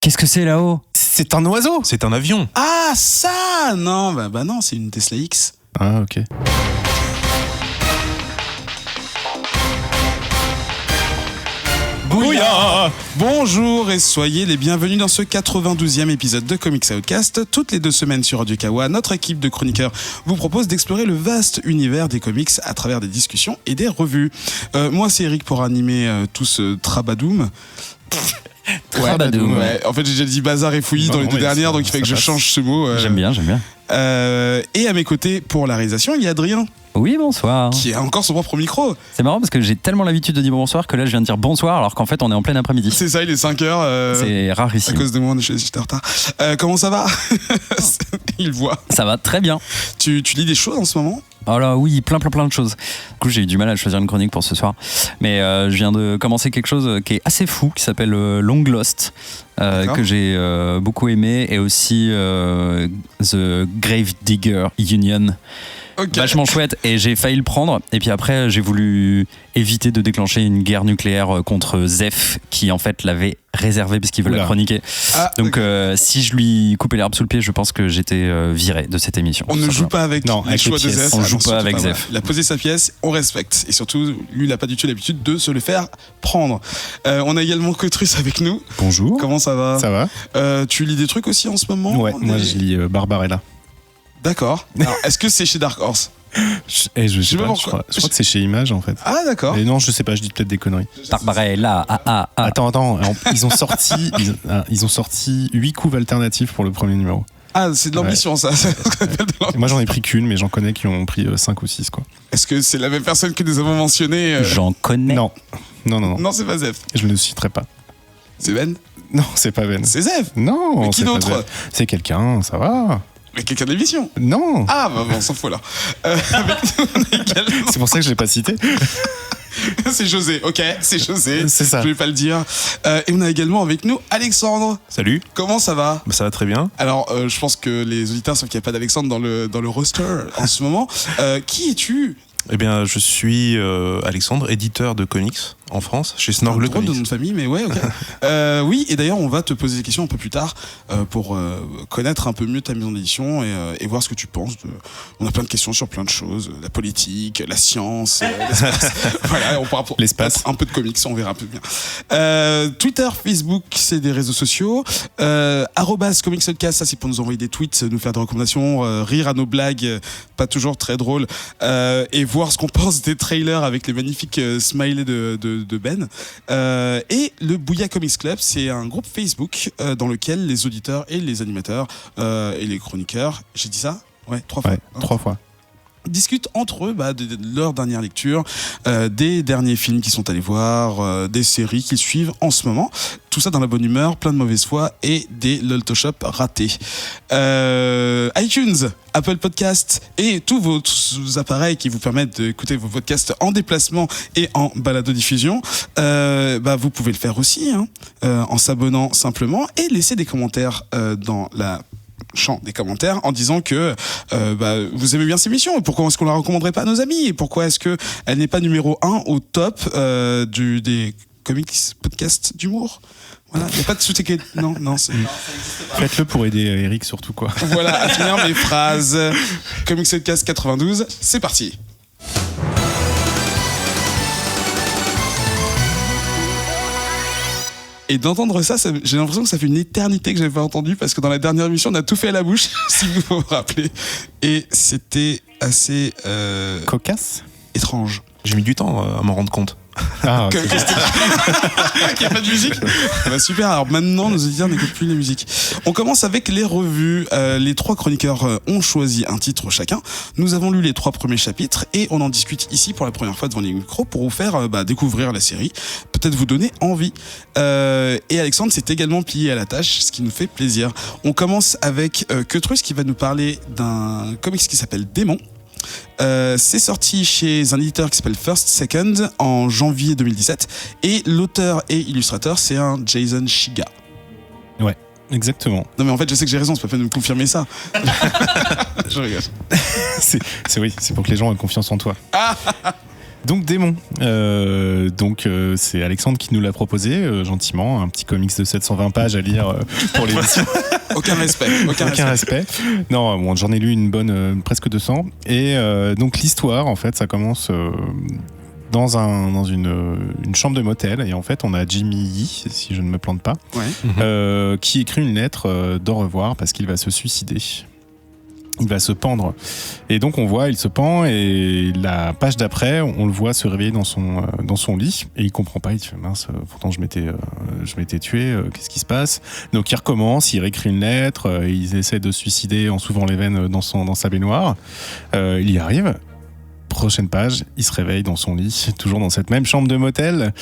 Qu'est-ce que c'est là-haut ? C'est un oiseau. C'est un avion. Ah, ça non, bah non, c'est une Tesla X. Ah, ok. Bouya! Bonjour et soyez les bienvenus dans ce 92e épisode de Comics Outcast. Toutes les 2 semaines sur Radio Kawa, notre équipe de chroniqueurs vous propose d'explorer le vaste univers des comics à travers des discussions et des revues. Moi, c'est Eric pour animer tout ce trabadoum. Trabadoum. Ouais. En fait, j'ai déjà dit bazar et fouillis dans les 2 dernières, donc il fait que je change ce mot. J'aime bien. Et à mes côtés, pour la réalisation, il y a Adrien, Oui, bonsoir. qui a encore son propre micro. C'est marrant parce que j'ai tellement l'habitude de dire bonsoir que là je viens de dire bonsoir alors qu'en fait on est en plein après-midi. C'est ça, il est 5h. C'est À rarissime. cause de moi, j'étais en retard. Comment ça va? Il voit. Ça va très bien. Tu lis des choses en ce moment? Oh là oui, plein de choses. Du coup j'ai eu du mal à choisir une chronique pour ce soir. Mais je viens de commencer quelque chose qui est assez fou, qui s'appelle Long Lost, que j'ai beaucoup aimé, et aussi The Grave Digger Union. Okay. Vachement chouette, et j'ai failli le prendre, et puis après j'ai voulu éviter de déclencher une guerre nucléaire contre Zef, qui en fait l'avait réservé parce qu'il veut la chroniquer. Donc si je lui coupais l'herbe sous le pied, je pense que j'étais viré de cette émission. On ne joue pas avec les choix de Zef. On joue pas avec Zef. Il a posé sa pièce, on respecte. Et surtout, lui, il n'a pas du tout l'habitude de se le faire prendre. On a également Cotrus avec nous. Bonjour. Comment ça va? Ça va? Tu lis des trucs aussi en ce moment? Ouais, moi je lis Barbarella. D'accord. Alors, est-ce que c'est chez Dark Horse? Je sais pas, je crois que c'est chez Image en fait. Ah, d'accord. Mais non, je sais pas, je dis peut-être des conneries. Barbarella, Attends, ils ont sorti 8 couves alternatives pour le premier numéro. Ah, c'est de l'ambition, ça. Moi j'en ai pris qu'une, mais j'en connais qui ont pris 5 ou 6 quoi. Est-ce que c'est la même personne que nous avons mentionné? J'en connais. Non, Non, c'est pas Zef. je ne le citerai pas. C'est Ben? Non, c'est pas Ben. C'est Zef. Non, Mais qui c'est pas d'autre? Ben. C'est quelqu'un, ça va. Mais quelqu'un de l'émission. Non. Ah, bah, on s'en fout là. Avec nous, on a également... C'est pour ça que je l'ai pas cité. C'est José, ok, c'est José. C'est ça. Je vais pas le dire. Et on a également avec nous Alexandre. Salut. Comment ça va? Ça va très bien. Alors, je pense que les auditeurs savent qu'il n'y a pas d'Alexandre dans le roster en ce moment. Qui es-tu? Eh bien, je suis Alexandre, éditeur de comics en France, chez Snorgle Drôle de Comics. nom de famille, mais ouais, ok. Oui, et d'ailleurs, on va te poser des questions un peu plus tard pour connaître un peu mieux ta maison d'édition et voir ce que tu penses. On a plein de questions sur plein de choses, la politique, la science, l'espace. Voilà, on pourra l'espace. Un peu de comics, on verra un peu bien. Twitter, Facebook, c'est des réseaux sociaux. @ComicsOutcast, ça c'est pour nous envoyer des tweets, nous faire des recommandations, rire à nos blagues, pas toujours très drôles, et voir ce qu'on pense des trailers avec les magnifiques smileys de Ben. Et le Bouya Comics Club, c'est un groupe Facebook dans lequel les auditeurs et les animateurs et les chroniqueurs, j'ai dit ça? Ouais, 3 fois. Ouais, 3 fois. Discutent entre eux de leur dernière lecture, des derniers films qu'ils sont allés voir, des séries qu'ils suivent en ce moment. Tout ça dans la bonne humeur, plein de mauvaise foi et des Loltoshop ratés. iTunes, Apple Podcast et tous vos appareils qui vous permettent d'écouter vos podcasts en déplacement et en balado-diffusion, vous pouvez le faire aussi en s'abonnant simplement et laisser des commentaires dans la champ des commentaires en disant que vous aimez bien cette émission et pourquoi est-ce qu'on la recommanderait pas à nos amis et pourquoi est-ce que elle n'est pas numéro 1 au top des comics podcasts d'humour. Voilà, il n'y a pas de sous-ticket. Non, c'est... Faites-le pour aider Eric surtout quoi. Voilà, à finir mes phrases. Comics Podcast 92, c'est parti. Et d'entendre ça, j'ai l'impression que ça fait une éternité que j'avais pas entendu parce que dans la dernière émission, on a tout fait à la bouche, si vous vous rappelez. Et c'était assez... cocasse. Étrange. J'ai mis du temps à m'en rendre compte. Ah, ok. Qu'il n'y a pas de musique. Super, alors maintenant nos auditeurs n'écoutent plus les musiques. On commence avec les revues. Les 3 chroniqueurs ont choisi un titre chacun. Nous avons lu les 3 premiers chapitres et on en discute ici pour la première fois devant les micros pour vous faire découvrir la série, peut-être vous donner envie. Et Alexandre s'est également plié à la tâche, ce qui nous fait plaisir. On commence avec Cotrus qui va nous parler d'un comics qui s'appelle Démon. C'est sorti chez un éditeur qui s'appelle First Second en janvier 2017 et l'auteur et illustrateur c'est un Jason Shiga. Ouais, exactement. Non mais en fait je sais que j'ai raison, c'est pas fait de me confirmer ça. Je rigole. C'est pour que les gens aient confiance en toi. Donc Démon, c'est Alexandre qui nous l'a proposé gentiment, un petit comics de 720 pages à lire pour l'émission. Aucun respect. Non, bon, j'en ai lu une bonne, presque 200. Et donc l'histoire, en fait, ça commence dans une chambre de motel. Et en fait, on a Jimmy Yee, si je ne me plante pas, qui écrit une lettre d'au revoir parce qu'il va se suicider. Il va se pendre. Et donc on voit, il se pend et la page d'après, on le voit se réveiller dans son lit et il comprend pas, il fait mince, pourtant je m'étais tué, qu'est-ce qui se passe? Donc il recommence, il réécrit une lettre, il essaie de se suicider en s'ouvrant les veines dans sa baignoire. Il y arrive. Prochaine page, il se réveille dans son lit, toujours dans cette même chambre de motel,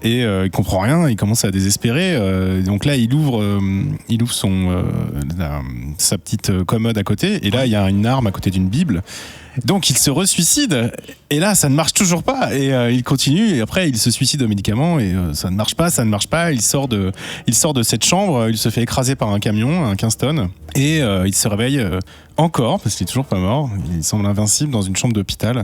et il comprend rien, il commence à désespérer. Donc là, il ouvre sa petite commode à côté, et là, il y a une arme à côté d'une Bible. Donc il se resuicide, et là ça ne marche toujours pas, et il continue, et après il se suicide aux médicaments, et ça ne marche pas, il sort de cette chambre, il se fait écraser par un camion, un 15 tonnes, et il se réveille encore, parce qu'il est toujours pas mort, il semble invincible dans une chambre d'hôpital,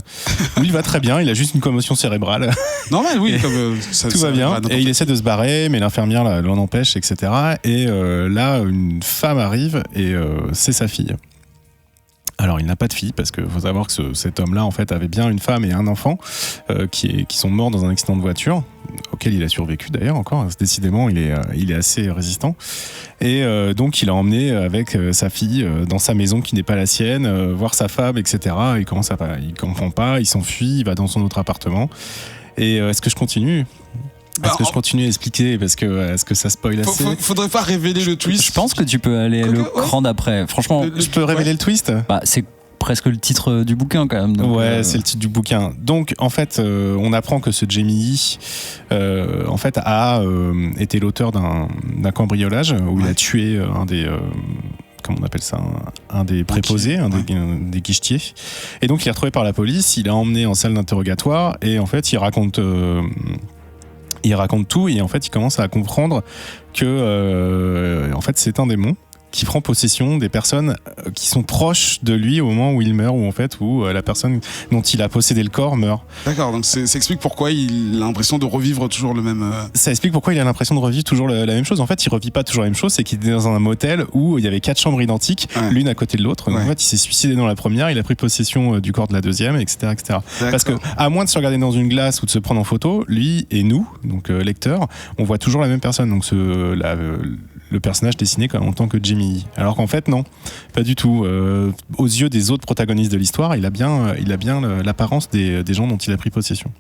où il va très bien, il a juste une commotion cérébrale. Normal, oui, tout va bien, et il essaie de se barrer, mais l'infirmière l'en empêche, etc. Et là, une femme arrive, et c'est sa fille. Alors, il n'a pas de fille, parce qu'il faut savoir que cet homme-là, en fait, avait bien une femme et un enfant qui sont morts dans un accident de voiture, auquel il a survécu d'ailleurs encore. Décidément, il est assez résistant. Et donc, il a emmené avec sa fille dans sa maison qui n'est pas la sienne, voir sa femme, etc. Il comprend pas, il s'enfuit, il va dans son autre appartement. Et est-ce que je continue ? Est-ce que je continue à expliquer est-ce que ça spoil assez? Faudrait pas révéler le twist. Je pense que tu peux aller cran d'après. Franchement, je peux révéler le twist? C'est presque le titre du bouquin quand même. Donc, c'est le titre du bouquin. Donc en fait, on apprend que ce Jamie Yee, en fait, a été l'auteur d'un cambriolage où il a tué un des comment on appelle ça, un des préposés, des guichetiers. Et donc il est retrouvé par la police. Il est emmené en salle d'interrogatoire et en fait, il raconte tout et en fait il commence à comprendre que en fait c'est un démon qui prend possession des personnes qui sont proches de lui au moment où il meurt, ou en fait où la personne dont il a possédé le corps meurt. D'accord, donc ça explique pourquoi il a l'impression de revivre toujours le même... Ça explique pourquoi il a l'impression de revivre toujours la même chose. En fait, il revit pas toujours la même chose, c'est qu'il était dans un motel où il y avait 4 chambres identiques, l'une à côté de l'autre. Donc en fait, il s'est suicidé dans la première, il a pris possession du corps de la deuxième, etc. Parce que, à moins de se regarder dans une glace ou de se prendre en photo, lui et nous, donc lecteurs, on voit toujours la même personne. Donc le personnage dessiné en tant que Jimmy. Alors qu'en fait, non, pas du tout. Aux yeux des autres protagonistes de l'histoire, il a bien l'apparence des gens dont il a pris possession.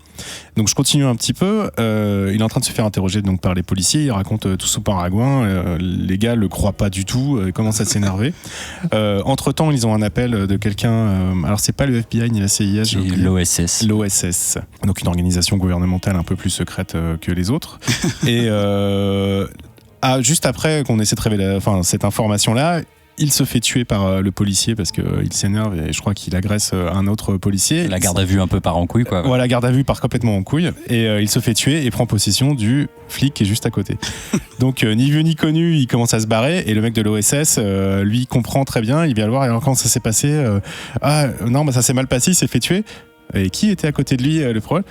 Donc je continue un petit peu. Il est en train de se faire interroger donc, par les policiers. Il raconte tout son paragouin. Les gars le croient pas du tout. Ils commencent à s'énerver. Entre-temps, ils ont un appel de quelqu'un... alors c'est pas le FBI ni la CIA. C'est l'OSS. L'OSS. Donc une organisation gouvernementale un peu plus secrète que les autres. Et... juste après qu'on ait cette information-là, il se fait tuer par le policier parce qu'il s'énerve et je crois qu'il agresse un autre policier. La garde à vue un peu part en couille, quoi. Voilà, la garde à vue part complètement en couille et il se fait tuer et prend possession du flic qui est juste à côté. Donc ni vu ni connu, il commence à se barrer et le mec de l'OSS, lui, comprend très bien, il vient le voir et alors quand ça s'est passé, non, ça s'est mal passé, il s'est fait tuer. Et qui était à côté de lui, le problème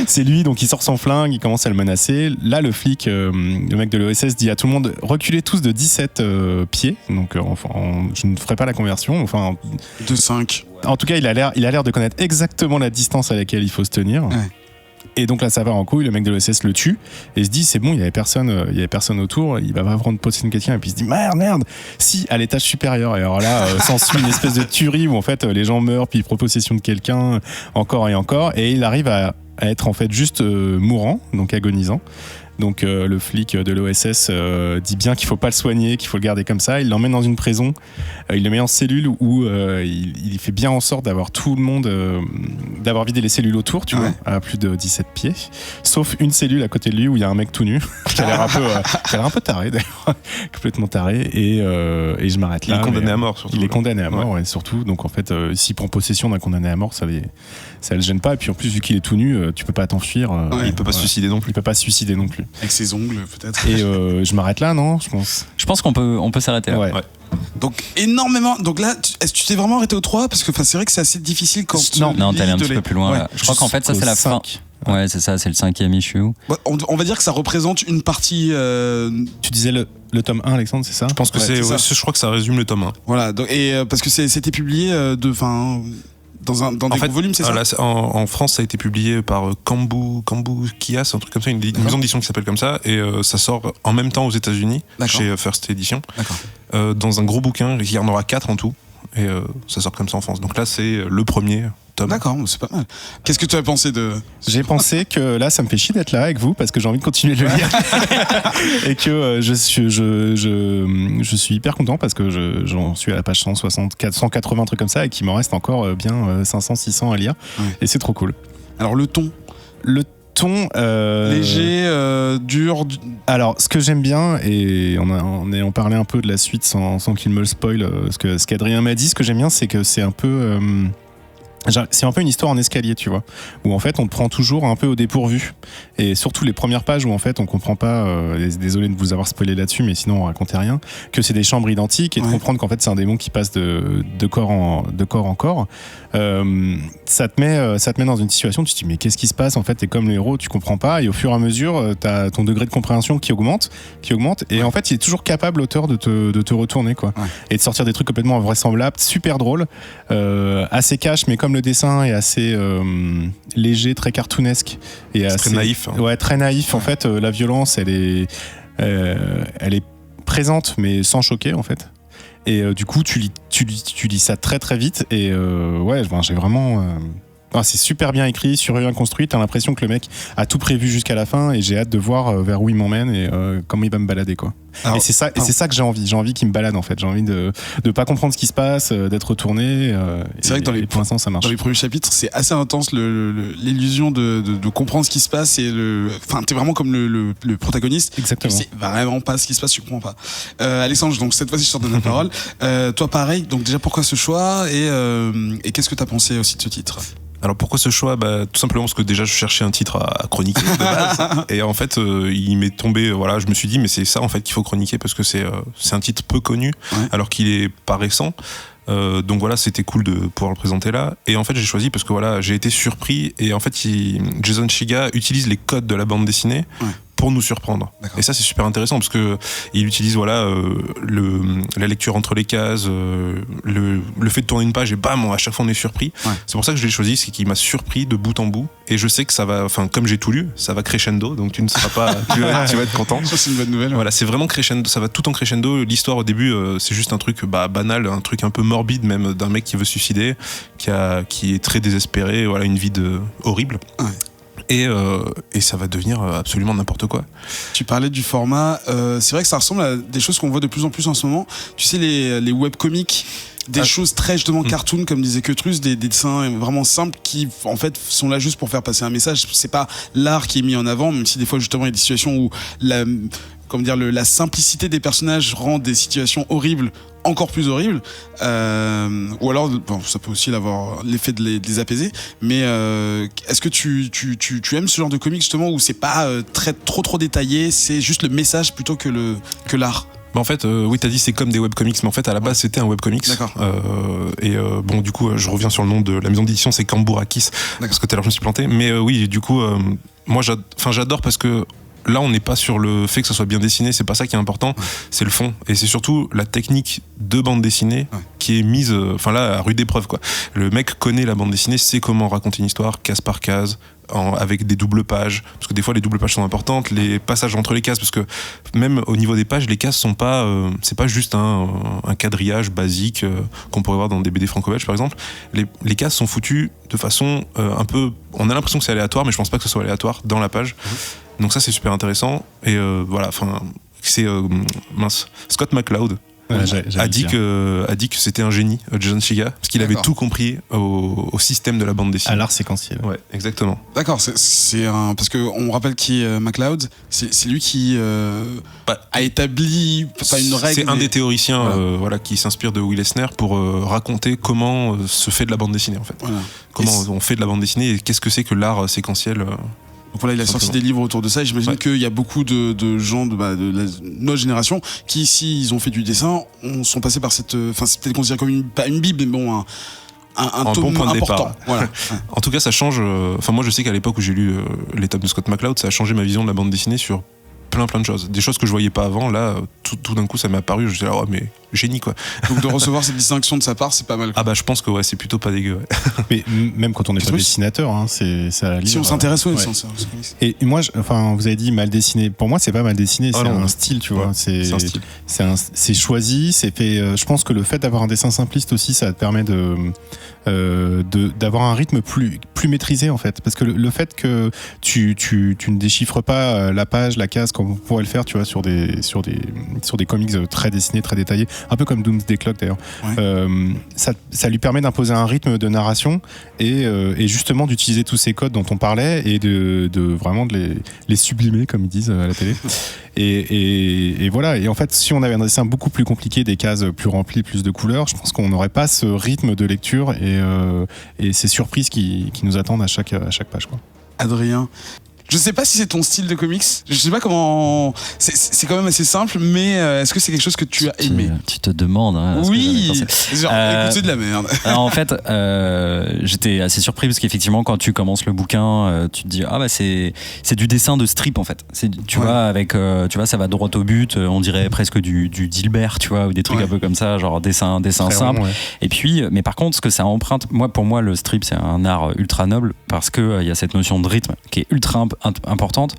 C'est lui, donc il sort son flingue, il commence à le menacer. Là, le flic, le mec de l'OSS, dit à tout le monde reculez tous de 17 pieds. Donc, je ne ferai pas la conversion. De 5. En tout cas, il a l'air de connaître exactement la distance à laquelle il faut se tenir. Ouais. Et donc là, ça va en couille, le mec de l'OSS le tue et se dit c'est bon, il y avait personne autour, il va pas prendre possession de quelqu'un et puis il se dit merde, si à l'étage supérieur. Et alors là, s'ensuit une espèce de tuerie où en fait les gens meurent puis il prend possession de quelqu'un encore et il arrive à être en fait juste mourant, donc agonisant. Donc le flic de l'OSS dit bien qu'il faut pas le soigner, qu'il faut le garder comme ça. Il l'emmène dans une prison, il le met en cellule où il fait bien en sorte d'avoir tout le monde, d'avoir vidé les cellules autour, tu vois, à plus de 17 pieds. Sauf une cellule à côté de lui où il y a un mec tout nu, qui a l'air un peu taré d'ailleurs, complètement taré. Et je m'arrête là. Il est condamné à mort surtout. Il est condamné à mort, surtout. Donc en fait, s'il prend possession d'un condamné à mort, ça le gêne pas. Et puis en plus, vu qu'il est tout nu, tu peux pas t'enfuir. Il peut pas se suicider non plus. Il peut pas se suicider non plus. Avec ses ongles, peut-être. Et je m'arrête là, non, je pense. Je pense qu'on peut s'arrêter là. Ouais. Donc, énormément. Donc là, est-ce que tu t'es vraiment arrêté au 3 ? Parce que c'est vrai que c'est assez difficile quand tu Non, t'es allé un lis petit peu plus loin. Ouais. Là. Je crois qu'en fait, ça, c'est la fin. Ouais, c'est ça, c'est le 5e issue. On va dire que ça représente une partie. Tu disais le tome 1, Alexandre, c'est ça ? Je pense que je crois que ça résume le tome 1. Voilà, donc, parce que c'était publié dans des gros volumes, c'est ça ? Là, en France, ça a été publié par Kambu Kias, un truc comme ça, une maison d'édition qui s'appelle comme ça, et ça sort en même temps aux États-Unis, chez First Edition, dans un gros bouquin. Il y en aura 4 en tout, et ça sort comme ça en France. Donc là, c'est le premier tome. D'accord, c'est pas mal. Qu'est-ce que tu as pensé de... J'ai pensé que là, ça me fait chier d'être là avec vous parce que j'ai envie de continuer de le lire et que je suis hyper content parce que j'en suis à la page 164, 180, trucs comme ça, et qu'il m'en reste encore bien 500, 600 à lire. Ouais. Et c'est trop cool. Alors le ton léger, dur. Alors, ce que j'aime bien, et on parlait un peu de la suite sans qu'il me le spoil, ce qu'Adrien m'a dit, ce que j'aime bien, c'est que c'est un peu... c'est un peu une histoire en escalier, tu vois, où en fait on te prend toujours un peu au dépourvu, et surtout les premières pages où en fait on comprend pas, désolé de vous avoir spoilé là-dessus, mais sinon on racontait rien, que c'est des chambres identiques, et de comprendre qu'en fait c'est un démon qui passe de corps en corps. Ça te met dans une situation où tu te dis mais qu'est-ce qui se passe, en fait t'es comme le héros, tu comprends pas, et au fur et à mesure t'as ton degré de compréhension qui augmente, et en fait il est toujours capable, l'auteur, de te retourner, quoi, et de sortir des trucs complètement invraisemblables, super drôle, assez cash, mais comme le dessin est assez léger, très cartoonesque, et assez très naïf. Ouais, très naïf. En fait, la violence, elle est présente, mais sans choquer, en fait. Et du coup, tu lis ça très très vite. Et j'ai vraiment. C'est super bien écrit, super bien construit. T'as l'impression que le mec a tout prévu jusqu'à la fin, et j'ai hâte de voir vers où il m'emmène et comment il va me balader, quoi. Alors, et c'est ça que j'ai envie. J'ai envie qu'il me balade, en fait. J'ai envie de pas comprendre ce qui se passe, d'être retourné. C'est vrai que pour l'instant, ça marche. Dans les premiers chapitres, c'est assez intense, l'illusion de comprendre ce qui se passe, et t'es vraiment comme le protagoniste. Exactement. Tu sais vraiment pas ce qui se passe, tu comprends pas. Alexandre, donc cette fois-ci, je te donne la parole. Toi, pareil. Donc déjà, pourquoi ce choix, et qu'est-ce que t'as pensé aussi de ce titre ? Alors pourquoi ce choix ? Tout simplement parce que déjà je cherchais un titre à chroniquer de base, et en fait il m'est tombé, je me suis dit mais c'est ça en fait qu'il faut chroniquer, parce que c'est un titre peu connu, alors qu'il est pas récent. Donc voilà, c'était cool de pouvoir le présenter là. Et en fait j'ai choisi parce que j'ai été surpris, et en fait Jason Shiga utilise les codes de la bande dessinée pour nous surprendre. D'accord. Et ça c'est super intéressant parce que il utilise la lecture entre les cases, le fait de tourner une page, et bam, à chaque fois on est surpris. C'est pour ça que je l'ai choisi, c'est qu'il m'a surpris de bout en bout, et je sais que ça va, comme j'ai tout lu, ça va crescendo, donc tu ne seras pas tu vas être content. Ça c'est une bonne nouvelle. Voilà, c'est vraiment crescendo, ça va tout en crescendo. L'histoire au début c'est juste un truc banal, un truc un peu morbide même, d'un mec qui veut se suicider, qui est très désespéré, une vie horrible. Et ça va devenir absolument n'importe quoi. Tu parlais du format, c'est vrai que ça ressemble à des choses qu'on voit de plus en plus en ce moment. Tu sais, les webcomics, des choses très justement cartoon, comme disait Quetrus, des dessins vraiment simples qui en fait sont là juste pour faire passer un message. C'est pas l'art qui est mis en avant, même si des fois justement il y a des situations où la simplicité des personnages rend des situations horribles encore plus horribles, ou alors ça peut aussi avoir l'effet de les apaiser, mais est-ce que tu aimes ce genre de comics justement où c'est pas trop détaillé, c'est juste le message plutôt que l'art? En fait, oui, t'as dit c'est comme des webcomics, mais en fait à la base c'était un webcomics. D'accord. Du coup je reviens sur le nom de la maison d'édition, c'est Kamburakis, parce que tout à l'heure je me suis planté, mais oui, du coup moi j'adore parce que là on n'est pas sur le fait que ça soit bien dessiné, c'est pas ça qui est important, c'est le fond, et c'est surtout la technique de bande dessinée qui est mise à rude épreuve, quoi. Le mec connaît la bande dessinée, sait comment raconter une histoire case par case, avec des doubles pages, parce que des fois les doubles pages sont importantes, les passages entre les cases, parce que même au niveau des pages, les cases sont pas c'est pas juste un quadrillage basique qu'on pourrait voir dans des BD franco-belges par exemple. Les cases sont foutues de façon un peu, on a l'impression que c'est aléatoire, mais je pense pas que ce soit aléatoire dans la page. Donc ça c'est super intéressant, et c'est Scott McCloud a dit que c'était un génie, Jason Shiga, parce qu'il avait tout compris au système de la bande dessinée, à l'art séquentiel. Ouais, exactement. D'accord, parce que on rappelle qui est McCloud, c'est lui qui a établi une règle. C'est un des théoriciens qui s'inspire de Will Eisner pour raconter comment se fait de la bande dessinée en fait. Voilà. Comment on fait de la bande dessinée et qu'est-ce que c'est que l'art séquentiel. Donc voilà, il a sorti des livres autour de ça et j'imagine qu'il y a beaucoup de gens de notre génération qui, s'ils ont fait du dessin, sont passés par cette... Enfin, c'est peut-être considéré comme pas une bible, mais bon, un tome bon point de important. Départ. Voilà. En tout cas, ça change. Enfin, moi, je sais qu'à l'époque où j'ai lu les tomes de Scott McCloud, ça a changé ma vision de la bande dessinée sur plein de choses. Des choses que je voyais pas avant, là, tout d'un coup, ça m'est apparu. Je me suis dit, ah ouais, mais génie, quoi. Donc de recevoir cette distinction de sa part, c'est pas mal, quoi. Ah bah, je pense que c'est plutôt pas dégueu. Mais même quand on n'est pas dessinateur, hein, c'est à lire. Si on s'intéresse, Et moi, vous avez dit mal dessiné. Pour moi, c'est pas mal dessiné, c'est un style, tu vois. C'est un style. C'est choisi, c'est fait. Je pense que le fait d'avoir un dessin simpliste aussi, ça te permet d'avoir un rythme plus maîtrisé, en fait. Parce que le fait que tu ne déchiffres pas la page, la case, comme on pourrait le faire, tu vois, sur des comics très dessinés, très détaillés, un peu comme Doomsday Clock d'ailleurs. Ça lui permet d'imposer un rythme de narration et justement d'utiliser tous ces codes dont on parlait et de vraiment de les sublimer, comme ils disent à la télé. Et voilà. Et en fait, si on avait un dessin beaucoup plus compliqué, des cases plus remplies, plus de couleurs, je pense qu'on n'aurait pas ce rythme de lecture et ces surprises qui nous attendent à chaque page, quoi. Adrien, je sais pas si c'est ton style de comics. Je sais pas comment. C'est quand même assez simple, mais est-ce que c'est quelque chose que tu as aimé? Tu te demandes. Hein, oui. Genre, écoute, c'est de la merde. Alors, en fait, j'étais assez surpris parce qu'effectivement, quand tu commences le bouquin, tu te dis c'est du dessin de strip en fait. Tu vois, avec ça va droit au but. On dirait presque du Dilbert, tu vois, ou des trucs un peu comme ça, genre dessin simple. Et puis, mais par contre, ce que ça emprunte, pour moi, le strip c'est un art ultra noble parce que il y a cette notion de rythme qui est ultra importante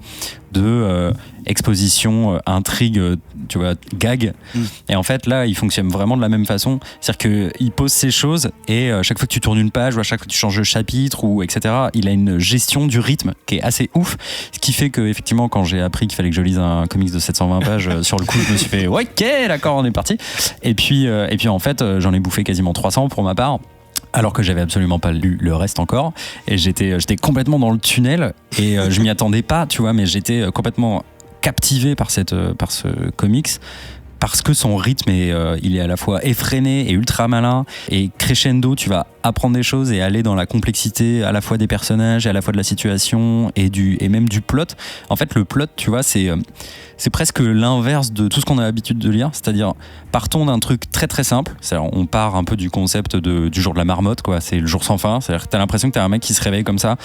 de exposition, intrigue, tu vois, gag. Et en fait, là, il fonctionne vraiment de la même façon. C'est-à-dire qu'il pose ces choses et à chaque fois que tu tournes une page ou à chaque fois que tu changes de chapitre ou etc., il a une gestion du rythme qui est assez ouf. Ce qui fait que, effectivement, quand j'ai appris qu'il fallait que je lise un comics de 720 pages, sur le coup, je me suis fait ok, d'accord, on est parti. Et puis en fait, j'en ai bouffé quasiment 300 pour ma part. Alors que j'avais absolument pas lu le reste encore et j'étais complètement dans le tunnel et je m'y attendais pas, tu vois, mais j'étais complètement captivé par ce comics parce que son rythme il est à la fois effréné et ultra malin et crescendo, tu vas apprendre des choses et aller dans la complexité à la fois des personnages et à la fois de la situation et même du plot. En fait, le plot, tu vois, c'est presque l'inverse de tout ce qu'on a l'habitude de lire, c'est-à-dire partons d'un truc très très simple, c'est-à-dire on part un peu du concept du jour de la marmotte, quoi, c'est le jour sans fin, c'est-à-dire que t'as l'impression que t'as un mec qui se réveille comme ça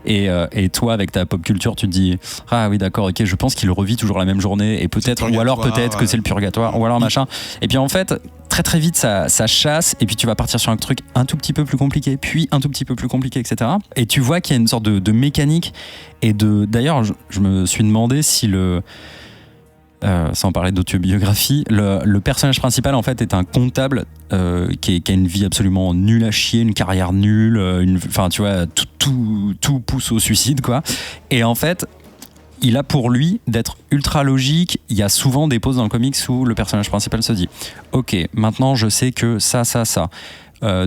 et toi avec ta pop culture tu te dis ah oui d'accord, ok, je pense qu'il revit toujours la même journée et peut-être ou alors peut-être que c'est le purgatoire ou alors machin, et puis en fait très très vite ça chasse et puis tu vas partir sur un truc un tout petit peu plus compliqué puis un tout petit peu plus compliqué, etc. Et tu vois qu'il y a une sorte de mécanique et d'ailleurs je me suis demandé si sans parler d'autobiographie, le personnage principal en fait est un comptable qui a une vie absolument nulle à chier, une carrière nulle, enfin tu vois, tout pousse au suicide, quoi. Et en fait, il a pour lui d'être ultra logique. Il y a souvent des pauses dans le comics où le personnage principal se dit ok, maintenant je sais que ça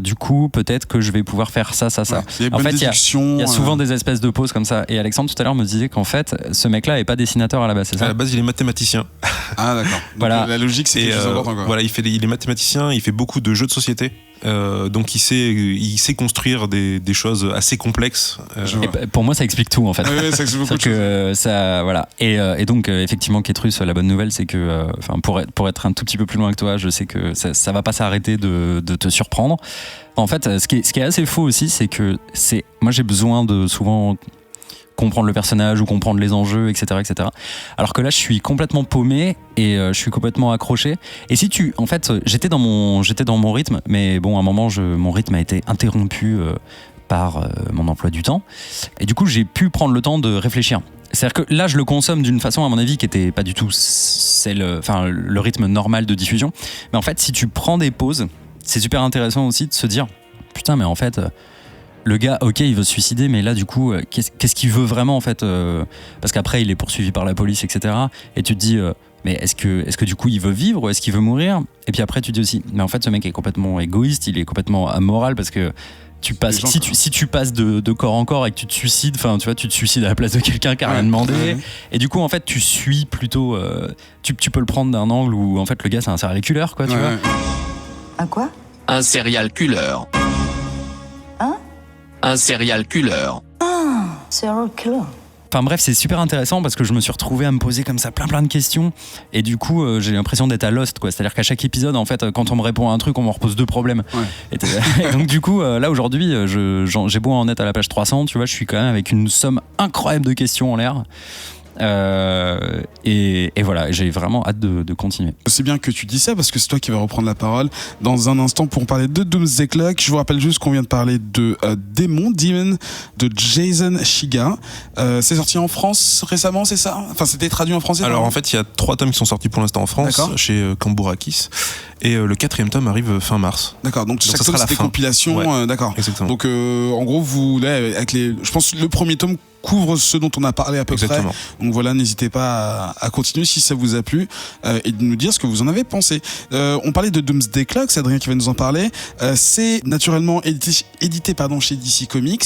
du coup peut-être que je vais pouvoir faire ça. Ouais, en fait il y a souvent des espèces de pauses comme ça et Alexandre tout à l'heure me disait qu'en fait ce mec là est pas dessinateur à la base, c'est ça? À la base il est mathématicien. Ah d'accord. Donc, voilà. La logique c'est quelque chose d'important, quoi. Voilà, il est mathématicien, il fait beaucoup de jeux de société. Donc il sait construire des choses assez complexes. Et pour moi ça explique tout en fait. Ouais, ça explique beaucoup de choses. Ça, voilà. Et donc effectivement Kétrus, la bonne nouvelle c'est que pour être un tout petit peu plus loin que toi, je sais que ça va pas s'arrêter de te surprendre. En fait, ce qui est assez faux aussi, c'est que moi j'ai besoin de souvent comprendre le personnage ou comprendre les enjeux, etc., etc. Alors que là, je suis complètement paumé et je suis complètement accroché. Et en fait, j'étais dans mon rythme, mais bon, à un moment, mon rythme a été interrompu par mon emploi du temps. Et du coup, j'ai pu prendre le temps de réfléchir. C'est-à-dire que là, je le consomme d'une façon, à mon avis, qui était pas du tout le rythme normal de diffusion. Mais en fait, si tu prends des pauses, c'est super intéressant aussi de se dire, putain, mais en fait. Le gars, ok, il veut se suicider, mais là, du coup, qu'est-ce qu'il veut vraiment, en fait parce qu'après, il est poursuivi par la police, etc. Et tu te dis, mais est-ce que du coup, il veut vivre ou est-ce qu'il veut mourir? Et puis après, tu te dis aussi, mais en fait, ce mec est complètement égoïste, il est complètement amoral parce que tu passes, si tu passes de corps en corps et que tu te suicides, enfin, tu vois, tu te suicides à la place de quelqu'un qui a rien demandé. Ouais. Et du coup, en fait, tu suis plutôt. Tu peux le prendre d'un angle où, en fait, le gars, c'est un serial killer, quoi, tu vois. Un quoi? Un serial killer. Hein? Un serial killer. Ah, serial killer. Enfin bref, c'est super intéressant parce que je me suis retrouvé à me poser comme ça plein de questions et du coup j'ai l'impression d'être à Lost quoi. C'est-à-dire qu'à chaque épisode en fait quand on me répond à un truc on me repose 2 problèmes. Ouais. Et donc du coup là aujourd'hui j'ai beau en être à la page 300, tu vois, je suis quand même avec une somme incroyable de questions en l'air. Et voilà, j'ai vraiment hâte de continuer. C'est bien que tu dis ça parce que c'est toi qui vas reprendre la parole dans un instant pour parler de Doomsday Clock. Je vous rappelle juste qu'on vient de parler de Demon de Jason Shiga. C'est sorti en France récemment, c'est ça? Enfin, c'était traduit en français. Alors en fait, il y a 3 tomes qui sont sortis pour l'instant en France chez Kambourakis et le 4e tome arrive fin mars. D'accord, donc chaque tome c'est des compilations. Ouais, d'accord. Exactement. Donc en gros, vous là avec je pense le premier tome couvre ce dont on a parlé à peu près. Donc voilà, n'hésitez pas à continuer si ça vous a plu et de nous dire ce que vous en avez pensé. On parlait de Doomsday Clock, c'est Adrien qui va nous en parler. C'est naturellement édité chez DC Comics.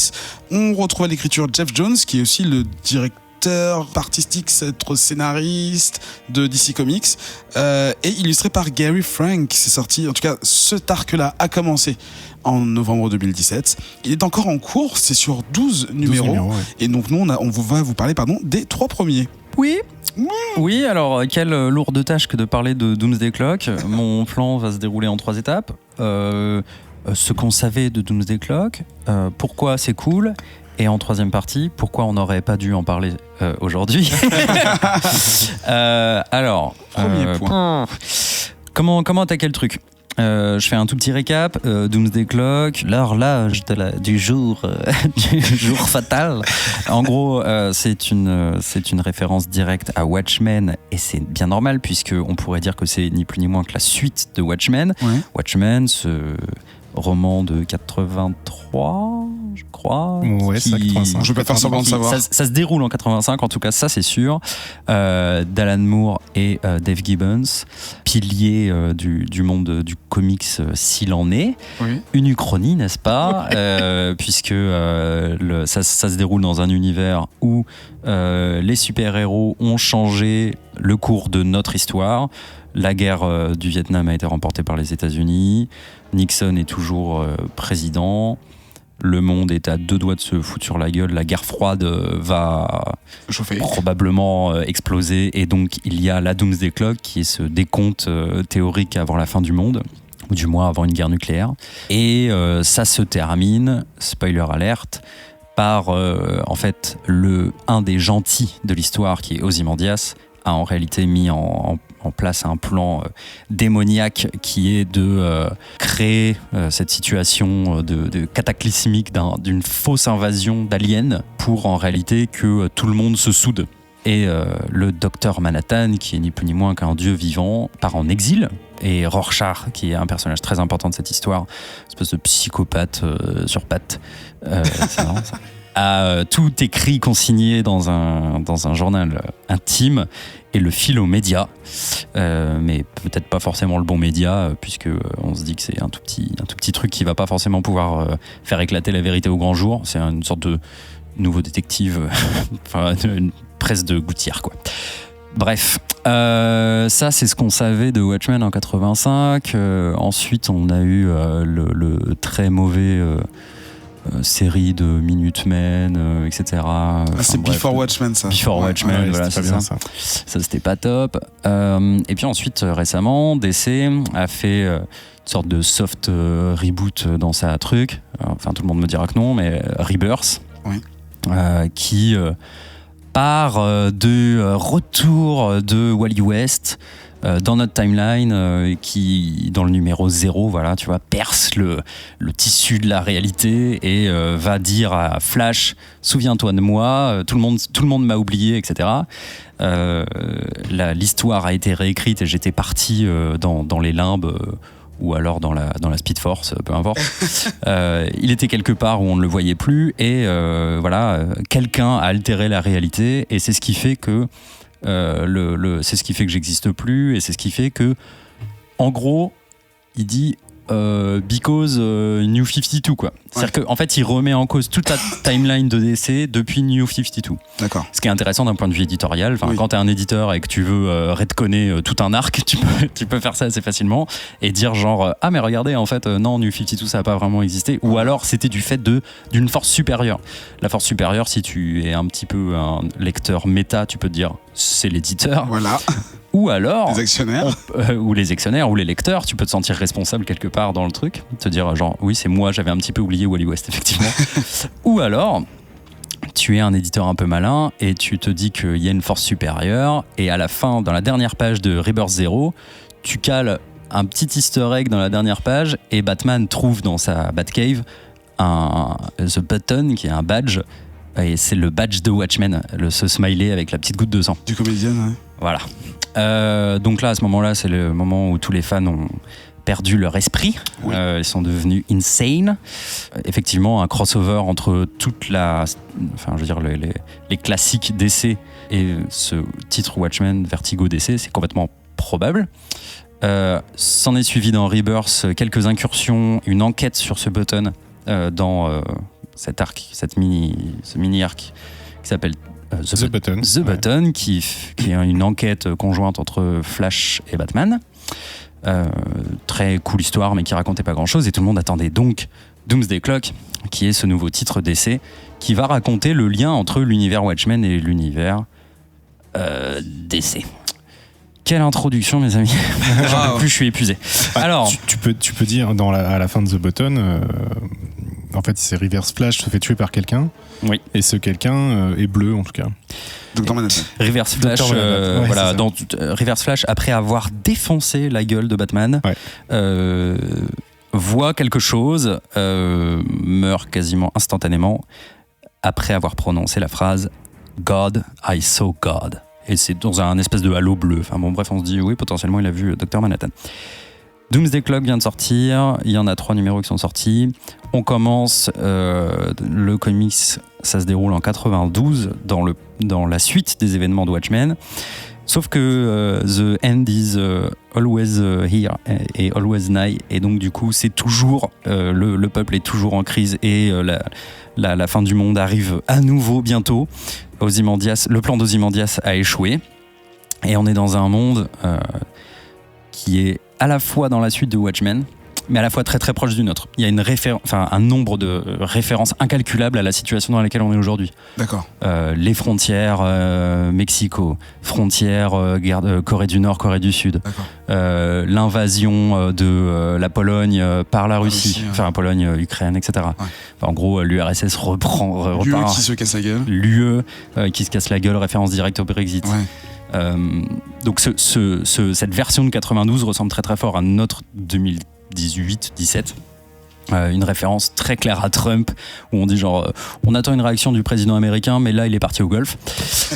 On retrouve à l'écriture Jeff Jones, qui est aussi le directeur artistique, scénariste de DC Comics, et illustré par Gary Frank. C'est sorti, en tout cas, cet arc-là a commencé en novembre 2017. Il est encore en cours, c'est sur 12 numéros. Ouais. Et donc nous, on va vous parler des 3 premiers. Oui, alors quelle lourde tâche que de parler de Doomsday Clock. Mon plan va se dérouler en 3 étapes. Ce qu'on savait de Doomsday Clock, pourquoi c'est cool, et en 3e partie, pourquoi on n'aurait pas dû en parler aujourd'hui. Alors, premier point. Comment attaquer le truc? Je fais un tout petit récap. Doomsday Clock, l'horloge du jour fatal. En gros, c'est une référence directe à Watchmen et c'est bien normal puisque on pourrait dire que c'est ni plus ni moins que la suite de Watchmen. Ouais. Watchmen, ce roman de 83, je crois. Ouais, c'est 85. Je vais pas faire semblant de savoir. Ça se déroule en 85, en tout cas, ça c'est sûr. d'Alan Moore et Dave Gibbons, piliers du monde du comics s'il en est. Oui. Une uchronie, n'est-ce pas? Puisque ça se déroule dans un univers où les super-héros ont changé le cours de notre histoire. La guerre du Vietnam a été remportée par les États-Unis. Nixon est toujours président. Le monde est à 2 doigts de se foutre sur la gueule. La guerre froide va probablement exploser. Et donc, il y a la Doomsday Clock, qui est ce décompte théorique avant la fin du monde, ou du moins avant une guerre nucléaire. Et ça se termine, spoiler alerte, par en fait un des gentils de l'histoire, qui est Ozymandias, a en réalité mis en place un plan démoniaque qui est de créer cette situation de cataclysmique d'une fausse invasion d'aliens pour en réalité que tout le monde se soude. Et le docteur Manhattan, qui est ni plus ni moins qu'un dieu vivant, part en exil. Et Rorschach, qui est un personnage très important de cette histoire, une espèce de psychopathe sur pattes, c'est marrant ça, a tout écrit, consigné dans un journal intime et le file aux médias, mais peut-être pas forcément le bon média, puisque on se dit que c'est un tout petit truc qui va pas forcément pouvoir faire éclater la vérité au grand jour. C'est une sorte de nouveau détective, enfin une presse de gouttière quoi. Bref, ça c'est ce qu'on savait de Watchmen en 85. Ensuite on a eu le très mauvais série de Minutemen, etc. C'est Before Watchmen ça. Before Watchmen, voilà, c'est bien ça. Ça c'était pas top. Et puis ensuite, récemment, DC a fait une sorte de soft reboot dans sa truc. Enfin, tout le monde me dira que non, mais Rebirth, qui part de retour de Wally West dans notre timeline, qui dans le numéro 0, voilà, tu vois, perce le tissu de la réalité et va dire à Flash, souviens-toi de moi, tout le monde m'a oublié, etc. L'histoire a été réécrite et j'étais parti dans les limbes ou alors dans la Speed Force, peu importe. Il était quelque part où on ne le voyait plus et voilà, quelqu'un a altéré la réalité et c'est ce qui fait que c'est ce qui fait que j'existe plus et c'est ce qui fait que, en gros, il dit because New 52 quoi. C'est-à-dire qu'en fait il remet en cause toute la timeline de DC depuis New 52. D'accord. Ce qui est intéressant d'un point de vue éditorial, quand t'es un éditeur et que tu veux retconner tout un arc, tu peux faire ça assez facilement et dire genre ah mais regardez en fait non New 52 ça n'a pas vraiment existé, ou alors c'était du fait d'une force supérieure. La force supérieure, si tu es un petit peu un lecteur méta, tu peux te dire c'est l'éditeur. Voilà. Ou alors les actionnaires ou les actionnaires ou les lecteurs, tu peux te sentir responsable quelque part dans le truc, te dire genre oui c'est moi, j'avais un petit peu oublié Wally West effectivement. Ou alors tu es un éditeur un peu malin et tu te dis qu'il y a une force supérieure, et à la fin, dans la dernière page de Rebirth Zero, tu cales un petit easter egg dans la dernière page et Batman trouve dans sa Batcave The Button qui est un badge, et c'est le badge de Watchmen, ce smiley avec la petite goutte de sang du comédien, ouais. Voilà. Donc là, à ce moment-là, c'est le moment où tous les fans ont perdu leur esprit. Oui. Ils sont devenus insane. Effectivement, un crossover entre les classiques DC et ce titre Watchmen Vertigo DC, c'est complètement probable. S'en est suivi dans Rebirth quelques incursions, une enquête sur ce Button dans cet arc, ce mini-arc qui s'appelle The Button, qui est une enquête conjointe entre Flash et Batman. Très cool histoire, mais qui racontait pas grand-chose, et tout le monde attendait donc Doomsday Clock, qui est ce nouveau titre d'essai, qui va raconter le lien entre l'univers Watchmen et l'univers DC. Quelle introduction, mes amis. J'en peux plus, je suis épuisé. Alors, tu peux dire à la fin de The Button, en fait, c'est Reverse Flash se fait tuer par quelqu'un. Oui. Et ce quelqu'un est bleu, en tout cas. Dr. Manhattan. Reverse Flash, Reverse Flash, après avoir défoncé la gueule de Batman, voit quelque chose, meurt quasiment instantanément après avoir prononcé la phrase God, I saw God. Et c'est dans un espèce de halo bleu. Enfin bon, bref, on se dit oui, potentiellement il a vu Dr. Manhattan. Doomsday Clock vient de sortir, il y en a 3 numéros qui sont sortis. On commence, le comics, ça se déroule en 92, dans la suite des événements de Watchmen. Sauf que the end is always here et always nigh, et donc du coup c'est toujours, le peuple est toujours en crise, et la fin du monde arrive à nouveau bientôt. Ozymandias, le plan d'Ozymandias a échoué, et on est dans un monde qui est à la fois dans la suite de Watchmen, mais à la fois très très proche du nôtre. Il y a un nombre de références incalculables à la situation dans laquelle on est aujourd'hui. D'accord. Les frontières Mexico, frontières Corée du Nord, Corée du Sud, l'invasion de la Pologne par la Russie, enfin Pologne, Ukraine, etc. Ouais. Enfin, en gros, l'URSS repart. L'UE qui se casse la gueule. L'UE qui se casse la gueule, référence directe au Brexit. Ouais. Donc cette version de 92 ressemble très très fort à notre 2018-17. Une référence très claire à Trump, où on dit genre on attend une réaction du président américain, mais là il est parti au golf.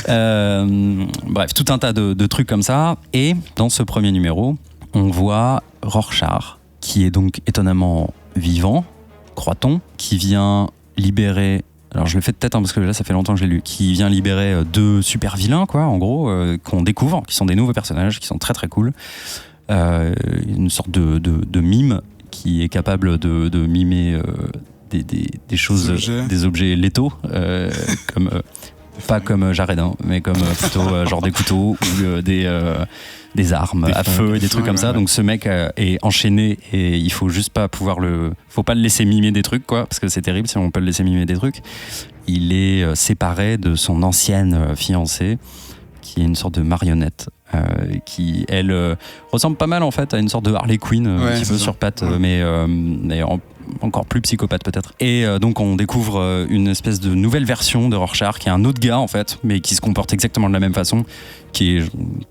Bref, tout un tas de trucs comme ça. Et dans ce premier numéro, on voit Rorschach, qui est donc étonnamment vivant, croit-on, qui vient libérer. Alors je le fais de tête parce que là ça fait longtemps que je l'ai lu, qui vient libérer 2 super vilains quoi, en gros, qu'on découvre, qui sont des nouveaux personnages, qui sont très très cool. Une sorte de mime qui est capable de mimer des choses, des objets létaux, comme pas comme Jared, mais comme plutôt genre des couteaux ou des armes à feu et des trucs comme ça. Donc ce mec est enchaîné, et il faut juste pas faut pas le laisser mimer des trucs quoi, parce que c'est terrible si on peut le laisser mimer des trucs. Il est séparé de son ancienne fiancée, qui est une sorte de marionnette, qui elle ressemble pas mal en fait à une sorte de Harley Quinn, un petit peu sur pattes, mais encore plus psychopathe peut-être. Et donc on découvre une espèce de nouvelle version de Rorschach, qui est un autre gars en fait, mais qui se comporte exactement de la même façon, qui est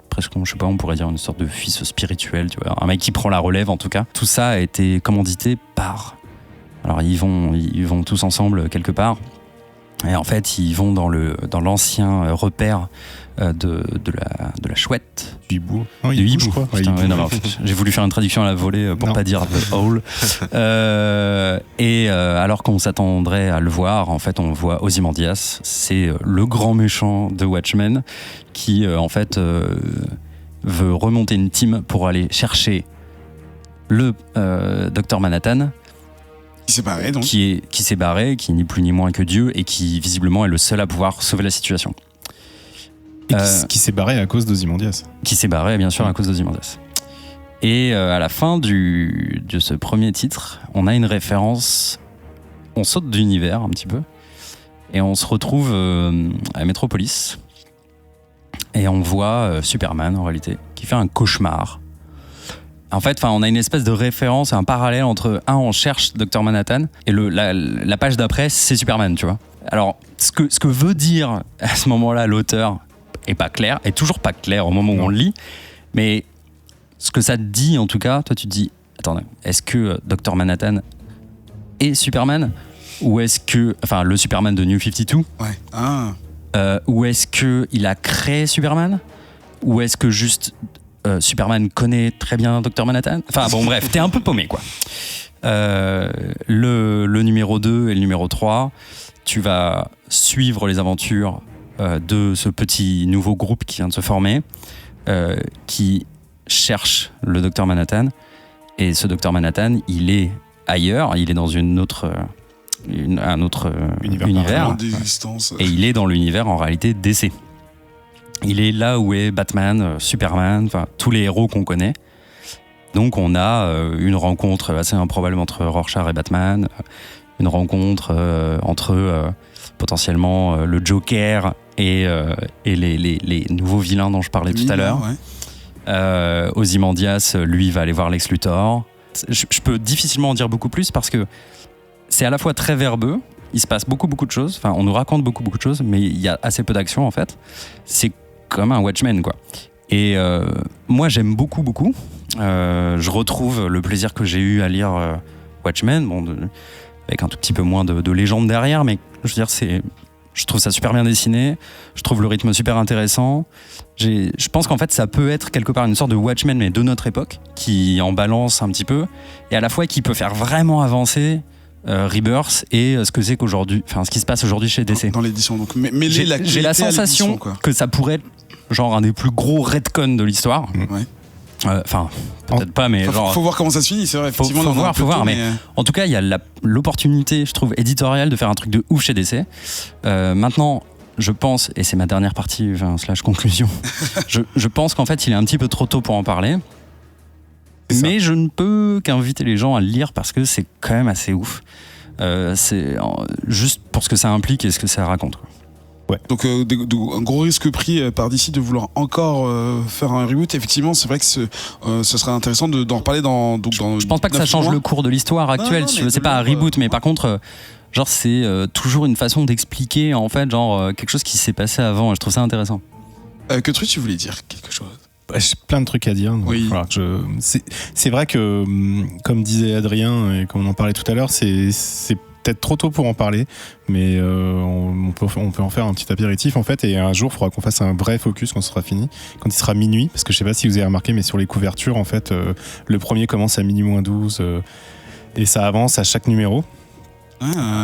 presque, je sais pas, on pourrait dire une sorte de fils spirituel, tu vois, un mec qui prend la relève en tout cas. Tout ça a été commandité par... Alors ils vont tous ensemble quelque part, et en fait ils vont dans l'ancien repère de la chouette. Du hibou. Du hibou, je crois. Putain, j'ai voulu faire une traduction à la volée pour pas dire the hole. Et alors qu'on s'attendrait à le voir, en fait on voit Ozymandias, c'est le grand méchant de Watchmen, qui en fait veut remonter une team pour aller chercher le Dr Manhattan, qui s'est barré, donc. qui s'est barré, qui n'est plus ni moins que Dieu et qui visiblement est le seul à pouvoir sauver la situation. Et qui s'est barré à cause d'Ozymandias. Qui s'est barré bien sûr à cause d'Ozymandias. Et à la fin de ce premier titre, on a une référence, on saute d'univers un petit peu, et on se retrouve à Metropolis, et on voit Superman en réalité, qui fait un cauchemar. En fait, on a une espèce de référence, un parallèle entre on cherche Dr Manhattan, et la page d'après, c'est Superman, tu vois. Alors, ce que veut dire à ce moment-là l'auteur est toujours pas clair au moment où on le lit, mais ce que ça te dit, en tout cas, toi tu te dis, attends, est-ce que Dr Manhattan est Superman, ou est-ce que, le Superman de New 52, ou est-ce que il a créé Superman, ou est-ce que juste Superman connaît très bien Dr Manhattan. Bref, t'es un peu paumé, quoi. Le numéro 2 et le numéro 3, tu vas suivre les aventures de ce petit nouveau groupe qui vient de se former, qui cherche le Dr Manhattan, et ce Dr Manhattan, il est ailleurs, il est dans un autre univers, et il est dans l'univers en réalité DC. Il est là où est Batman, Superman, tous les héros qu'on connaît. Donc on a une rencontre assez improbable entre Rorschach et Batman, une rencontre entre potentiellement le Joker et les nouveaux vilains dont je parlais tout à l'heure. Ozymandias, lui, va aller voir Lex Luthor. Je peux difficilement en dire beaucoup plus parce que c'est à la fois très verbeux, il se passe beaucoup de choses, on nous raconte beaucoup de choses, mais il y a assez peu d'action en fait. C'est comme un Watchmen, quoi. Et moi j'aime beaucoup. Je retrouve le plaisir que j'ai eu à lire Watchmen, avec un tout petit peu moins de légende derrière, mais je veux dire, je trouve ça super bien dessiné, je trouve le rythme super intéressant. Je pense qu'en fait ça peut être quelque part une sorte de Watchmen, mais de notre époque, qui en balance un petit peu, et à la fois qui peut faire vraiment avancer Rebirth et ce qui se passe aujourd'hui chez DC. Dans l'édition, donc j'ai la sensation que ça pourrait être genre un des plus gros retcons de l'histoire. Ouais. Peut-être pas, mais faut voir comment ça se finit, c'est vrai. Faut voir, mais en tout cas, il y a l'opportunité, je trouve, éditoriale de faire un truc de ouf chez DC. Maintenant, je pense, et c'est ma dernière partie, / conclusion, je pense qu'en fait, il est un petit peu trop tôt pour en parler. Mais je ne peux qu'inviter les gens à le lire parce que c'est quand même assez ouf. C'est juste pour ce que ça implique et ce que ça raconte, quoi. Ouais. Donc un gros risque pris par DC de vouloir encore faire un reboot. Effectivement, c'est vrai que ce serait intéressant d'en reparler dans je pense pas que ça change le cours de l'histoire actuelle. C'est pas un reboot, mais par contre, c'est toujours une façon d'expliquer en fait quelque chose qui s'est passé avant. Et je trouve ça intéressant. Que truc tu voulais dire quelque chose? J'ai plein de trucs à dire. Donc oui. C'est vrai que, comme disait Adrien et comme on en parlait tout à l'heure, c'est peut-être trop tôt pour en parler, mais on peut en faire un petit apéritif en fait, et un jour il faudra qu'on fasse un vrai focus quand ce sera fini, quand il sera minuit, parce que je sais pas si vous avez remarqué, mais sur les couvertures en fait, le premier commence à minuit -12 et ça avance à chaque numéro,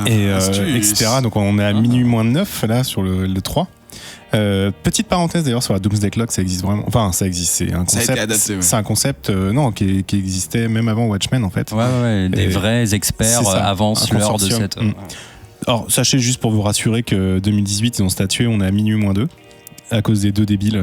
etc. Donc on est à minuit -9 là sur le 3. Petite parenthèse d'ailleurs sur la Doomsday Clock, ça existe vraiment. Enfin, ça existe, c'est un concept. Adapté, c'est un concept qui existait même avant Watchmen en fait. Ouais, des vrais experts avancent l'heure de cette. Alors, sachez juste pour vous rassurer que 2018, ils ont statué, on est à minuit -2. À cause des deux débiles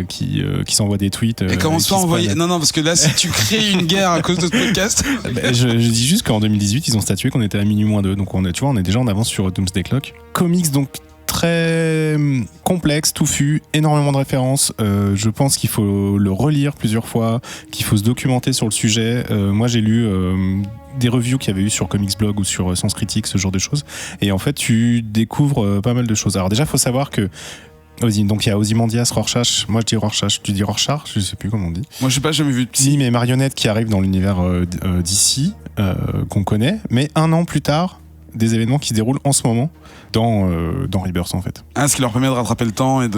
qui s'envoient des tweets. Et commence pas à envoyer. Non, parce que là, si tu crées une guerre à cause de ce podcast. Je dis juste qu'en 2018, ils ont statué qu'on était à minuit -2. Donc, on est déjà en avance sur Doomsday Clock. Comics, donc, très complexe, touffu, énormément de références. Je pense qu'il faut le relire plusieurs fois, qu'il faut se documenter sur le sujet. Moi, j'ai lu des reviews qu'il y avait eu sur Comics Blog ou sur Sens Critique, ce genre de choses. Et en fait, tu découvres pas mal de choses. Alors déjà, il faut savoir que donc il y a Ozymandias, Rorschach. Moi, je dis Rorschach. Tu dis Rorschach? Je sais plus comment on dit. Moi, je sais pas, j'ai jamais vu de psy. Mais Marionnette qui arrive dans l'univers d'ici, qu'on connaît. Mais un an plus tard, des événements qui se déroulent en ce moment dans Rebirth en fait. Ce qui leur permet de rattraper le temps et de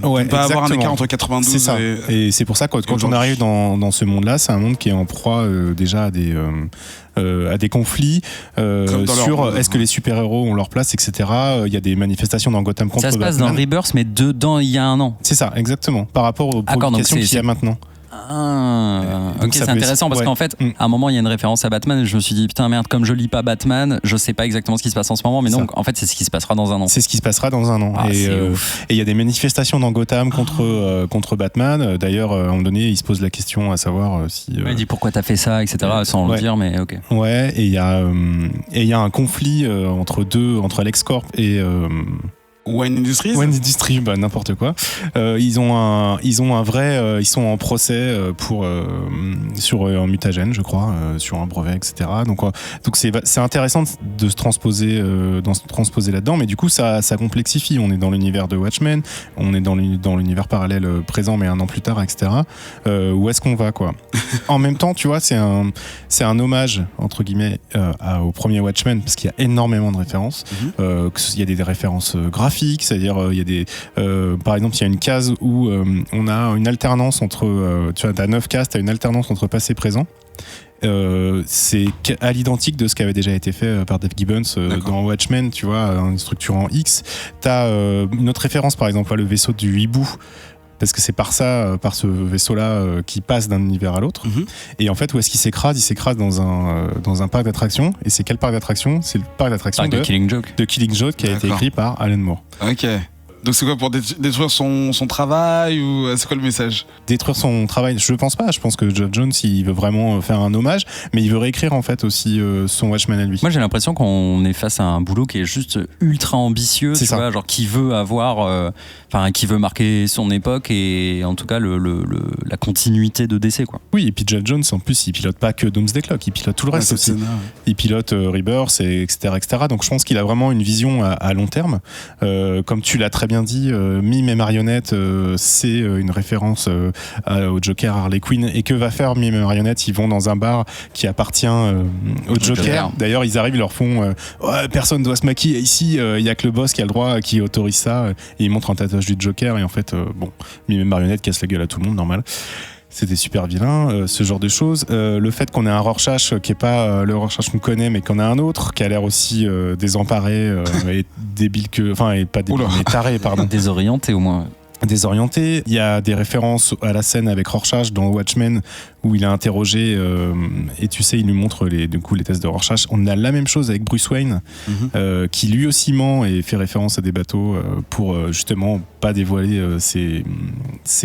ne pas avoir un écart entre 92 c'est ça. Et c'est pour ça que quand on arrive dans ce monde-là, c'est un monde qui est en proie déjà à des conflits sur est-ce que les super-héros ont leur place, etc. Il y a des manifestations dans Gotham contre Batman. Ça se passe dans Rebirth, mais dedans il y a un an. C'est ça, exactement. Par rapport aux publications qu'il y a maintenant. Ok, c'est intéressant parce qu'en fait, à un moment, il y a une référence à Batman et je me suis dit, putain, merde, comme je lis pas Batman, je sais pas exactement ce qui se passe en ce moment, mais donc, en fait, c'est ce qui se passera dans un an. C'est ce qui se passera dans un an. Et il y a des manifestations dans Gotham contre Batman. D'ailleurs, à un moment donné, il se pose la question à savoir si. Il dit pourquoi t'as fait ça, etc., sans le dire, mais ok. Ouais, et il y a un conflit entre LexCorp et. Wayne Industries, bah, n'importe quoi. Ils sont en procès sur un mutagène, je crois, sur un brevet, etc. Donc c'est intéressant de se transposer là-dedans, mais du coup ça complexifie. On est dans l'univers de Watchmen, on est dans l'univers parallèle présent, mais un an plus tard, etc. Où est-ce qu'on va, quoi? En même temps, tu vois, c'est un hommage entre guillemets au premier Watchmen, parce qu'il y a énormément de références. Il y a des références graphiques. C'est-à-dire, il y a des, par exemple, il y a une case où on a une alternance entre, tu vois, t'as 9 cases, t'as une alternance entre passé et présent. C'est à l'identique de ce qui avait déjà été fait par Dave Gibbons dans Watchmen, tu vois, une structure en X. T'as une autre référence, par exemple, le vaisseau du hibou. Parce que c'est par ce vaisseau-là qui passe d'un univers à l'autre. Et en fait, où est-ce qu'il s'écrase? Il s'écrase dans un parc d'attractions. Et c'est quel parc d'attractions? C'est le parc d'attractions de Killing Joke. De Killing Joke, qui a été écrit par Alan Moore. Ok. Donc c'est quoi, pour détruire son travail, ou c'est quoi le message? Détruire son travail, je pense pas. Je pense que Geoff Johns, il veut vraiment faire un hommage, mais il veut réécrire en fait aussi son Watchmen à lui. Moi j'ai l'impression qu'on est face à un boulot qui est juste ultra ambitieux, tu vois, genre qui veut avoir, qui veut marquer son époque et en tout cas la continuité de DC, quoi. Oui, et puis Geoff Johns en plus il pilote pas que Doomsday Clock, il pilote tout le reste aussi. Il pilote Rebirth, etc., etc. Donc je pense qu'il a vraiment une vision à long terme. Comme tu l'as très bien dit, Mime et Marionnette, c'est une référence au Joker, Harley Quinn. Et que va faire Mime et Marionnette? Ils vont dans un bar qui appartient au Joker. D'ailleurs, ils arrivent, ils leur font personne doit se maquiller ici, il y a que le boss qui a le droit, qui autorise ça. Et ils montrent un tatouage du Joker. Et en fait, Mime et Marionnette cassent la gueule à tout le monde, normal. C'était super vilain, ce genre de choses. Le fait qu'on ait un Rorschach qui est pas le Rorschach qu'on connaît, mais qu'on a un autre qui a l'air aussi désemparé et débile et pas débile, mais taré, pardon. Désorienté au moins. Désorienté. Il y a des références à la scène avec Rorschach dans Watchmen où il a interrogé et tu sais, il lui montre les tests de Rorschach. On a la même chose avec Bruce Wayne qui lui aussi ment et fait référence à des bateaux pour justement pas dévoiler ses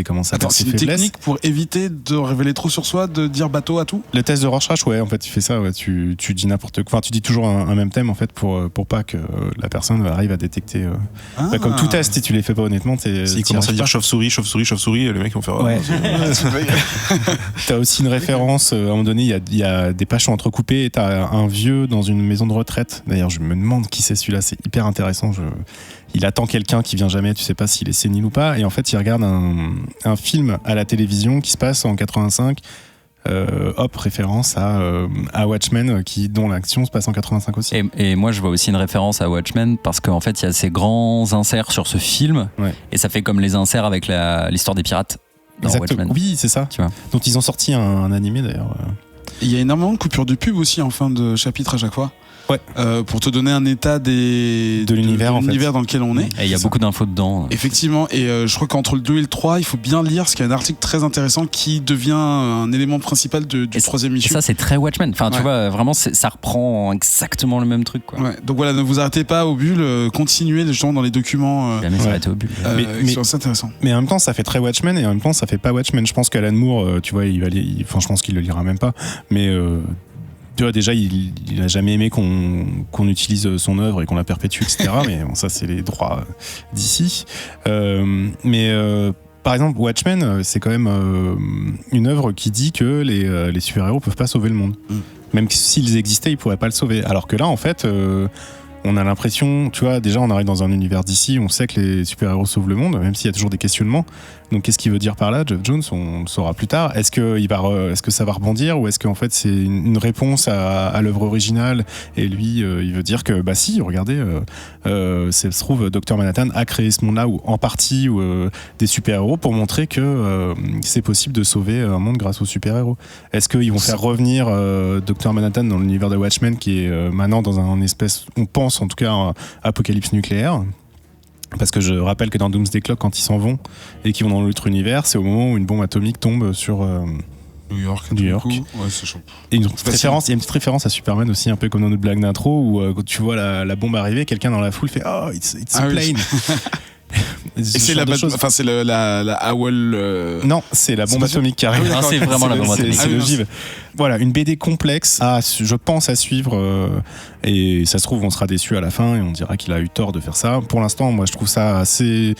comment ça s'appelle, ses faiblesses. C'est une technique pour éviter de révéler trop sur soi, de dire bateau à tout. Le test de Rorschach, ouais, en fait, tu fais ça, ouais, tu dis n'importe quoi. Enfin, tu dis toujours un même thème en fait pour pas que la personne arrive à détecter. Comme tout test, si tu les fais pas honnêtement, s'il commence à dire chauve-souris, les mecs vont faire. Ouais. T'as aussi une référence, à un moment donné, il y a des pages entrecoupées et t'as un vieux dans une maison de retraite. D'ailleurs, je me demande qui c'est celui-là, c'est hyper intéressant. Il attend quelqu'un qui vient jamais, tu sais pas s'il est sénile ou pas. Et en fait, il regarde un film à la télévision qui se passe en 85. Référence à Watchmen dont l'action se passe en 85 aussi. Et moi je vois aussi une référence à Watchmen parce qu'en fait il y a ces grands inserts sur ce film et ça fait comme les inserts avec l'histoire des pirates dans Watchmen. Oui, c'est ça, tu vois. Dont ils ont sorti un animé d'ailleurs. Il y a énormément de coupures de pub aussi en fin de chapitre à chaque fois. Ouais. Pour te donner un état de l'univers dans lequel on est. Et il y a beaucoup d'infos dedans. Effectivement, et je crois qu'entre le 2 et le 3, il faut bien lire, parce qu'il y a un article très intéressant qui devient un élément principal du troisième issue. Et ça, c'est très Watchmen. Enfin, tu vois, vraiment, ça reprend exactement le même truc, quoi. Ouais. Donc voilà, ne vous arrêtez pas au bulle, continuez justement dans les documents. Jamais s'arrêter au bulle. C'est intéressant. Mais en même temps, ça fait très Watchmen et en même temps, ça fait pas Watchmen. Je pense qu'Alan Moore, tu vois, je pense qu'il le lira même pas. Mais tu vois, déjà, il a jamais aimé qu'on utilise son œuvre et qu'on la perpétue, etc. Mais bon, ça, c'est les droits d'ici. Par exemple, Watchmen, c'est quand même une œuvre qui dit que les super-héros peuvent pas sauver le monde. Même s'ils existaient, ils pourraient pas le sauver. Alors que là, en fait, on a l'impression, tu vois, déjà on arrive dans un univers d'ici, on sait que les super-héros sauvent le monde, même s'il y a toujours des questionnements. Donc qu'est-ce qu'il veut dire par là, Geoff Johns? On le saura plus tard. Est-ce que ça va rebondir ou est-ce qu'en fait c'est une réponse à l'œuvre originale et lui il veut dire que bah si, regardez, ça se trouve Dr Manhattan a créé ce monde-là ou en partie des super-héros pour montrer que c'est possible de sauver un monde grâce aux super-héros. Est-ce qu'ils vont faire revenir Dr Manhattan dans l'univers de Watchmen qui est maintenant dans un espèce, on pense en tout cas, un apocalypse nucléaire? Parce que je rappelle que dans Doomsday Clock, quand ils s'en vont et qu'ils vont dans l'autre univers, c'est au moment où une bombe atomique tombe sur New York. Ouais, c'est chaud. Et il y a une petite référence à Superman aussi, un peu comme dans notre blague d'intro, où quand tu vois la bombe arriver, quelqu'un dans la foule fait « Oh, it's a plane !» Et c'est la Owl. Non, c'est la bombe atomique qui arrive. C'est vraiment la bombe atomique. C'est l'ogive. Voilà, une BD complexe, je pense, à suivre. Et ça se trouve, on sera déçu à la fin et on dira qu'il a eu tort de faire ça. Pour l'instant, moi, je trouve ça assez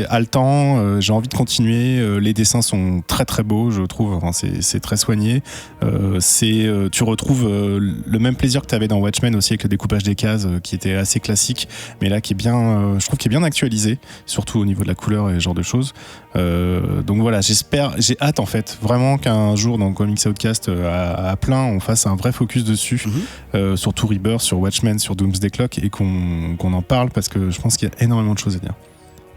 haletant. J'ai envie de continuer. Les dessins sont très très beaux, je trouve. Enfin, c'est très soigné. Tu retrouves le même plaisir que tu avais dans Watchmen aussi, avec le découpage des cases qui était assez classique, mais là qui est bien, je trouve qu'il est bien actualisé, surtout au niveau de la couleur et ce genre de choses. Donc voilà, j'ai hâte en fait vraiment qu'un jour dans Comics Outcast à plein on fasse un vrai focus dessus, surtout Rebirth, sur Watchmen, sur Doomsday Clock, et qu'on en parle, parce que je pense qu'il y a énormément de choses à dire.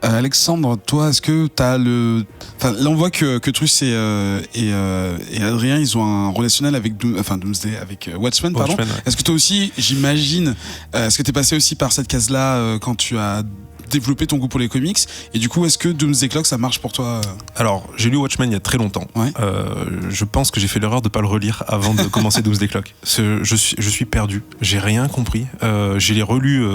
Alexandre, toi, est-ce que t'as là, on voit que Truss et Adrien, ils ont un relationnel avec Doomsday, avec Watchmen, pardon. Ouais. Est-ce que toi aussi, j'imagine, est-ce que t'es passé aussi par cette case-là quand tu as développé ton goût pour les comics, et du coup, est-ce que Doomsday Clock, ça marche pour toi? Alors, j'ai lu Watchmen il y a très longtemps. Ouais. Je pense que j'ai fait l'erreur de pas le relire avant de commencer Doomsday Clock. Je suis perdu, j'ai rien compris. J'ai les relu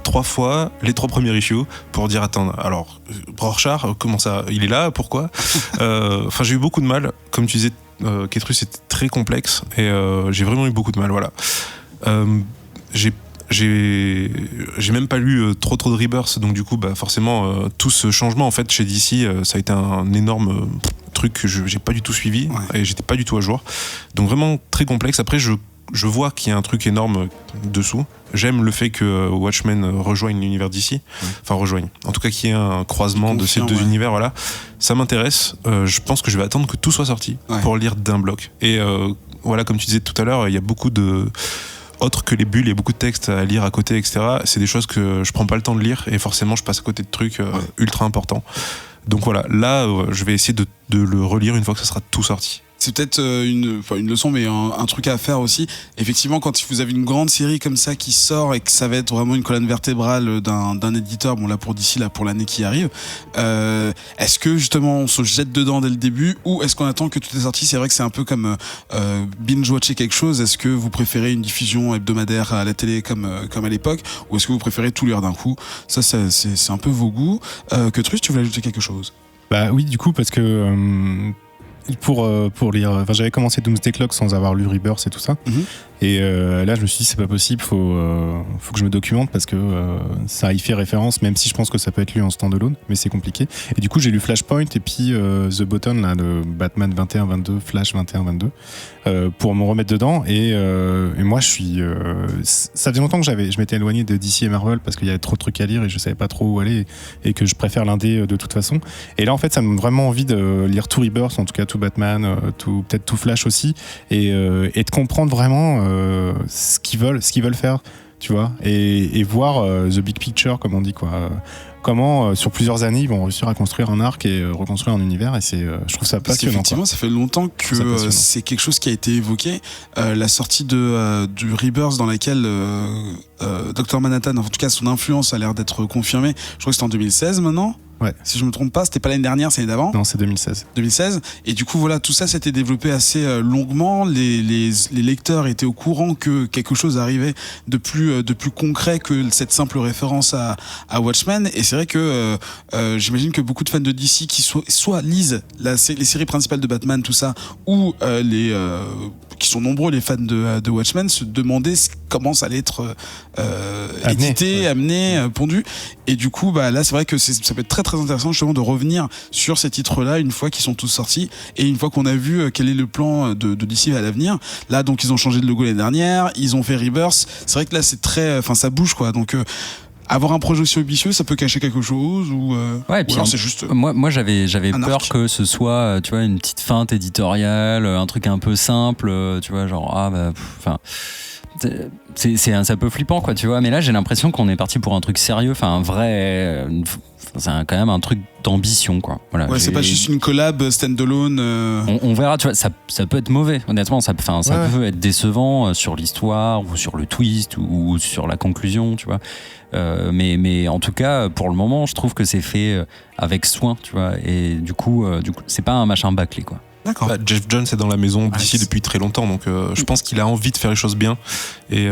3 fois, les 3 premiers issues, pour dire attends, alors Rorschach, comment ça, il est là, pourquoi? Enfin, j'ai eu beaucoup de mal, comme tu disais, Ketrus, c'était très complexe, et j'ai vraiment eu beaucoup de mal, voilà. J'ai même pas lu trop de Rebirth, donc du coup forcément tout ce changement en fait chez DC, ça a été un énorme truc que j'ai pas du tout suivi, et j'étais pas du tout à jour, donc vraiment très complexe. Après je vois qu'il y a un truc énorme dessous. J'aime le fait que Watchmen rejoigne l'univers DC, enfin rejoigne, en tout cas qu'il y ait un croisement de ces deux univers, voilà. Ça m'intéresse. Je pense que je vais attendre que tout soit sorti pour le lire d'un bloc, et voilà, comme tu disais tout à l'heure, il y a beaucoup de autre que les bulles, il y a beaucoup de textes à lire à côté, etc. C'est des choses que je prends pas le temps de lire, et forcément je passe à côté de trucs ultra importants. Donc voilà, là je vais essayer de le relire une fois que ça sera tout sorti. C'est peut-être une leçon, mais un truc à faire aussi. Effectivement, quand vous avez une grande série comme ça qui sort et que ça va être vraiment une colonne vertébrale d'un éditeur, bon là pour d'ici, là pour l'année qui arrive, est-ce que justement on se jette dedans dès le début, ou est-ce qu'on attend que tout est sorti? C'est vrai que c'est un peu comme binge-watcher quelque chose. Est-ce que vous préférez une diffusion hebdomadaire à la télé comme à l'époque, ou est-ce que vous préférez tout lire d'un coup? Ça c'est un peu vos goûts. Que Truss, tu voulais ajouter quelque chose? Bah oui, du coup, parce que pour lire, j'avais commencé Doomsday Clock sans avoir lu Rebirth et tout ça, et là je me suis dit c'est pas possible, faut que je me documente, parce que ça y fait référence, même si je pense que ça peut être lu en standalone, mais c'est compliqué. Et du coup j'ai lu Flashpoint et puis The Button là, de Batman 21-22, Flash 21-22, pour me remettre dedans, et moi je suis ça faisait longtemps que je m'étais éloigné de DC et Marvel parce qu'il y avait trop de trucs à lire et je savais pas trop où aller, et que je préfère l'indé de toute façon. Et là en fait ça me donne vraiment envie de lire tout Rebirth, en tout cas tout Batman, peut-être tout Flash aussi, et de comprendre vraiment ce qu'ils veulent faire, tu vois, et voir the big picture, comme on dit, quoi. Comment sur plusieurs années ils vont réussir à construire un arc et reconstruire un univir, et je trouve ça passionnant. Effectivement, ça fait longtemps que c'est quelque chose qui a été évoqué. La sortie du Rebirth, dans laquelle Dr Manhattan, en tout cas son influence a l'air d'être confirmée. Je crois que c'était en 2016 maintenant. Ouais. Si je me trompe pas, c'était pas l'année dernière, c'est l'année d'avant. Non, c'est 2016. 2016. Et du coup, voilà, tout ça s'était développé assez longuement. Les lecteurs étaient au courant que quelque chose arrivait de plus concret que cette simple référence à Watchmen. Et c'est vrai que j'imagine que beaucoup de fans de DC qui soit lisent les séries principales de Batman, tout ça, ou qui sont nombreux, les fans de Watchmen, se demandaient comment ça allait être édité, amené, pondu. Et du coup, là, c'est vrai que ça peut être très très intéressant justement de revenir sur ces titres-là une fois qu'ils sont tous sortis, et une fois qu'on a vu quel est le plan de DC à l'avenir. Là, donc, ils ont changé de logo l'année dernière, ils ont fait Rebirth. C'est vrai que là, c'est très, ça bouge, quoi. Donc, avoir un projet aussi ambitieux, ça peut cacher quelque chose, ou ouais, et puis alors c'est juste. Moi, j'avais peur arc. que ce soit, tu vois, une petite feinte éditoriale, un truc un peu simple, tu vois, genre c'est un peu flippant, quoi, tu vois. Mais là, j'ai l'impression qu'on est parti pour un truc sérieux, enfin un vrai. C'est quand même un truc d'ambition, quoi. Voilà, c'est pas juste une collab stand-alone. On verra, tu vois, ça peut être mauvais, honnêtement. Ça peut être décevant sur l'histoire ou sur le twist ou sur la conclusion, tu vois. Mais en tout cas, pour le moment, je trouve que c'est fait avec soin, tu vois. Et du coup, c'est pas un machin bâclé, quoi. D'accord. Jeff Jones est dans la maison d'ici depuis très longtemps, donc je pense qu'il a envie de faire les choses bien. Et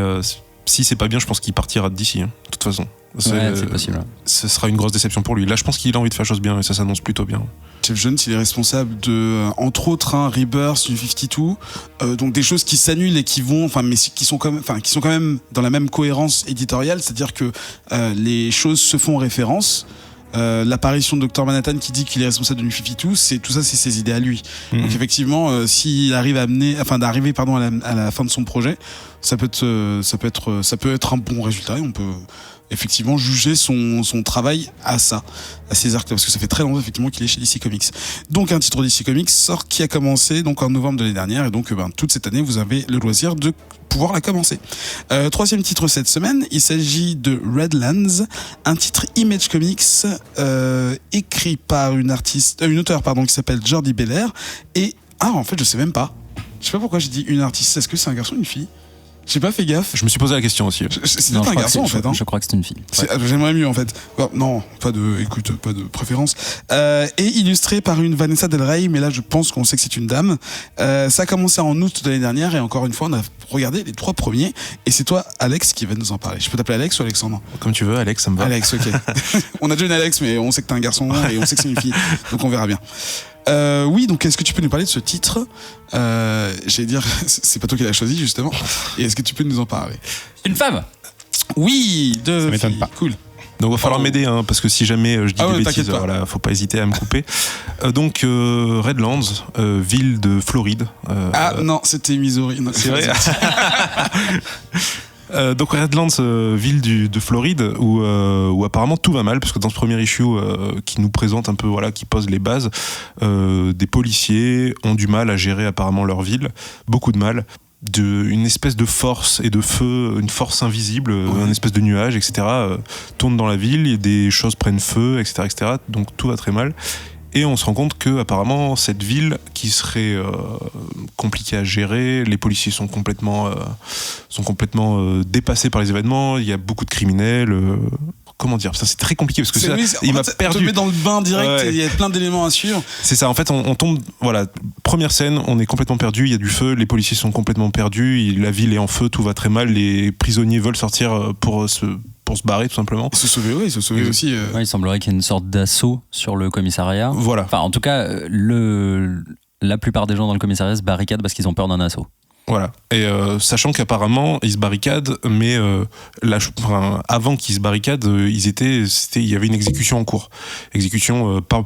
si c'est pas bien, je pense qu'il partira d'ici, hein, de toute façon. C'est possible. Ce sera une grosse déception pour lui. Là, je pense qu'il a envie de faire les choses bien et ça s'annonce plutôt bien. Jeff Jones, il est responsable de, entre autres, Rebirth, New 52, donc des choses qui s'annulent et qui vont, mais qui sont quand même dans la même cohérence éditoriale, c'est-à-dire que les choses se font référence. L'apparition de Dr Manhattan qui dit qu'il est responsable de New 52, c'est ses idées à lui. Donc effectivement, s'il arrive d'arriver à la fin de son projet, ça peut être un bon résultat et on peut effectivement juger son travail à ces arcs, parce que ça fait très longtemps effectivement qu'il est chez DC Comics. Donc un titre DC Comics qui a commencé donc en novembre de l'année dernière, et donc toute cette année vous avez le loisir de pouvoir la commencer. Troisième titre cette semaine, il s'agit de Redlands, un titre Image Comics écrit par une auteure qui s'appelle Jordie Bellaire, et en fait je sais pas pourquoi j'ai dit une artiste. Est-ce que c'est un garçon ou une fille? J'ai pas fait gaffe. Je me suis posé la question aussi. C'est un garçon en fait. Je crois que c'est une fille. J'aimerais mieux en fait. Non, pas de préférence. Et illustré par une Vanessa Del Rey, mais là je pense qu'on sait que c'est une dame. Ça a commencé en août de l'année dernière et encore une fois on a regardé les 3 premiers et c'est toi Alex qui va nous en parler. Je peux t'appeler Alex ou Alexandre? Comme tu veux, Alex, ça me va. Alex, ok. On a déjà une Alex, mais on sait que t'es un garçon et on sait que c'est une fille, donc on verra bien. Oui, donc est-ce que tu peux nous parler de ce titre? J'allais dire, c'est pas toi qui l'as choisi justement. Et est-ce que tu peux nous en parler? Une femme. Oui, ça m'étonne pas. Cool. Donc il va falloir m'aider, parce que si jamais je dis des bêtises, voilà, faut pas hésiter à me couper. Donc Redlands, ville de Floride. Non, c'était Missouri. Non, c'est vrai. Donc Redlands, ville de Floride, où apparemment tout va mal, parce que dans ce premier issue qui nous présente un peu, qui pose les bases, des policiers ont du mal à gérer apparemment leur ville, beaucoup de mal. Une espèce de force et de feu, une force invisible, une espèce de nuage, etc., tourne dans la ville, et des choses prennent feu, etc., donc tout va très mal. Et on se rend compte que apparemment cette ville qui serait compliquée à gérer, les policiers sont complètement dépassés par les événements, il y a beaucoup de criminels. Comment dire, c'est très compliqué parce que il m'a perdu. Tu te mets dans le bain direct, il y a plein d'éléments à suivre. C'est ça, en fait, on tombe, première scène, on est complètement perdu, il y a du feu, les policiers sont complètement perdus, la ville est en feu, tout va très mal, les prisonniers veulent sortir pour se barrer tout simplement. Ils se sauver aussi. Il semblerait qu'il y ait une sorte d'assaut sur le commissariat. Voilà. Enfin, en tout cas, la plupart des gens dans le commissariat se barricadent parce qu'ils ont peur d'un assaut. Voilà. Et sachant qu'apparemment ils se barricadent, mais avant qu'ils se barricadent, il y avait une exécution en cours, exécution par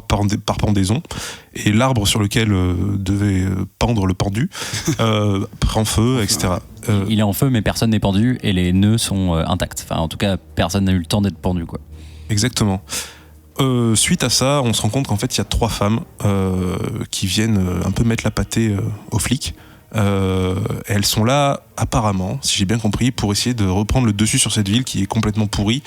pendaison, et l'arbre sur lequel devait pendre le pendu prend feu, etc. Il est en feu, mais personne n'est pendu et les nœuds sont intacts. Enfin, en tout cas, personne n'a eu le temps d'être pendu, quoi. Exactement. Suite à ça, on se rend compte qu'en fait il y a 3 femmes qui viennent un peu mettre la pâtée aux flics. Elles sont là apparemment, si j'ai bien compris, pour essayer de reprendre le dessus sur cette ville qui est complètement pourrie,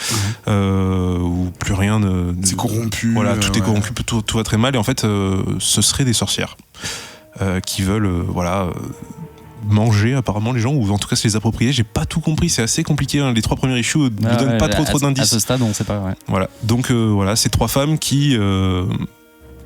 où plus rien c'est corrompu, voilà, tout est corrompu, tout va très mal, et en fait ce seraient des sorcières qui veulent manger apparemment les gens, ou en tout cas se les approprier. J'ai pas tout compris, c'est assez compliqué, les 3 premiers issues ne donnent pas trop d'indices. À ce stade on sait pas. Voilà, donc ces 3 femmes qui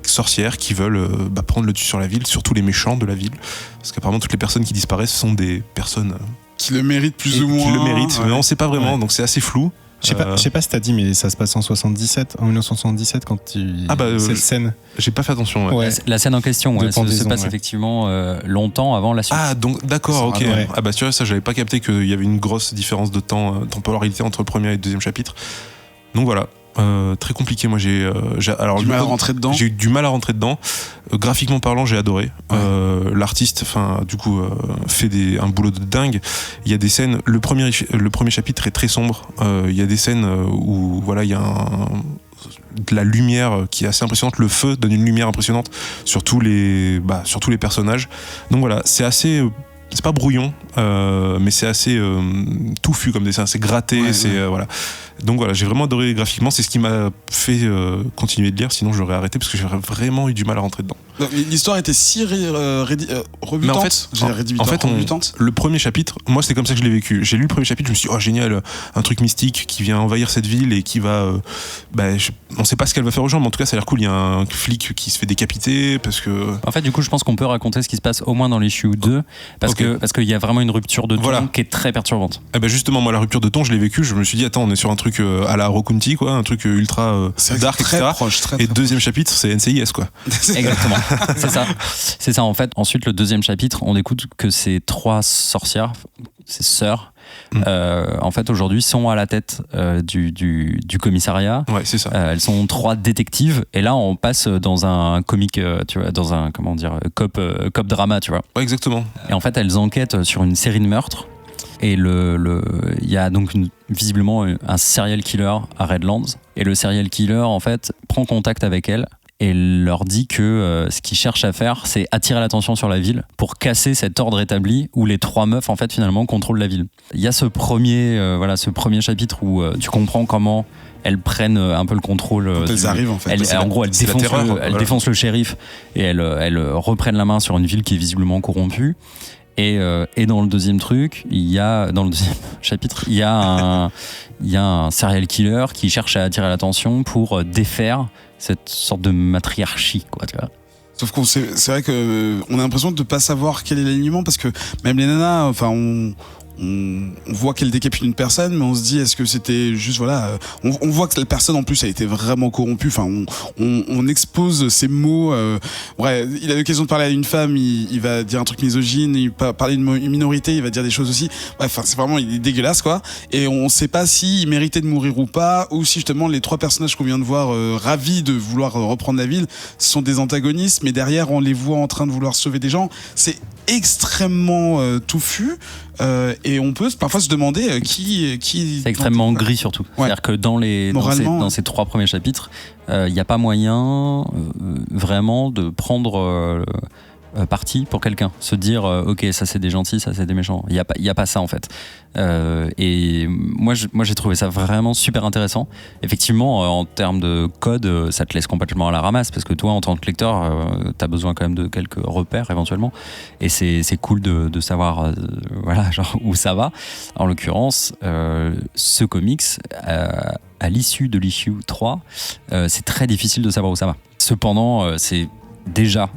sorcières qui veulent prendre le dessus sur la ville, surtout les méchants de la ville, parce qu'apparemment toutes les personnes qui disparaissent sont des personnes qui le méritent plus ou moins. Qui le méritent, mais on sait pas vraiment, donc c'est assez flou. Je sais pas si t'as dit, mais ça se passe en 1977 quand cette scène. J'ai pas fait attention. Ouais. La scine en question, se passe effectivement longtemps avant la suite. Ah donc d'accord, ok. Ah bah tu vois, ça j'avais pas capté qu'il y avait une grosse différence de temporalité entre le premier et le deuxième chapitre. Donc voilà. Très compliqué, moi j'ai du mal à rentrer dedans. J'ai eu du mal à rentrer dedans. Graphiquement parlant, j'ai adoré. L'artiste, fait un boulot de dingue. Il y a des scènes. Le premier chapitre est très sombre. Il y a des scènes où il y a de la lumière qui est assez impressionnante. Le feu donne une lumière impressionnante sur tous les personnages. Donc voilà, c'est assez c'est pas brouillon, mais c'est assez touffu comme dessin, c'est gratté, voilà. Donc voilà, j'ai vraiment adoré graphiquement, c'est ce qui m'a fait continuer de lire, sinon j'aurais arrêté parce que j'aurais vraiment eu du mal à rentrer dedans. Donc, l'histoire était si rebutante, rebutante. Le premier chapitre, moi c'est comme ça que je l'ai vécu. J'ai lu le premier chapitre, je me suis dit, oh génial, un truc mystique qui vient envahir cette ville et qui va... on sait pas ce qu'elle va faire aux gens, mais en tout cas ça a l'air cool, il y a un flic qui se fait décapiter parce que... En fait du coup je pense qu'on peut raconter ce qui se passe au moins dans l'issue 2 parce qu'il y a vraiment une rupture de ton qui est très perturbante. Justement moi la rupture de ton je l'ai vécu, je me suis dit attends on est sur un truc à la Rokunti quoi, un truc ultra dark très etc. Proche, très, et deuxième chapitre c'est NCIS quoi. Exactement, c'est ça en fait. Ensuite le deuxième chapitre on découvre que ces 3 sorcières, ces sœurs, en fait aujourd'hui sont à la tête du commissariat. Ouais, c'est ça. Elles sont 3 détectives et là on passe dans un comique, tu vois, dans un cop drama, tu vois. Ouais, exactement. Et en fait elles enquêtent sur une série de meurtres et il y a donc visiblement un serial killer à Redlands et le serial killer en fait prend contact avec elles et leur dit que ce qu'il cherche à faire, c'est attirer l'attention sur la ville pour casser cet ordre établi où les 3 meufs en fait finalement contrôlent la ville. Il y a ce premier chapitre où tu comprends comment elles prennent un peu le contrôle. Quand elles arrivent en fait. En gros, elles défoncent le shérif et elles reprennent la main sur une ville qui est visiblement corrompue. Et dans le deuxième chapitre, il y a un serial killer qui cherche à attirer l'attention pour défaire cette sorte de matriarchie, quoi, tu vois. Sauf qu'on c'est vrai que on a l'impression de ne pas savoir quel est l'alignement parce que même les nanas, enfin on voit qu'elle décapite une personne, mais on se dit est-ce que c'était juste on voit que la personne en plus a été vraiment corrompue. Enfin, on expose ces mots. Il a l'occasion de parler à une femme, il va dire un truc misogyne, il va parler d'une minorité, il va dire des choses aussi. Bref, c'est vraiment il est dégueulasse quoi. Et on sait pas s'il méritait de mourir ou pas, ou si justement les 3 personnages qu'on vient de voir ravis de vouloir reprendre la ville sont des antagonistes, mais derrière on les voit en train de vouloir sauver des gens. C'est extrêmement touffu. Et on peut parfois se demander qui c'est extrêmement gris surtout. C'est-à-dire que dans ces 3 premiers chapitres, il n'y a pas moyen vraiment de prendre parti pour quelqu'un. Se dire ok, ça c'est des gentils, ça c'est des méchants. Il y a pas ça en fait. Et moi j'ai trouvé ça vraiment super intéressant. Effectivement, en termes de code, ça te laisse complètement à la ramasse parce que toi en tant que lecteur, t'as besoin quand même de quelques repères éventuellement. Et c'est cool de savoir genre où ça va. En l'occurrence, ce comics, à l'issue de l'issue 3, c'est très difficile de savoir où ça va. Cependant, c'est déjà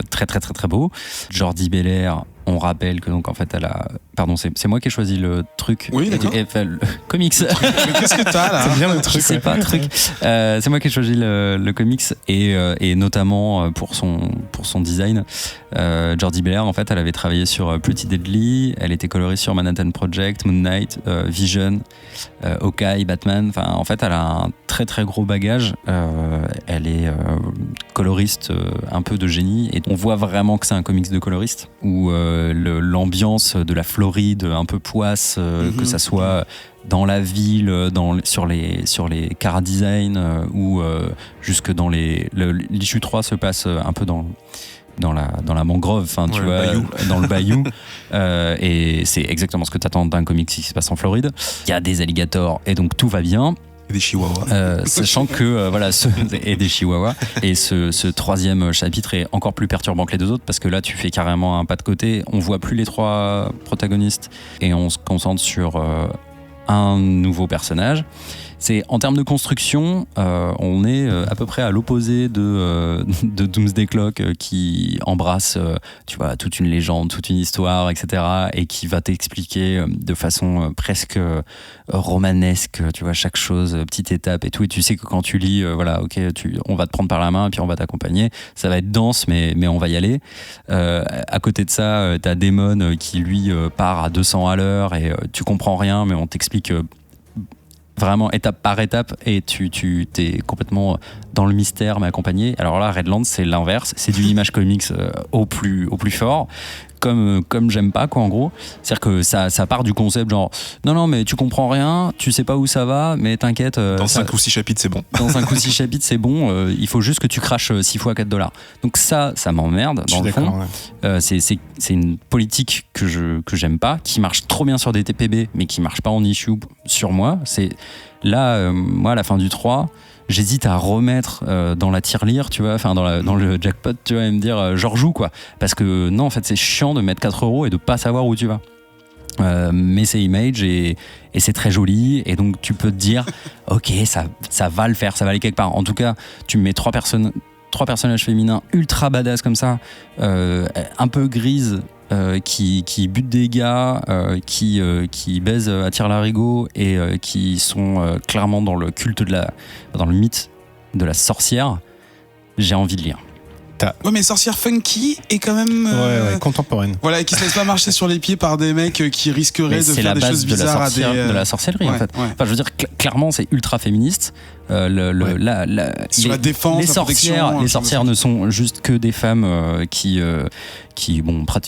très très très très beau. Jordi Belair, on rappelle que donc en fait elle a... Pardon, c'est moi qui ai choisi le truc. Oui, d'accord. Le comics. Mais qu'est-ce que t'as là? C'est bien le truc. C'est pas le truc. C'est moi qui ai choisi le comics et notamment pour son design. Jordi Belair, en fait, elle avait travaillé sur Pretty Deadly, elle était coloriste sur Manhattan Project, Moon Knight, Vision, Hawkeye, Batman. Enfin, en fait, elle a un très très gros bagage. Elle est coloriste un peu de génie et on voit vraiment que c'est un comics de coloriste où l'ambiance de la Floride un peu poisse, que ça soit dans la ville, sur les car design ou jusque dans l'issue 3 se passe un peu dans la mangrove, enfin tu vois, dans le bayou, et c'est exactement ce que t'attends d'un comics qui se passe en Floride. Il y a des alligators et donc tout va bien. Des chihuahuas. Sachant que et des chihuahuas. Et ce 3e chapitre est encore plus perturbant que les 2 autres parce que là tu fais carrément un pas de côté. On voit plus les 3 protagonistes et on se concentre sur un nouveau personnage. C'est en termes de construction, on est à peu près à l'opposé de Doomsday Clock qui embrasse, tu vois, toute une légende, toute une histoire, etc. et qui va t'expliquer de façon presque romanesque, tu vois, chaque chose, petite étape et tout. Et tu sais que quand tu lis, on va te prendre par la main et puis on va t'accompagner. Ça va être dense, mais on va y aller. À côté de ça, t'as Damon qui lui part à 200 à l'heure et tu comprends rien, mais on t'explique vraiment étape par étape et tu t'es complètement dans le mystère mais accompagné. Alors là, Redlands, c'est l'inverse, c'est du Image Comics au plus fort. comme j'aime pas, quoi, en gros. C'est-à-dire que ça part du concept genre non mais tu comprends rien, tu sais pas où ça va, mais t'inquiète, dans 5 ou 6 chapitres c'est bon. Dans 5 ou 6 chapitres c'est bon, il faut juste que tu craches 6 fois $4. Donc ça m'emmerde dans le fond. Ouais. C'est une politique que j'aime pas, qui marche trop bien sur des TPB mais qui marche pas en issue sur moi. C'est là, moi à la fin du 3, j'hésite à remettre dans la tirelire, tu vois, enfin dans le jackpot, tu vois, et me dire je rejoue, quoi. Parce que non, en fait, c'est chiant de mettre 4 € et de pas savoir où tu vas. Mais c'est Image et c'est très joli, et donc tu peux te dire ok, ça va le faire, ça va aller quelque part. En tout cas, tu me mets 3 personnages féminins ultra badass comme ça, un peu grises, qui butent des gars, qui baisent à tire-larigot et qui sont clairement dans le culte dans le mythe de la sorcière. J'ai envie de lire. Ouais, mais sorcière funky et quand même ouais, contemporaine. Voilà, qui se laisse pas marcher sur les pieds par des mecs qui risqueraient de faire des choses bizarres de la sorcellerie, en fait. Ouais. Enfin, je veux dire, clairement, c'est ultra féministe. Sur la défense, les sorcières ne sont juste que des femmes qui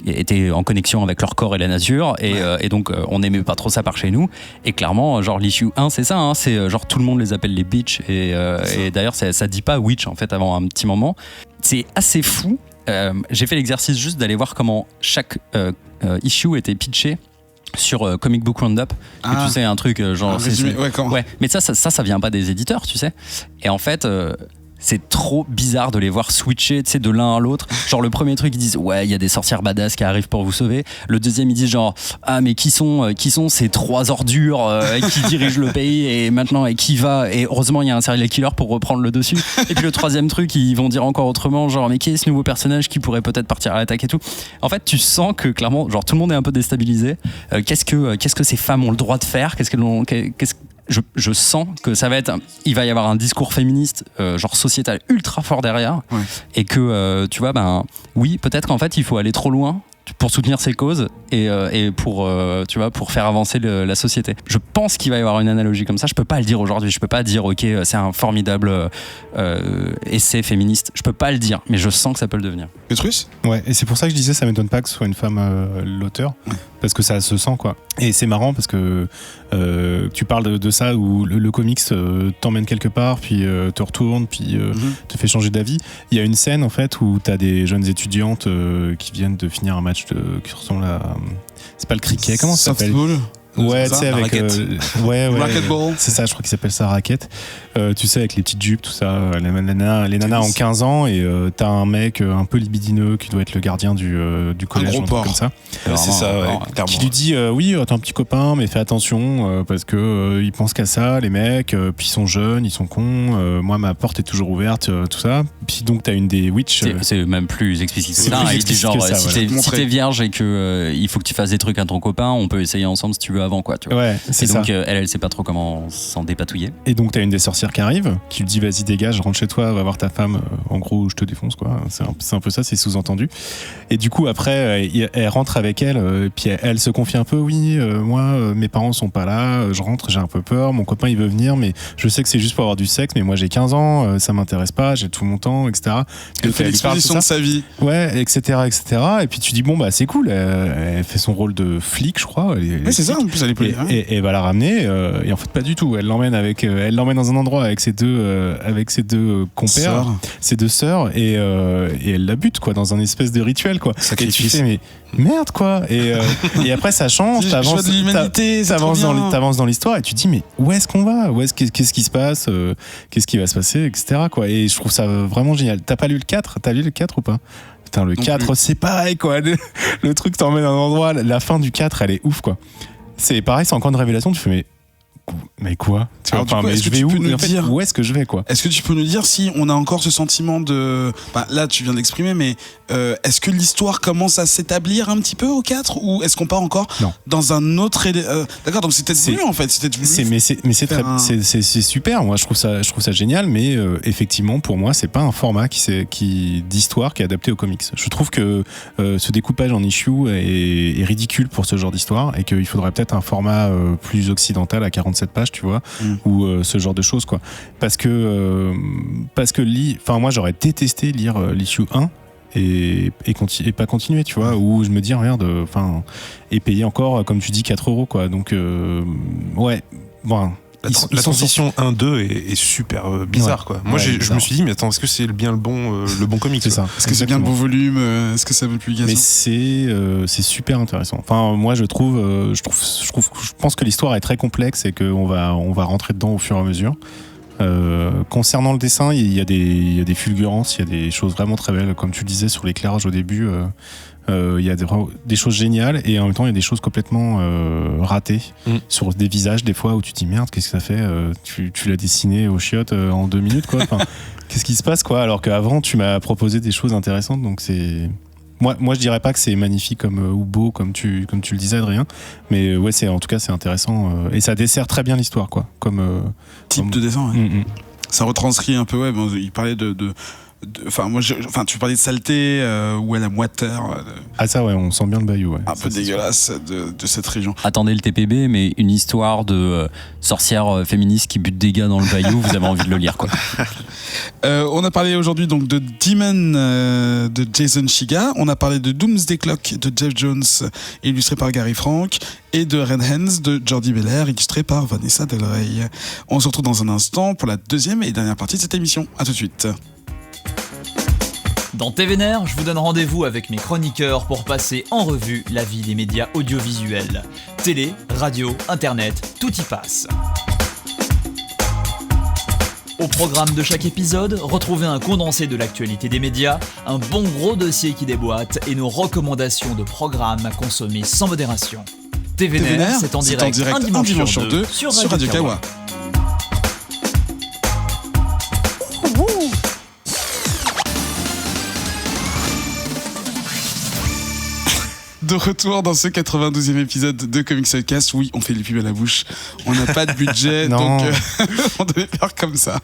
étaient en connexion avec leur corps et la nature, et donc on n'aimait pas trop ça par chez nous. Et clairement, genre l'issue 1, c'est ça, hein, c'est genre tout le monde les appelle les bitches, et d'ailleurs ça dit pas witch en fait avant un petit moment. C'est assez fou. J'ai fait l'exercice juste d'aller voir comment chaque issue était pitché sur Comic Book Roundup, que tu sais, un truc genre résumé, mais ça vient pas des éditeurs, tu sais. Et en fait c'est trop bizarre de les voir switcher, tu sais, de l'un à l'autre. Genre le premier truc, ils disent ouais, il y a des sorcières badass qui arrivent pour vous sauver. Le deuxième, ils disent genre ah mais qui sont ces 3 ordures qui dirigent le pays et maintenant et qui va, et heureusement il y a un serial killer pour reprendre le dessus. Et puis le troisième truc, ils vont dire encore autrement, genre mais qui est ce nouveau personnage qui pourrait peut-être partir à l'attaque et tout. En fait, tu sens que clairement, genre tout le monde est un peu déstabilisé. Qu'est-ce que ces femmes ont le droit de faire? Je sens que il va y avoir un discours féministe genre sociétal ultra fort derrière, et que tu vois, oui, peut-être qu'en fait il faut aller trop loin pour soutenir ces causes et pour tu vois, pour faire avancer la société. Je pense qu'il va y avoir une analogie comme ça. Je peux pas le dire aujourd'hui, je peux pas dire ok, c'est un formidable essai féministe, je peux pas le dire, mais je sens que ça peut le devenir. Petrus ? Ouais, et c'est pour ça que je disais ça m'étonne pas que ce soit une femme l'auteur, parce que ça se sent, quoi. Et c'est marrant parce que tu parles de ça où le comics t'emmène quelque part, puis te retourne, puis te fait changer d'avis. Il y a une scène en fait où t'as des jeunes étudiantes qui viennent de finir un match qui ressemble à... C'est pas le cricket, comment ça s'appelle ? Ouais, tu sais, avec racquetball. C'est ça, je crois qu'il s'appelle ça raquette. Tu sais, avec les petites jupes, tout ça. Les nanas ont 15 ans et t'as un mec un peu libidineux qui doit être le gardien du collège, un gros comme ça. C'est ça, qui lui dit oui, t'as un petit copain, mais fais attention parce que ils pensent qu'à ça, les mecs. Puis ils sont jeunes, ils sont cons. Moi, ma porte est toujours ouverte, tout ça. Puis donc t'as une des witches. C'est même plus explicite que ça. Il dit genre si t'es vierge et que il faut que tu fasses des trucs à ton copain, on peut essayer ensemble si tu veux avant, quoi, tu vois. Ouais, c'est et donc ça. elle sait pas trop comment s'en dépatouiller. Et donc t'as une des sorcières qui arrive, qui lui dit vas-y dégage, rentre chez toi, va voir ta femme, en gros je te défonce, quoi. C'est un peu ça, c'est sous-entendu. Et du coup après elle rentre avec elle, puis elle se confie un peu, oui moi mes parents sont pas là, je rentre, j'ai un peu peur, mon copain il veut venir, mais je sais que c'est juste pour avoir du sexe, mais moi j'ai 15 ans, ça m'intéresse pas, j'ai tout mon temps, etc. Elle fait l'exposition de sa vie. Ouais, etc. Et puis tu dis bon bah c'est cool, elle fait son rôle de flic, je crois. C'est ça, en plus elle est plus. Et va la ramener, et en fait pas du tout. Elle l'emmène dans un endroit avec ses deux compères, ses deux sœurs, et elle la bute, quoi, dans un espèce de rituel, quoi. Sacrifice. Et tu fais mais merde, quoi. Et après ça change, t'avances dans l'histoire et tu te dis mais où est-ce qu'on va, qu'est-ce qui se passe, qu'est-ce qui va se passer, etc., quoi. Et je trouve ça vraiment génial. T'as pas lu le 4 ? T'as lu le 4 ou pas ? Putain, le 4 c'est pareil, quoi. Le truc t'emmène à un endroit, la fin du 4 elle est ouf, quoi. C'est pareil, c'est encore une révélation, tu fais mais quoi, tu vois, mais je vais où, en fait, où est-ce que je vais, quoi. Est-ce que tu peux nous dire si on a encore ce sentiment de là tu viens d'exprimer, mais est-ce que l'histoire commence à s'établir un petit peu au 4, ou est-ce qu'on part encore dans un autre d'accord, donc c'est peut-être mieux, en fait, c'est super, moi je trouve ça génial, mais effectivement pour moi c'est pas un format d'histoire qui est adapté aux comics. Je trouve que ce découpage en issue est ridicule pour ce genre d'histoire, et qu'il faudrait peut-être un format plus occidental à 47 pages, tu vois, ou ce genre de choses, quoi. Parce que moi j'aurais détesté lire l'issue 1 pas continuer, tu vois, ou je me dis merde, enfin, et payer encore, comme tu dis, 4 €, quoi. Donc, ouais, bon. La transition 1-2 est super bizarre, quoi. Moi, je me suis dit, mais attends, est-ce que c'est bien le bon comic? C'est ça. Est-ce que c'est bien le bon volume? Est-ce que ça vaut le publication? Mais c'est super intéressant. Enfin, moi, je pense que l'histoire est très complexe et qu'on va rentrer dedans au fur et à mesure. Concernant le dessin, il y a des fulgurances, il y a des choses vraiment très belles, comme tu le disais sur l'éclairage au début. Il y a des choses géniales et en même temps il y a des choses complètement ratées sur des visages des fois où tu te dis merde, qu'est-ce que ça fait, tu l'as dessiné aux chiottes en 2 minutes, quoi. Enfin, qu'est-ce qui se passe, quoi, alors qu'avant tu m'as proposé des choses intéressantes. Donc c'est moi je dirais pas que c'est magnifique ou beau comme tu le disais, Adrien, mais ouais, en tout cas c'est intéressant et ça dessert très bien l'histoire, quoi, comme type de dessin, ouais. Ça retranscrit un peu, ouais. Bon, il parlait tu parlais de saleté ou à la moiteur. Ah ça, ouais, on sent bien le bayou, ouais. Un peu dégueulasse de cette région. Attendez le TPB, mais une histoire de sorcière féministe qui bute des gars dans le bayou, vous avez envie de le lire, quoi. On a parlé aujourd'hui donc de Demon de Jason Shiga. On a parlé de Doomsday Clock de Jeff Jones, illustré par Gary Frank, et de Red Hands de Jordi Belair, illustré par Vanessa Del Rey. On se retrouve dans un instant pour la deuxième et dernière partie de cette émission. À tout de suite. Dans TVNR, je vous donne rendez-vous avec mes chroniqueurs pour passer en revue la vie des médias audiovisuels. Télé, radio, internet, tout y passe. Au programme de chaque épisode, retrouvez un condensé de l'actualité des médias, un bon gros dossier qui déboîte et nos recommandations de programmes à consommer sans modération. TVNR, c'est en direct un dimanche sur deux sur Radio Kawa. De retour dans ce 92e épisode de Comics Podcast. Oui, on fait les pubs à la bouche. On n'a pas de budget, donc on devait faire comme ça.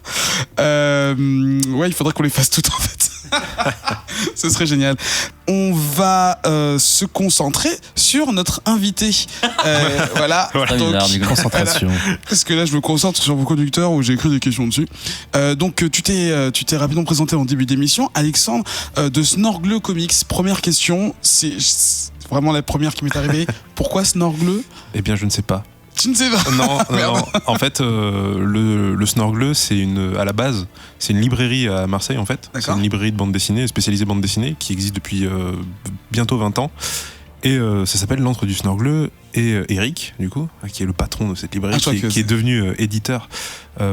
Ouais, il faudrait qu'on les fasse toutes, en fait. Ce serait génial. On va se concentrer sur notre invité. Voilà. Donc, concentration. Parce que là, je me concentre sur vos conducteurs où j'ai écrit des questions dessus. Donc, tu t'es rapidement présenté en début d'émission. Alexandre, de Snorgle Comics. Première question, c'est vraiment la première qui m'est arrivée. Pourquoi Snorgle? Eh bien, je ne sais pas. Tu ne sais pas? Non. En fait, le Snorgle, à la base, c'est une librairie à Marseille, en fait. D'accord. C'est une librairie de bande dessinée, spécialisée bande dessinée, qui existe depuis bientôt 20 ans. Et ça s'appelle L'Antre du Snorgle. Et Eric, du coup, qui est le patron de cette librairie, qui est devenu éditeur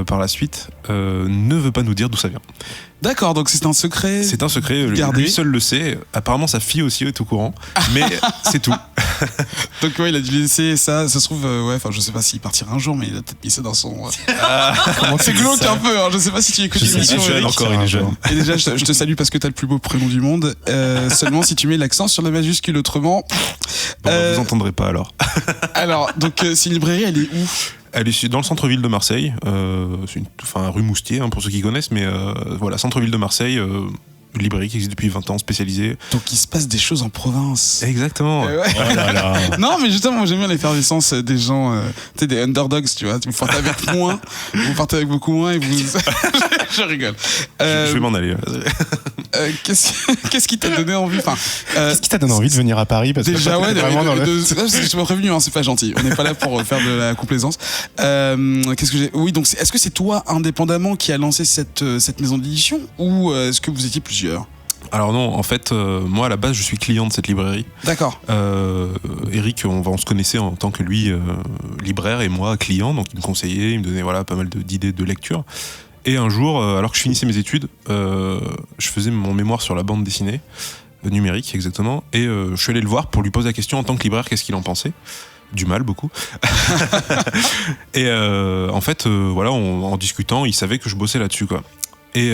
par la suite, ne veut pas nous dire d'où ça vient. D'accord, donc c'est un secret. C'est un secret, gardé. Lui seul le sait. Apparemment, sa fille aussi est au courant, mais c'est tout. Donc ouais, il a dû laisser ça. Ça se trouve, je sais pas s'il partira un jour, mais il a peut-être mis ça dans son. C'est glauque un peu. Hein, je sais pas si tu écoutes l'émission. Il est jeune. Et déjà, je te salue parce que t'as le plus beau prénom du monde. Seulement si tu mets l'accent sur la majuscule, autrement. Vous entendrez pas alors. Alors, donc, c'est une librairie, elle est où? Elle est dans le centre-ville de Marseille, c'est rue Moustier, pour ceux qui connaissent, mais voilà, centre-ville de Marseille, une librairie qui existe depuis 20 ans, spécialisée. Donc il se passe des choses en province. Exactement. Ouais. Oh là là. Non, mais justement, moi j'aime bien l'effervescence des gens, des underdogs, tu vois. Vous partez avec moins, vous partez avec beaucoup moins et vous. Je rigole. Je vais m'en aller. Qu'est-ce qui t'a donné envie, qu'est-ce qui t'a donné envie de venir à Paris, parce déjà, que ouais, vraiment dans le... c'est parce que je m'ai prévenu, hein, c'est pas gentil. On n'est pas là pour faire de la complaisance. Oui, donc est-ce que c'est toi indépendamment qui a lancé cette maison d'édition ou est-ce que vous étiez plusieurs? Alors non, en fait, moi à la base je suis client de cette librairie. D'accord. Eric, on se connaissait en tant que lui libraire et moi client, donc il me conseillait, il me donnait pas mal d'idées de lecture. Et un jour, alors que je finissais mes études, je faisais mon mémoire sur la bande dessinée, numérique exactement, et je suis allé le voir pour lui poser la question en tant que libraire, qu'est-ce qu'il en pensait. Du mal, beaucoup. Et en fait, en discutant, il savait que je bossais là-dessus, quoi. Et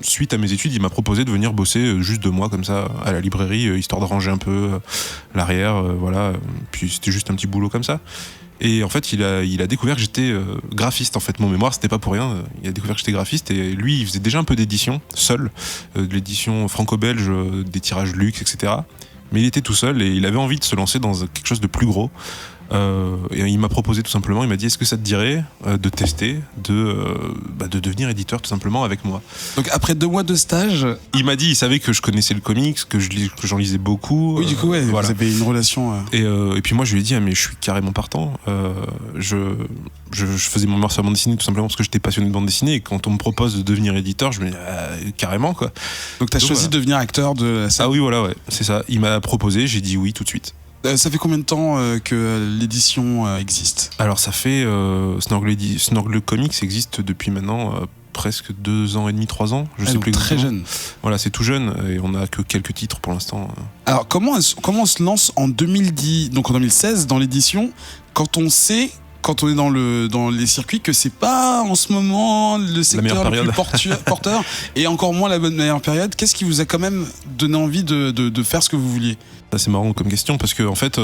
suite à mes études, il m'a proposé de venir bosser juste 2 mois comme ça à la librairie, histoire de ranger un peu l'arrière, voilà. Puis c'était juste un petit boulot comme ça. Et en fait, il a découvert que j'étais graphiste. En fait, mon mémoire, c'était pas pour rien. Il a découvert que j'étais graphiste et lui, il faisait déjà un peu d'édition, seul, de l'édition franco-belge, des tirages luxe, etc. Mais il était tout seul et il avait envie de se lancer dans quelque chose de plus gros. Et il m'a proposé tout simplement, il m'a dit est-ce que ça te dirait de tester, de devenir éditeur tout simplement avec moi. Donc après 2 mois de stage, il m'a dit, il savait que je connaissais le comics, que j'en lisais beaucoup. Oui, du coup, voilà. Vous avez une relation. Et puis moi, je lui ai dit, mais je suis carrément partant. Je faisais mon master bande dessinée tout simplement parce que j'étais passionné de bande dessinée. Et quand on me propose de devenir éditeur, je me dis carrément quoi. Donc t'as choisi de devenir acteur de la série. Ah oui, voilà, ouais, c'est ça. Il m'a proposé, j'ai dit oui tout de suite. Ça fait combien de temps que l'édition existe ? Alors ça fait Snorgle Comics existe depuis maintenant presque 2 ans et demi, 3 ans, je sais plus très jeune. Voilà, c'est tout jeune et on n'a que quelques titres pour l'instant. Alors comment on se lance en 2010, donc en 2016 dans l'édition, quand on est dans les circuits que c'est pas en ce moment le secteur le plus porteur et encore moins la meilleure période. Qu'est-ce qui vous a quand même donné envie de faire ce que vous vouliez ? C'est marrant comme question parce que en fait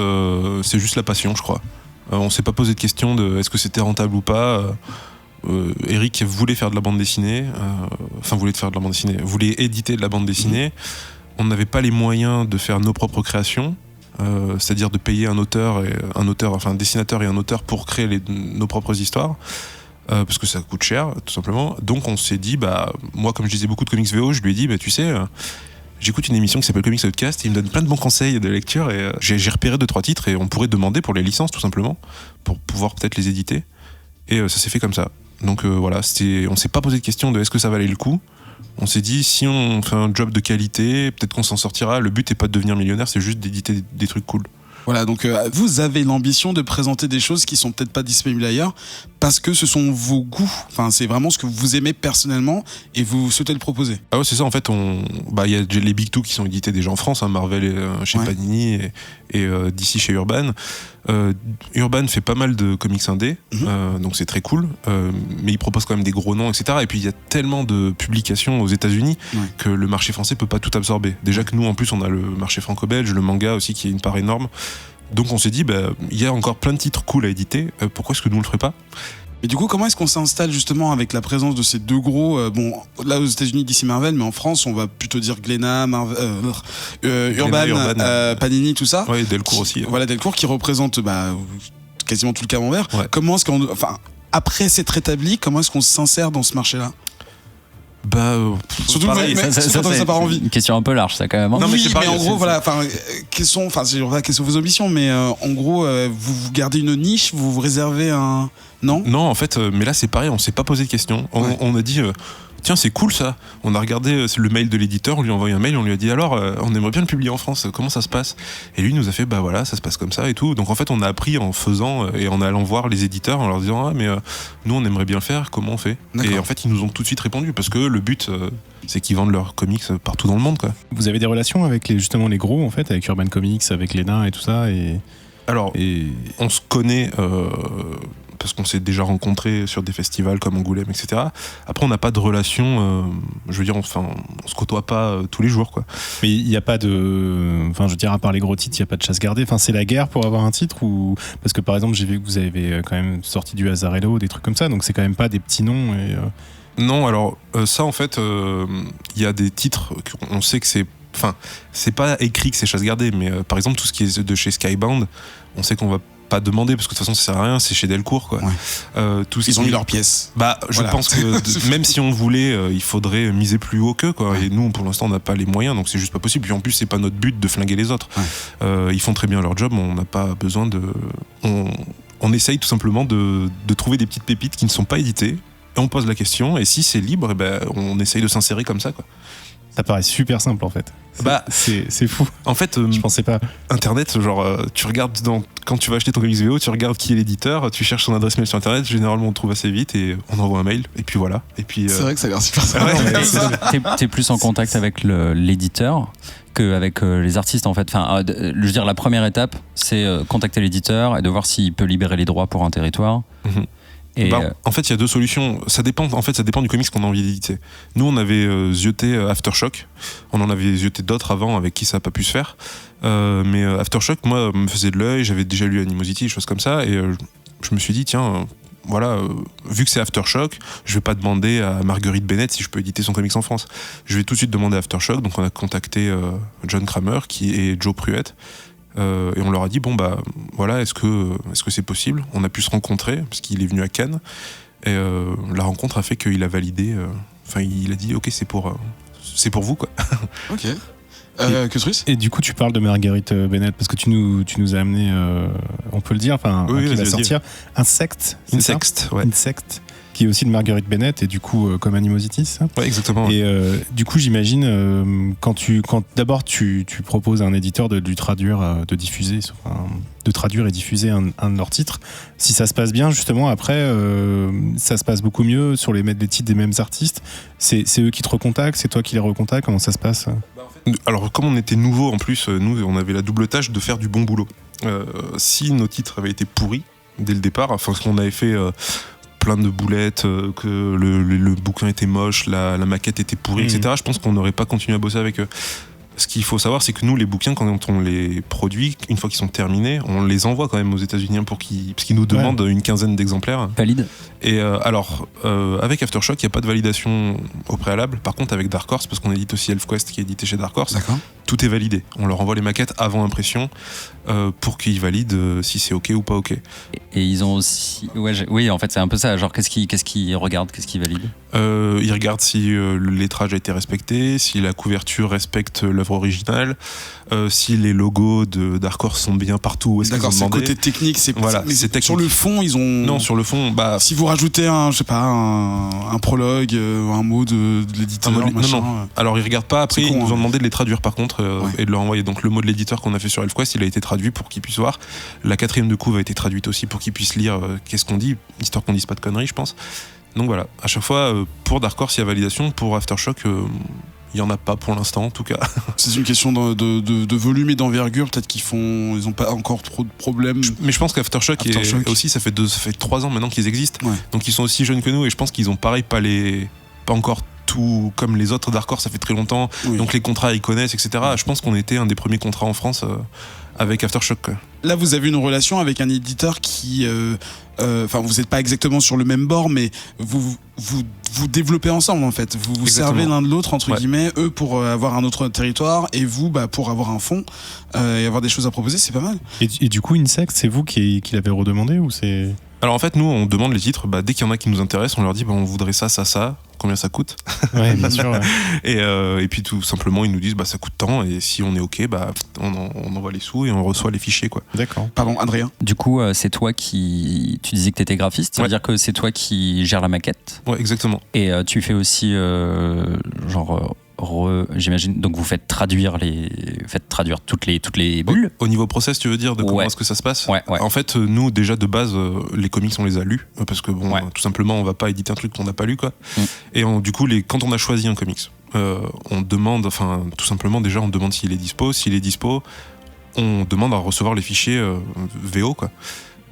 c'est juste la passion, je crois. On s'est pas posé de question de est-ce que c'était rentable ou pas. Eric voulait faire de la bande dessinée, voulait éditer de la bande dessinée. On n'avait pas les moyens de faire nos propres créations. C'est-à-dire de payer un dessinateur et un auteur pour créer nos propres histoires, parce que ça coûte cher, tout simplement. Donc on s'est dit, moi comme je lisais beaucoup de comics VO, je lui ai dit, tu sais, j'écoute une émission qui s'appelle Comics Outcast, il me donne plein de bons conseils de lecture, et j'ai repéré 2-3 titres, et on pourrait demander pour les licences, tout simplement, pour pouvoir peut-être les éditer. Et ça s'est fait comme ça. Donc voilà, on s'est pas posé de question de est-ce que ça valait le coup. On s'est dit, si on fait un job de qualité, peut-être qu'on s'en sortira. Le but n'est pas de devenir millionnaire, c'est juste d'éditer des trucs cool. Voilà, donc vous avez l'ambition de présenter des choses qui sont peut-être pas disponibles ailleurs parce que ce sont vos goûts. Enfin, c'est vraiment ce que vous aimez personnellement et vous souhaitez le proposer. Ah ouais, c'est ça. En fait, il y a les Big Two qui sont édités déjà en France, Marvel chez Panini et DC chez Urban. Urban fait pas mal de comics indés, donc c'est très cool, mais ils proposent quand même des gros noms, etc. Et puis il y a tellement de publications aux États-Unis que le marché français peut pas tout absorber. Déjà que nous, en plus, on a le marché franco-belge, le manga aussi qui est une part énorme. Donc on s'est dit, il y a encore plein de titres cool à éditer, pourquoi est-ce que nous on le ferait pas ? Et du coup, comment est-ce qu'on s'installe justement avec la présence de ces 2 gros là aux États-Unis DC Marvel, mais en France on va plutôt dire Glénat, Urban, Panini, tout ça. Ouais, Delcourt aussi. Voilà, Delcourt qui représente quasiment tout le Camembert. Ouais. Comment est-ce après s'être établi, comment est-ce qu'on s'insère dans ce marché-là ? Surtout pareil, ça part en vie. Une question un peu large, ça quand même. Non, mais en gros, voilà. Quelles sont vos ambitions ? Mais en gros, vous gardez une niche, vous réservez un. Non, en fait, mais là c'est pareil, on s'est pas posé de questions. On a dit. Tiens, c'est cool ça. On a regardé le mail de l'éditeur, on lui a envoyé un mail, on lui a dit alors, on aimerait bien le publier en France, comment ça se passe ? Et lui nous a fait, voilà, ça se passe comme ça et tout. Donc en fait, on a appris en faisant et en allant voir les éditeurs, en leur disant, mais nous on aimerait bien le faire, comment on fait ? Et en fait, ils nous ont tout de suite répondu, parce que le but, c'est qu'ils vendent leurs comics partout dans le monde, quoi. Vous avez des relations avec justement les gros, en fait, avec Urban Comics, avec les nains et tout ça on se connaît parce qu'on s'est déjà rencontrés sur des festivals comme Angoulême, etc. Après, on n'a pas de relation, je veux dire, on se côtoie pas tous les jours, quoi. Mais il n'y a pas de... Enfin, je veux dire, à part les gros titres, il n'y a pas de chasse gardée. Enfin, c'est la guerre pour avoir un titre ou... Parce que, par exemple, j'ai vu que vous avez quand même sorti du Azarello, des trucs comme ça, donc c'est quand même pas des petits noms Non, alors, ça, en fait, il y a des titres, on sait que c'est... Enfin, c'est pas écrit que c'est chasse gardée, mais par exemple, tout ce qui est de chez Skybound, on sait qu'on va pas demander parce que de toute façon ça sert à rien, c'est chez Delcourt, quoi. Ils ont mis leurs pièces. Je pense que même si on voulait, il faudrait miser plus haut qu'eux, quoi. Et nous pour l'instant on n'a pas les moyens, donc c'est juste pas possible. Puis en plus c'est pas notre but de flinguer les autres. Ils font très bien leur job, on n'a pas besoin de. On essaye tout simplement de trouver des petites pépites qui ne sont pas éditées. Et on pose la question, et si c'est libre, on essaye de s'insérer comme ça, quoi. Ça paraît super simple en fait. C'est fou. En fait, je pensais pas. Internet, tu regardes quand tu vas acheter ton comics VO, tu regardes qui est l'éditeur, tu cherches son adresse mail sur Internet. Généralement, on le trouve assez vite et on envoie un mail. Et puis voilà. Et puis. C'est vrai que ça a l'air super simple. T'es plus en contact avec l'éditeur qu'avec les artistes en fait. Enfin, je veux dire, la première étape, c'est contacter l'éditeur et de voir s'il peut libérer les droits pour un territoire. En fait, il y a 2 solutions. Ça dépend du comics qu'on a envie d'éditer. Nous, on avait zioté Aftershock. On en avait zioté d'autres avant avec qui ça n'a pas pu se faire. Mais Aftershock, moi, me faisait de l'œil. J'avais déjà lu Animosity, des choses comme ça. Et je me suis dit, tiens, vu que c'est Aftershock, je vais pas demander à Marguerite Bennett si je peux éditer son comics en France. Je vais tout de suite demander à Aftershock. Donc, on a contacté John Kramer et Joe Pruitt. Et on leur a dit bon bah voilà, est-ce que c'est possible? On a pu se rencontrer parce qu'il est venu à Cannes et la rencontre a fait qu'il a validé. Il a dit ok, c'est pour vous quoi. Ok. Et du coup, tu parles de Marguerite Bennett parce que tu nous as amené, on peut le dire, qui va sortir Insect, qui est aussi de Marguerite Bennett et du coup comme Animosity, ça. Ouais, exactement. Et du coup, j'imagine quand d'abord tu proposes à un éditeur de traduire, de diffuser, de traduire et diffuser un de leurs titres. Si ça se passe bien, justement, après, ça se passe beaucoup mieux sur les titres des mêmes artistes. C'est eux qui te recontactent, c'est toi qui les recontactes. Comment ça se passe? Alors, comme on était nouveau en plus, nous, on avait la double tâche de faire du bon boulot. Si nos titres avaient été pourris dès le départ, parce qu'on avait fait plein de boulettes, que le bouquin était moche, la maquette était pourrie, etc., je pense qu'on n'aurait pas continué à bosser avec eux. Ce qu'il faut savoir, c'est que nous, les bouquins, quand on les produit, une fois qu'ils sont terminés, on les envoie quand même aux États-Unis parce qu'ils nous demandent une quinzaine d'exemplaires. Valide. Et avec Aftershock, il n'y a pas de validation au préalable. Par contre, avec Dark Horse, parce qu'on édite aussi ElfQuest qui est édité chez Dark Horse, tout est validé. On leur envoie les maquettes avant impression pour qu'ils valident si c'est OK ou pas OK. Et ils ont aussi... Oui, en fait, c'est un peu ça. Genre, qu'est-ce qu'ils regardent, qu'est-ce qu'ils valident? Ils regardent si le lettrage a été respecté, si la couverture respecte l'œuvre originale, si les logos de Dark Horse sont bien partout. D'accord, c'est le côté technique. C'est technique. Sur le fond, ils ont... Non, sur le fond, si vous rajoutez un prologue, un mot de l'éditeur, non. Alors, ils regardent pas. Après, ils nous ont demandé de les traduire par contre et de leur envoyer. Donc, le mot de l'éditeur qu'on a fait sur ElfQuest, il a été traduit pour qu'ils puissent voir. La 4e de couve a été traduite aussi pour qu'ils puissent lire qu'est-ce qu'on dit, histoire qu'on dise pas de conneries, je pense. Donc voilà, à chaque fois, pour Dark Horse, il y a validation. Pour Aftershock, il n'y en a pas pour l'instant, en tout cas. C'est une question de volume et d'envergure. Peut-être ils n'ont pas encore trop de problèmes. Mais je pense qu'Aftershock aussi, ça fait 3 ans maintenant qu'ils existent. Ouais. Donc ils sont aussi jeunes que nous et je pense qu'ils ont pareil, pas encore tout comme les autres Dark Horse, ça fait très longtemps. Oui. Donc les contrats, ils connaissent, etc. Ouais. Je pense qu'on était un des premiers contrats en France avec Aftershock. Quoi. Là, vous avez une relation avec un éditeur qui... vous n'êtes pas exactement sur le même bord, mais vous développez ensemble en fait. Vous vous servez l'un de l'autre entre guillemets, eux pour avoir un autre territoire et vous pour avoir un fond et avoir des choses à proposer, c'est pas mal. Et du coup, Insect, c'est vous qui l'avez redemandé ou c'est... Alors en fait, nous, on demande les titres. Dès qu'il y en a qui nous intéressent, on leur dit on voudrait ça. Combien ça coûte? Ouais, bien sûr. Ouais. Et puis tout simplement, ils nous disent ça coûte tant. Et si on est OK, on envoie les sous et on reçoit les fichiers. Quoi. D'accord. Pardon, Adrien. Du coup, c'est toi qui... Tu disais que tu étais graphiste. Ça veut dire que c'est toi qui gères la maquette. Ouais, exactement. Et tu fais aussi j'imagine, donc vous faites traduire toutes les bulles. Au niveau process, tu veux dire de comment est-ce que ça se passe? Ouais. En fait, nous déjà de base, les comics on les a lus parce que tout simplement on va pas éditer un truc qu'on n'a pas lu quoi. Et du coup quand on a choisi un comics, on demande, tout simplement déjà on demande s'il est dispo. S'il est dispo, on demande à recevoir les fichiers VO quoi.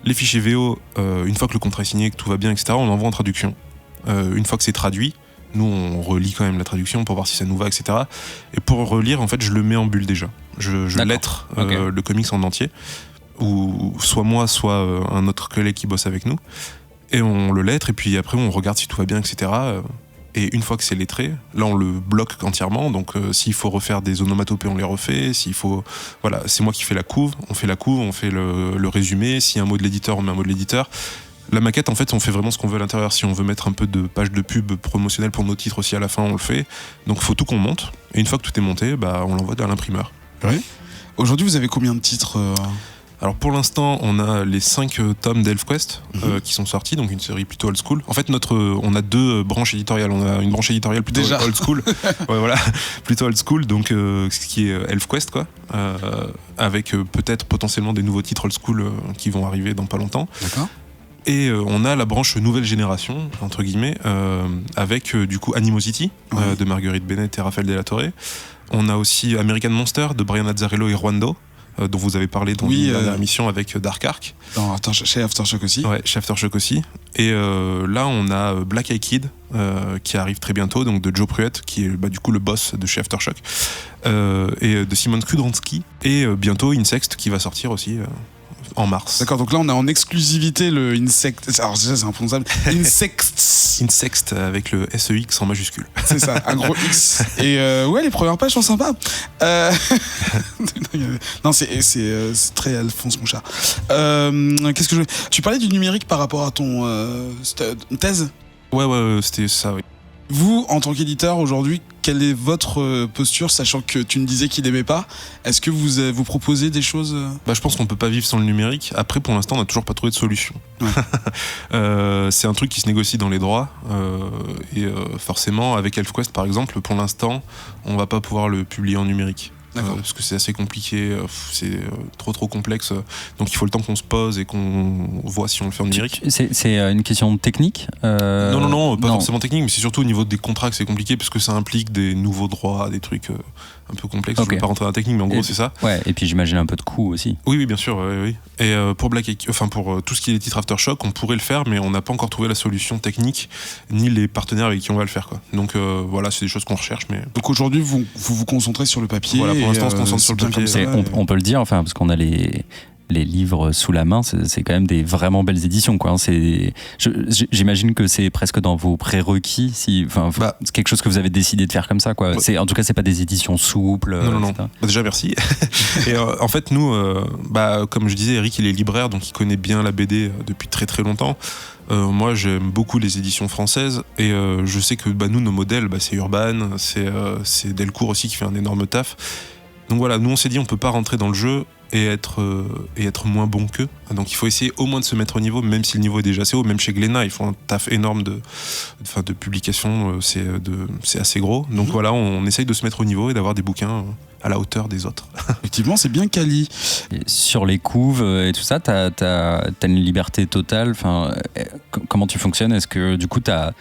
Les fichiers VO, une fois que le contrat est signé, que tout va bien, etc., on l'envoie en traduction. Une fois que c'est traduit, nous on relit quand même la traduction pour voir si ça nous va, etc. Et pour relire, en fait, je le mets en bulle déjà. Je lettre le comics en entier, ou soit moi, soit un autre collègue qui bosse avec nous. Et on le lettre, et puis après on regarde si tout va bien, etc. Et une fois que c'est lettré, là on le bloque entièrement. Donc s'il faut refaire des onomatopées, on les refait. S'il faut, c'est moi qui fais la couve. On fait le résumé. S'il y a un mot de l'éditeur, on met un mot de l'éditeur. La maquette, en fait, on fait vraiment ce qu'on veut à l'intérieur. Si on veut mettre un peu de pages de pub promotionnelles pour nos titres aussi à la fin, on le fait. Donc il faut tout qu'on monte. Et une fois que tout est monté, on l'envoie à l'imprimeur. Oui. Aujourd'hui, vous avez combien de titres Alors pour l'instant, on a les 5 tomes d'ElfQuest qui sont sortis, donc une série plutôt old school. En fait, on a 2 branches éditoriales. On a une branche éditoriale plutôt old school, plutôt old school, donc ce qui est ElfQuest, quoi, avec peut-être potentiellement des nouveaux titres old school qui vont arriver dans pas longtemps. D'accord. Et on a la branche nouvelle génération, entre guillemets, avec du coup Animosity de Marguerite Bennett et Raphaël Della-Torre. On a aussi American Monster de Brian Azzarello et Ruando, dont vous avez parlé dans une dernière émission avec Dark Ark. Chez Aftershock aussi. Ouais, chez Aftershock aussi. Et là, on a Black Eye Kid qui arrive très bientôt, donc de Joe Pruitt, qui est du coup le boss de chez Aftershock, et de Simon Kudranski. Et bientôt Insect qui va sortir aussi. en mars. D'accord, donc là on a en exclusivité le Insect. Alors déjà c'est imprononçable. Insect avec le SEX en majuscule. C'est ça, un gros X. Et ouais, les premières pages sont sympas. Non, c'est très Alphonse mon chat. Qu'est-ce que je... Tu parlais du numérique par rapport à ton thèse ? Ouais, c'était ça, oui. Vous, en tant qu'éditeur, aujourd'hui, quelle est votre posture, sachant que tu me disais qu'il n'aimait pas ? Est-ce que vous proposez des choses ? Je pense qu'on peut pas vivre sans le numérique. Après, pour l'instant, on n'a toujours pas trouvé de solution. Ouais. C'est un truc qui se négocie dans les droits. Forcément, avec ElfQuest, par exemple, pour l'instant, on va pas pouvoir le publier en numérique. Parce que c'est assez compliqué, c'est trop complexe. Donc il faut le temps qu'on se pose et qu'on voit si on le fait en numérique. C'est une question technique Non, pas forcément technique, mais c'est surtout au niveau des contrats que c'est compliqué, parce que ça implique des nouveaux droits, des trucs un peu complexes. Okay. Je ne vais pas rentrer dans la technique, mais en gros c'est ça. Ouais, et puis j'imagine un peu de coût aussi. Oui, bien sûr. Oui. Et pour pour tout ce qui est les titres Aftershock, on pourrait le faire, mais on n'a pas encore trouvé la solution technique, ni les partenaires avec qui on va le faire, quoi. Donc voilà, c'est des choses qu'on recherche. Mais... Donc aujourd'hui, vous concentrez sur le papier. Voilà, pour l'instant, on se concentre sur le papier. On peut le dire, parce qu'on a les livres sous la main, c'est quand même des vraiment belles éditions, quoi. J'imagine que c'est presque dans vos prérequis, c'est quelque chose que vous avez décidé de faire comme ça, quoi. En tout cas, c'est pas des éditions souples. Non. Déjà, merci. Et en fait, nous, comme je disais, Eric, il est libraire, donc il connaît bien la BD depuis très très longtemps. Moi, j'aime beaucoup les éditions françaises, et je sais que nous, nos modèles, c'est Urban, c'est Delcourt aussi qui fait un énorme taf. Donc voilà, nous on s'est dit on peut pas rentrer dans le jeu et être moins bon qu'eux. Donc il faut essayer au moins de se mettre au niveau, même si le niveau est déjà assez haut. Même chez Glénat, ils font un taf énorme de publication, c'est assez gros. Donc voilà, on essaye de se mettre au niveau et d'avoir des bouquins à la hauteur des autres. Effectivement, c'est bien quali. Et sur les couves et tout ça, t'as une liberté totale. Comment tu fonctionnes ? Est-ce que du coup t'as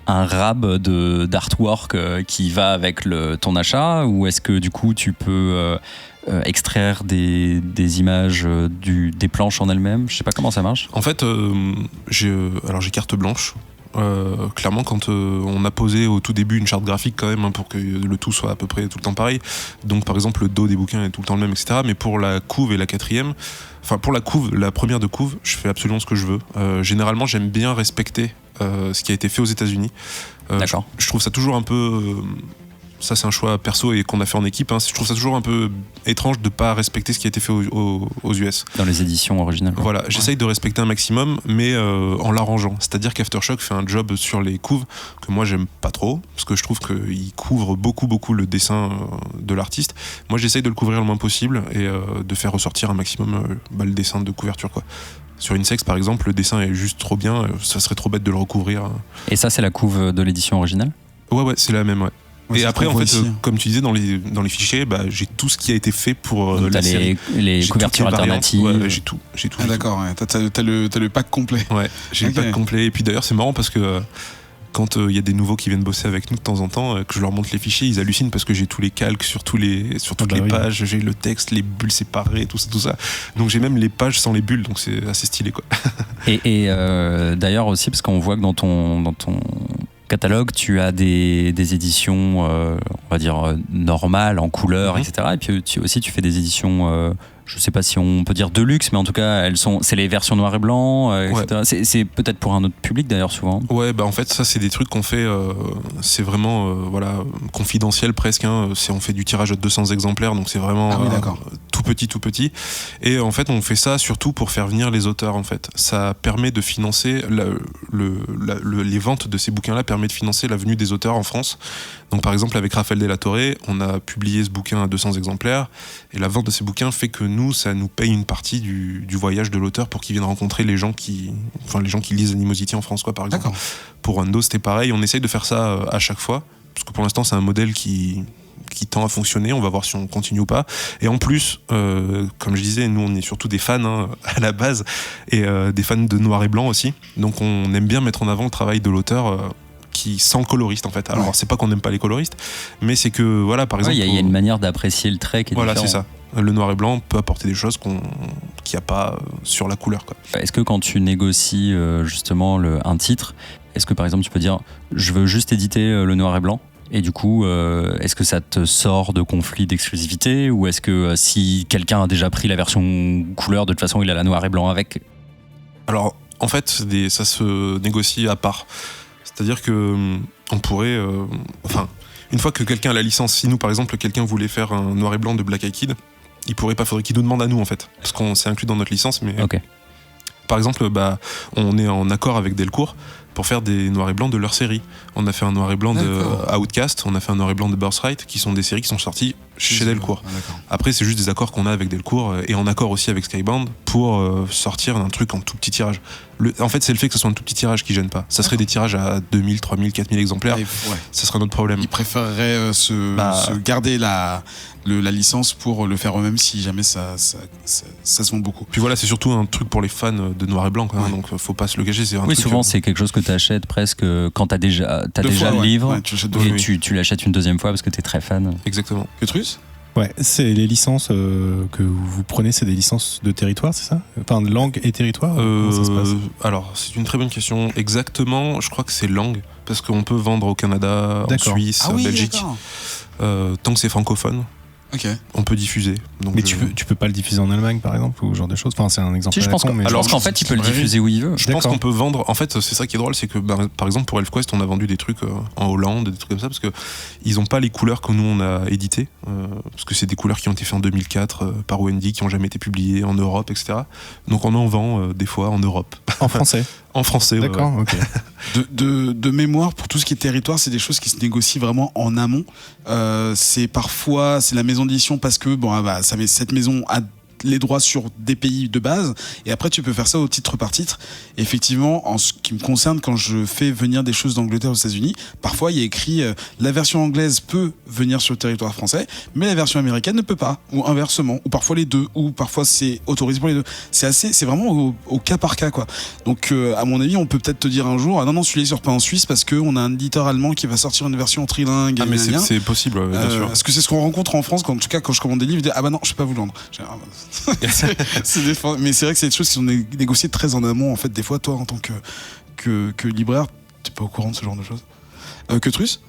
un rab d'artwork qui va avec ton achat, ou est-ce que du coup tu peux extraire des images des planches en elles-mêmes ? Je sais pas comment ça marche. En fait, j'ai carte blanche. Clairement, quand on a posé au tout début une charte graphique quand même, pour que le tout soit à peu près tout le temps pareil. Donc par exemple le dos des bouquins est tout le temps le même, etc. Mais pour la couve et la quatrième, pour la couve, la première de couve, je fais absolument ce que je veux. Généralement, j'aime bien respecter ce qui a été fait aux États-Unis. D'accord. Je trouve ça toujours un peu... ça, c'est un choix perso et qu'on a fait en équipe. Je trouve ça toujours un peu étrange de ne pas respecter ce qui a été fait aux US. Dans les éditions originales. Voilà, j'essaye de respecter un maximum, mais en l'arrangeant. C'est-à-dire qu'Aftershock fait un job sur les couves que moi, j'aime pas trop, parce que je trouve qu'il couvre beaucoup le dessin de l'artiste. Moi, j'essaye de le couvrir le moins possible et de faire ressortir un maximum le dessin de couverture, quoi. Sur Insects, par exemple, le dessin est juste trop bien, ça serait trop bête de le recouvrir. Et ça, c'est la couve de l'édition originale ? Ouais, c'est la même, ouais. Ouais, et après, en fait, comme tu disais, dans les fichiers, j'ai tout ce qui a été fait pour la série. Les couvertures alternatives. Ouais, j'ai tout. Ah, d'accord, ouais. T'as le pack complet. Ouais, j'ai le pack complet. Et puis d'ailleurs, c'est marrant parce que quand il y a des nouveaux qui viennent bosser avec nous de temps en temps, que je leur montre les fichiers, ils hallucinent parce que j'ai tous les calques sur toutes les pages, j'ai le texte, les bulles séparées, tout ça. Donc j'ai même les pages sans les bulles, donc c'est assez stylé, quoi. Et d'ailleurs aussi, parce qu'on voit que dans ton catalogue, tu as des éditions, on va dire, normales, en couleur, etc. Et puis tu fais des éditions, je sais pas si on peut dire de luxe, mais en tout cas, c'est les versions noir et blanc, etc. Ouais. C'est peut-être pour un autre public d'ailleurs, souvent. Ouais, en fait, ça, c'est des trucs qu'on fait, c'est vraiment confidentiel presque. On fait du tirage de 200 exemplaires, donc c'est vraiment tout petit. Et en fait, on fait ça surtout pour faire venir les auteurs, en fait. Ça permet de financer les ventes de ces bouquins-là, permet de financer la venue des auteurs en France. Donc par exemple, avec Raphaël de la Torre, on a publié ce bouquin à 200 exemplaires, et la vente de ces bouquins fait que ça nous paye une partie du voyage de l'auteur pour qu'il vienne rencontrer les gens qui lisent Animosity en France, quoi, par exemple. D'accord. Pour Wando, c'était pareil. On essaye de faire ça à chaque fois, parce que pour l'instant, c'est un modèle qui tend à fonctionner. On va voir si on continue ou pas. Et en plus, comme je disais, nous, on est surtout des fans à la base, et des fans de noir et blanc aussi. Donc, on aime bien mettre en avant le travail de l'auteur sans le coloriste, en fait. Alors, c'est pas qu'on n'aime pas les coloristes, mais c'est que, voilà, par exemple... Il y a une manière d'apprécier le trait qui est différente. Voilà, c'est ça. Le noir et blanc peut apporter des choses qu'il n'y a pas sur la couleur, quoi. Est-ce que quand tu négocies justement un titre, est-ce que par exemple tu peux dire je veux juste éditer le noir et blanc, Et du coup, est-ce que ça te sort de conflit d'exclusivité ou est-ce que si quelqu'un a déjà pris la version couleur, de toute façon il a la noir et blanc avec? Alors en fait ça se négocie à part. C'est-à-dire que on pourrait... une fois que quelqu'un a la licence, si nous par exemple quelqu'un voulait faire un noir et blanc de Black Eyed Kid, faudrait qu'il nous demande à nous en fait. Parce qu'on s'est inclus dans notre licence, mais... Ok. Par exemple, on est en accord avec Delcourt pour faire des noirs et blancs de leur série. On a fait un noir et blanc de Outcast, on a fait un noir et blanc de Birthright, qui sont des séries qui sont sorties chez Delcourt. Après, c'est juste des accords qu'on a avec Delcourt et en accord aussi avec Skybound pour sortir un truc en tout petit tirage. En fait, c'est le fait que ce soit un tout petit tirage qui gêne pas. Ça serait des tirages à 2000, 3000, 4000 exemplaires. Ça serait notre problème. Ils préféreraient se garder la licence pour le faire eux-mêmes si jamais ça se vend beaucoup. Puis voilà, c'est surtout un truc pour les fans de noir et blanc, quand même, donc faut pas se le cacher. C'est un truc, souvent c'est quelque chose que tu achètes presque quand t'as déjà le livre et tu l'achètes une deuxième fois parce que t'es très fan. Exactement. Petrus ? Ouais, c'est les licences que vous prenez, c'est des licences de territoire, c'est ça? Enfin, de langue et territoire? Comment ça se passe? Alors, c'est une très bonne question. Exactement, je crois que c'est langue, parce qu'on peut vendre au Canada, en Suisse, en Belgique, tant que c'est francophone. Okay. On peut diffuser. Donc mais tu peux pas le diffuser en Allemagne, par exemple, ou ce genre de choses. Enfin, c'est un exemple. Je pense qu'en fait, il peut le diffuser où il veut. Je pense qu'on peut vendre. En fait, c'est ça qui est drôle, c'est que par exemple pour ElfQuest, on a vendu des trucs en Hollande, des trucs comme ça, parce que ils ont pas les couleurs que nous on a éditées, parce que c'est des couleurs qui ont été faites en 2004 par Wendy, qui ont jamais été publiées en Europe, etc. Donc on en vend des fois en Europe. En français. En français. D'accord. Ouais. Ok. De mémoire, pour tout ce qui est territoire, c'est des choses qui se négocient vraiment en amont. C'est la maison d'édition parce que cette maison a les droits sur des pays de base et après tu peux faire ça au titre par titre. Et effectivement, en ce qui me concerne, quand je fais venir des choses d'Angleterre aux États-Unis, parfois il y a écrit la version anglaise peut venir sur le territoire français, mais la version américaine ne peut pas, ou inversement, ou parfois les deux, ou parfois c'est autorisé pour les deux. C'est vraiment au cas par cas, quoi. Donc à mon avis, on peut peut-être te dire un jour, ah non, celui-là il sort pas en Suisse parce qu'on a un éditeur allemand qui va sortir une version trilingue. Ah mais c'est possible, bien sûr. Parce que c'est ce qu'on rencontre en France, en tout cas quand je commande des livres, je dis, ah bah non, je peux pas vous le vendre. Mais c'est vrai que c'est des choses qui sont négociées très en amont. En fait, des fois, toi, en tant que libraire, t'es pas au courant de ce genre de choses. Petrus ?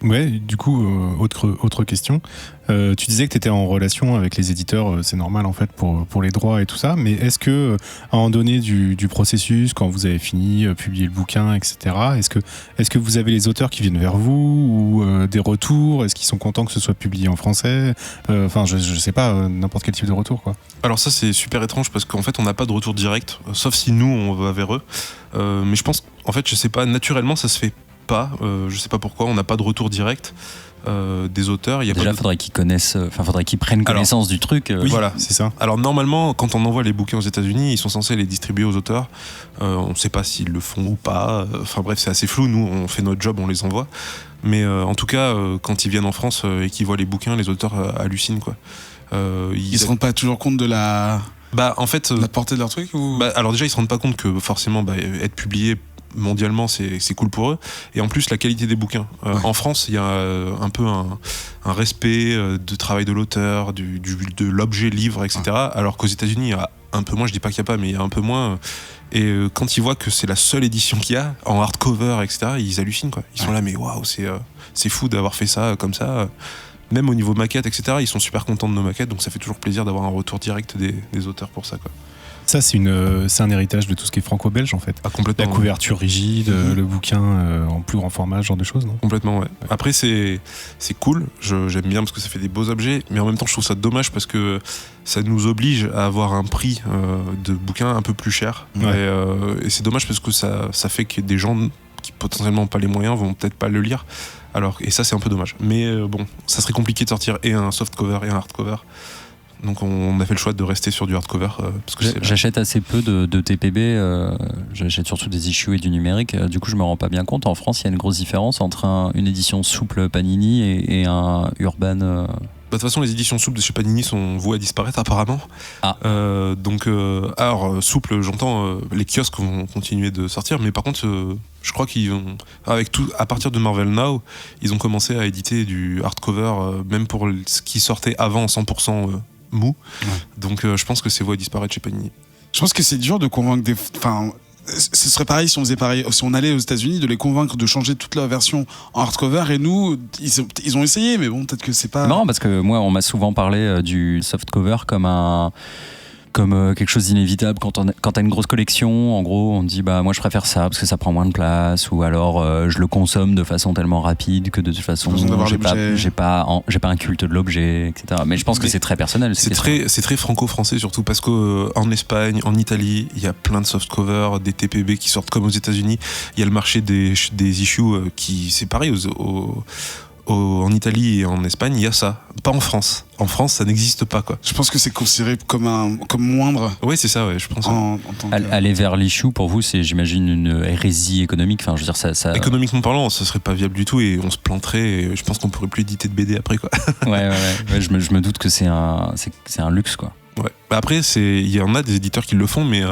Ouais, du coup, autre question. Tu disais que tu étais en relation avec les éditeurs, c'est normal en fait pour les droits et tout ça, mais est-ce que à un moment donné du processus, quand vous avez fini, publier le bouquin, etc., est-ce que vous avez les auteurs qui viennent vers vous ou des retours? Est-ce qu'ils sont contents que ce soit publié en français? Enfin, je sais pas, n'importe quel type de retour, quoi. Alors ça, c'est super étrange parce qu'en fait, on n'a pas de retour direct, sauf si nous, on va vers eux. Mais je pense, en fait, je sais pas, naturellement, ça se fait pas. Je sais pas pourquoi, on n'a pas de retour direct des auteurs. Déjà, faudrait qu'ils connaissent, faudrait qu'ils prennent connaissance du truc. Oui, voilà, c'est ça. Alors normalement, quand on envoie les bouquins aux États-Unis, ils sont censés les distribuer aux auteurs. On ne sait pas s'ils le font ou pas. Enfin bref, c'est assez flou. Nous, on fait notre job, on les envoie. Mais en tout cas, quand ils viennent en France et qu'ils voient les bouquins, les auteurs hallucinent, quoi. Ils se rendent pas toujours compte de la portée de leur truc ou... Alors déjà, ils se rendent pas compte que forcément être publié mondialement c'est cool pour eux, et en plus la qualité des bouquins. En France, il y a un peu un respect du travail de l'auteur, de l'objet livre, etc. Alors qu'aux États-Unis, il y a un peu moins, je dis pas qu'il y a pas, mais il y a un peu moins. Et quand ils voient que c'est la seule édition qu'il y a en hardcover, etc., ils hallucinent, quoi. Ils sont là, mais waouh, c'est fou d'avoir fait ça comme ça. Même au niveau maquette, etc., ils sont super contents de nos maquettes, donc ça fait toujours plaisir d'avoir un retour direct des auteurs pour ça, quoi. Ça, c'est un héritage de tout ce qui est franco-belge, en fait. Ah, complètement. La couverture rigide, le bouquin en plus grand format, ce genre de choses, non? Complètement, ouais. Après, c'est cool, j'aime bien parce que ça fait des beaux objets, mais en même temps, je trouve ça dommage parce que ça nous oblige à avoir un prix de bouquin un peu plus cher. Ouais. Et c'est dommage parce que ça fait que des gens qui potentiellement n'ont pas les moyens vont peut-être pas le lire. Et ça, c'est un peu dommage. Mais bon, ça serait compliqué de sortir et un softcover et un hardcover. Donc on a fait le choix de rester sur du hardcover. Parce que j'achète assez peu de TPB, j'achète surtout des issues et du numérique. Du coup, je me rends pas bien compte. En France, il y a une grosse différence entre une édition souple Panini et un Urban. De toute façon, les éditions souples de chez Panini sont vouées à disparaître apparemment. Alors souple, j'entends, les kiosques vont continuer de sortir, mais par contre, je crois qu'ils vont, à partir de Marvel Now, ils ont commencé à éditer du hardcover, même pour ce qui sortait avant en 100% mou. Ouais. Donc je pense que c'est voué à disparaître chez Panini. Je pense que c'est dur de convaincre ce serait pareil si on faisait pareil, si on allait aux États-Unis, de les convaincre de changer toute leur version en hardcover. Et nous, ils ont essayé, mais bon, peut-être que c'est pas. Non, parce que moi, on m'a souvent parlé du softcover comme quelque chose d'inévitable quand t'as une grosse collection. En gros, on te dit moi je préfère ça parce que ça prend moins de place, ou alors je le consomme de façon tellement rapide que de toute façon j'ai pas un culte de l'objet, etc. Mais je pense que c'est très personnel. C'est très franco-français surtout, parce qu'en Espagne, en Italie, il y a plein de softcovers, des TPB qui sortent comme aux États-Unis. Il y a le marché des issues qui, c'est pareil en Italie et en Espagne, il y a ça. Pas en France. En France, ça n'existe pas, quoi. Je pense que c'est considéré comme moindre. Oui, c'est ça, ouais, je pense. Aller vers l'issue, pour vous, c'est, j'imagine, une hérésie économique. Enfin, je veux dire, ça... Économiquement parlant, ça serait pas viable du tout et on se planterait. Et je pense qu'on pourrait plus éditer de BD après, quoi. Ouais, je me doute que c'est un luxe, quoi. Ouais. Après, il y en a des éditeurs qui le font, mais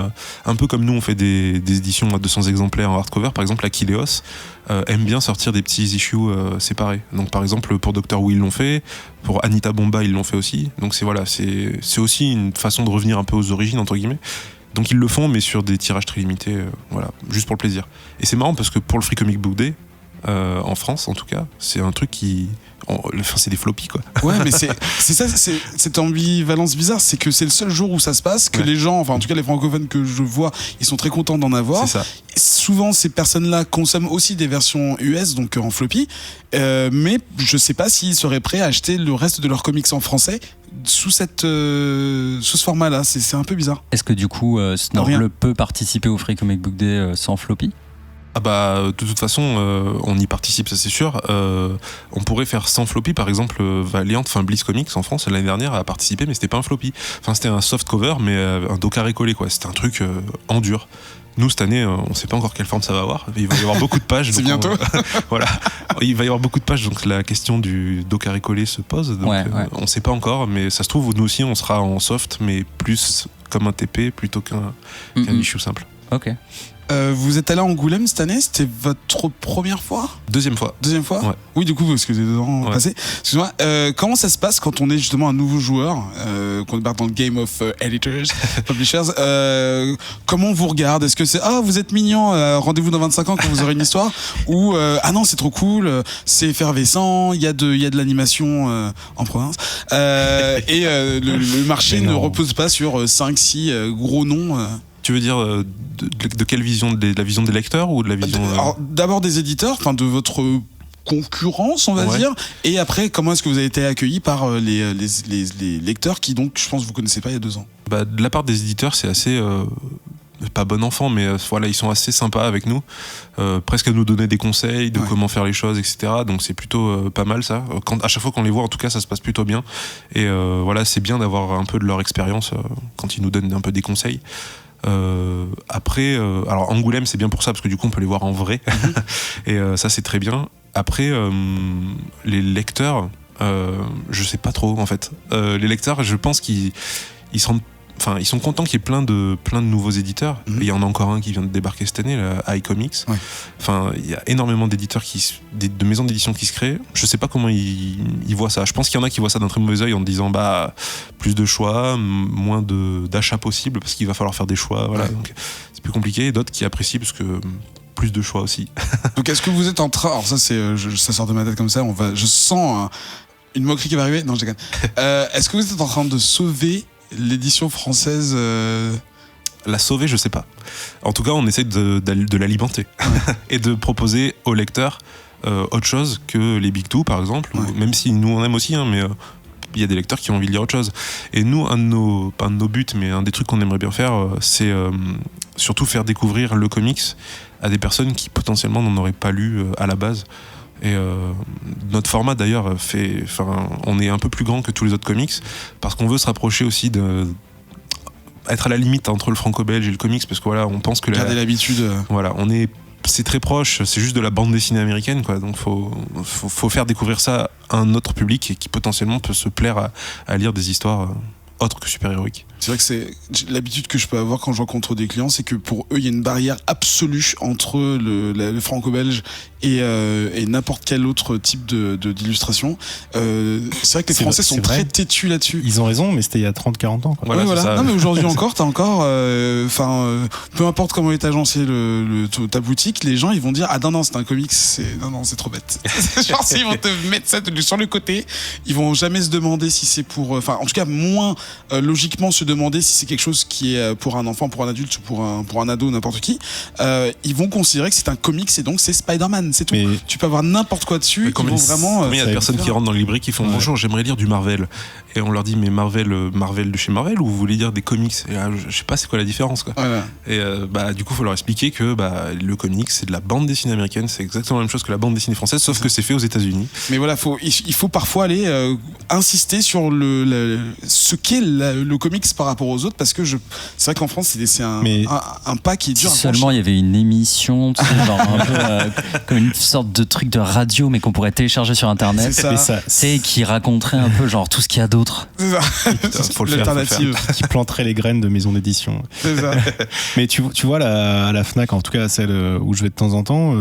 un peu comme nous, on fait des éditions à 200 exemplaires en hardcover. Par exemple, Akileos aime bien sortir des petits issues séparés. Donc, par exemple, pour Doctor Who, ils l'ont fait. Pour Anita Bomba, ils l'ont fait aussi. Donc, c'est aussi une façon de revenir un peu aux origines, entre guillemets. Donc, ils le font, mais sur des tirages très limités, juste pour le plaisir. Et c'est marrant parce que pour le Free Comic Book Day, en France, en tout cas, c'est un truc qui... Enfin, c'est des floppies, quoi. Ouais, mais c'est ça, c'est cette ambivalence bizarre, c'est que c'est le seul jour où ça se passe, que les gens, enfin en tout cas les francophones que je vois, ils sont très contents d'en avoir. C'est ça. Et souvent ces personnes-là consomment aussi des versions US, donc en floppy, mais je sais pas s'ils seraient prêts à acheter le reste de leurs comics en français sous ce format-là. C'est un peu bizarre. Est-ce que du coup, Snorgle peut participer au Free Comic Book Day sans floppy ? De toute façon, on y participe, ça c'est sûr. On pourrait faire sans floppy, par exemple, Valiant, Bliss Comics en France l'année dernière a participé, mais c'était pas un floppy. Enfin, c'était un soft cover, mais un dos carré collé, quoi. C'était un truc en dur. Nous, cette année, on sait pas encore quelle forme ça va avoir. Il va y avoir beaucoup de pages. C'est bientôt. Voilà. Il va y avoir beaucoup de pages, donc la question du dos carré collé se pose. Donc, on sait pas encore, mais ça se trouve, nous aussi, on sera en soft, mais plus comme un TP plutôt qu'un issue simple. Ok. Vous êtes allé à Angoulême cette année, c'était votre première fois ? Deuxième fois. Ouais. Oui, du coup, parce que vous êtes 2 ans passés. Excuse-moi, comment ça se passe quand on est justement un nouveau joueur, qu'on débarque dans le Game of Editors, Publishers, comment on vous regarde ? Est-ce que c'est « Ah, vous êtes mignon, rendez-vous dans 25 ans quand vous aurez une histoire ?» ou « Ah non, c'est trop cool, c'est effervescent, il y a de l'animation en province. » Et le marché ne repose pas sur 5-6 gros noms. Tu veux dire de quelle vision ? De la vision des lecteurs ou de la vision... Alors, d'abord des éditeurs, enfin de votre concurrence, on va dire, et après, comment est-ce que vous avez été accueillis par les lecteurs qui, donc, je pense, vous connaissez pas il y a 2 ans ? De la part des éditeurs, c'est assez... pas bon enfant, mais ils sont assez sympas avec nous, presque à nous donner des conseils de comment faire les choses, etc. Donc c'est plutôt pas mal ça. À chaque fois qu'on les voit, en tout cas, ça se passe plutôt bien. Et c'est bien d'avoir un peu de leur expérience quand ils nous donnent un peu des conseils. Après, alors Angoulême, c'est bien pour ça parce que du coup on peut les voir en vrai. Et ça c'est très bien. Après, les lecteurs, je sais pas trop en fait. Les lecteurs, je pense qu'ils sont contents qu'il y ait plein de nouveaux éditeurs. Il y en a encore un qui vient de débarquer cette année, iComics. Enfin, il y a énormément d'éditeurs de maisons d'édition qui se créent. Je sais pas comment ils voient ça. Je pense qu'il y en a qui voient ça d'un très mauvais œil en disant plus de choix, moins d'achats possibles parce qu'il va falloir faire des choix. Voilà, donc c'est plus compliqué. Et d'autres qui apprécient parce que plus de choix aussi. Donc est-ce que vous êtes en train... Alors ça sort de ma tête comme ça. Je sens une moquerie qui va arriver. Non, je déconne. Est-ce que vous êtes en train de sauver l'édition française? La sauver, je sais pas. En tout cas, on essaie de l'alimenter et de proposer aux lecteurs autre chose que les Big Two, par exemple, même si nous on aime aussi, mais il y a des lecteurs qui ont envie de lire autre chose. Et nous, pas un de nos buts, mais un des trucs qu'on aimerait bien faire, c'est surtout faire découvrir le comics à des personnes qui potentiellement n'en auraient pas lu à la base. Et notre format d'ailleurs on est un peu plus grand que tous les autres comics parce qu'on veut se rapprocher aussi être à la limite entre le franco-belge et le comics, parce que on pense que garder l'habitude. C'est très proche, c'est juste de la bande dessinée américaine, quoi. Donc faut faire découvrir ça à un autre public et qui potentiellement peut se plaire à lire des histoires autres que super-héroïques. C'est vrai que c'est l'habitude que je peux avoir quand je rencontre des clients, c'est que pour eux, il y a une barrière absolue entre le franco-belge et n'importe quel autre type d'illustration. C'est vrai que les Français sont très têtus là-dessus. Ils ont raison, mais c'était il y a 30-40 ans. Voilà, ça. Non, mais aujourd'hui encore, t'as encore, peu importe comment est agencé ta boutique, les gens ils vont dire non c'est un comics, c'est trop bête. Genre s'ils vont te mettre ça sur le côté, ils vont jamais se demander si c'est pour, en tout cas moins logiquement se demander si c'est quelque chose qui est pour un enfant, pour un adulte, pour un ado, n'importe qui. Ils vont considérer que c'est un comics et donc c'est Spider-Man, c'est tout. Mais tu peux avoir n'importe quoi dessus. Combien il y a de personnes qui rentrent dans le librairie qui font bonjour, j'aimerais lire du Marvel, et on leur dit mais Marvel de chez Marvel ou vous voulez dire des comics, et là, je sais pas c'est quoi la différence quoi. Voilà. Et du coup faut leur expliquer que le comics c'est de la bande dessinée américaine, c'est exactement la même chose que la bande dessinée française, sauf que c'est fait aux États-Unis. Mais voilà, il faut parfois aller insister sur ce qu'est le comics par rapport aux autres, parce que c'est vrai qu'en France c'est un pas qui est dur. Si seulement il y avait une émission, tu sais, genre un peu comme une sorte de truc de radio, mais qu'on pourrait télécharger sur internet, c'est qui raconterait un peu genre tout ce qu'il y a d'autre. C'est ça. Faut le l'alternative. faire. Qui planterait les graines de maisons d'édition. C'est ça. Mais tu vois à la Fnac, en tout cas celle où je vais de temps en temps,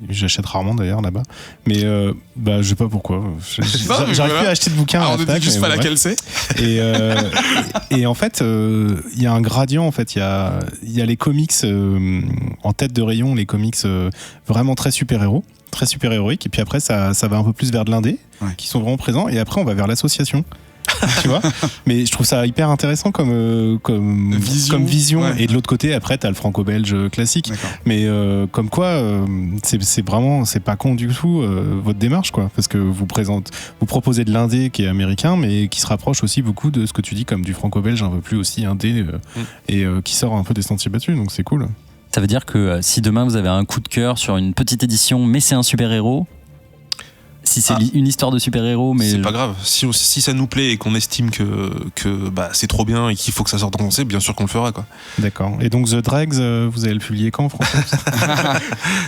j'achète rarement d'ailleurs là-bas, mais je sais pas pourquoi. J'arrive plus à acheter de bouquins. On ne dit juste pas laquelle c'est. Et en fait, il y a un gradient. En fait, il y a les comics en tête de rayon, les comics vraiment très super-héros, très super-héroïques. Et puis après, ça va un peu plus vers de l'indé, qui sont vraiment présents. Et après, on va vers l'association. Tu vois, mais je trouve ça hyper intéressant comme vision. Ouais. Et de l'autre côté, après, t'as le franco-belge classique. D'accord. Mais comme quoi, c'est pas con du tout votre démarche, quoi, parce que vous proposez de l'indé qui est américain, mais qui se rapproche aussi beaucoup de ce que tu dis comme du franco-belge un peu plus aussi indé et qui sort un peu des sentiers battus. Donc c'est cool. Ça veut dire que si demain vous avez un coup de cœur sur une petite édition, mais c'est un super-héros. Si c'est une histoire de super-héros, mais... C'est pas grave. Si ça nous plaît et qu'on estime que c'est trop bien et qu'il faut que ça sorte en français, bien sûr qu'on le fera, quoi. D'accord. Et donc The Dregs, vous allez le publier quand en français?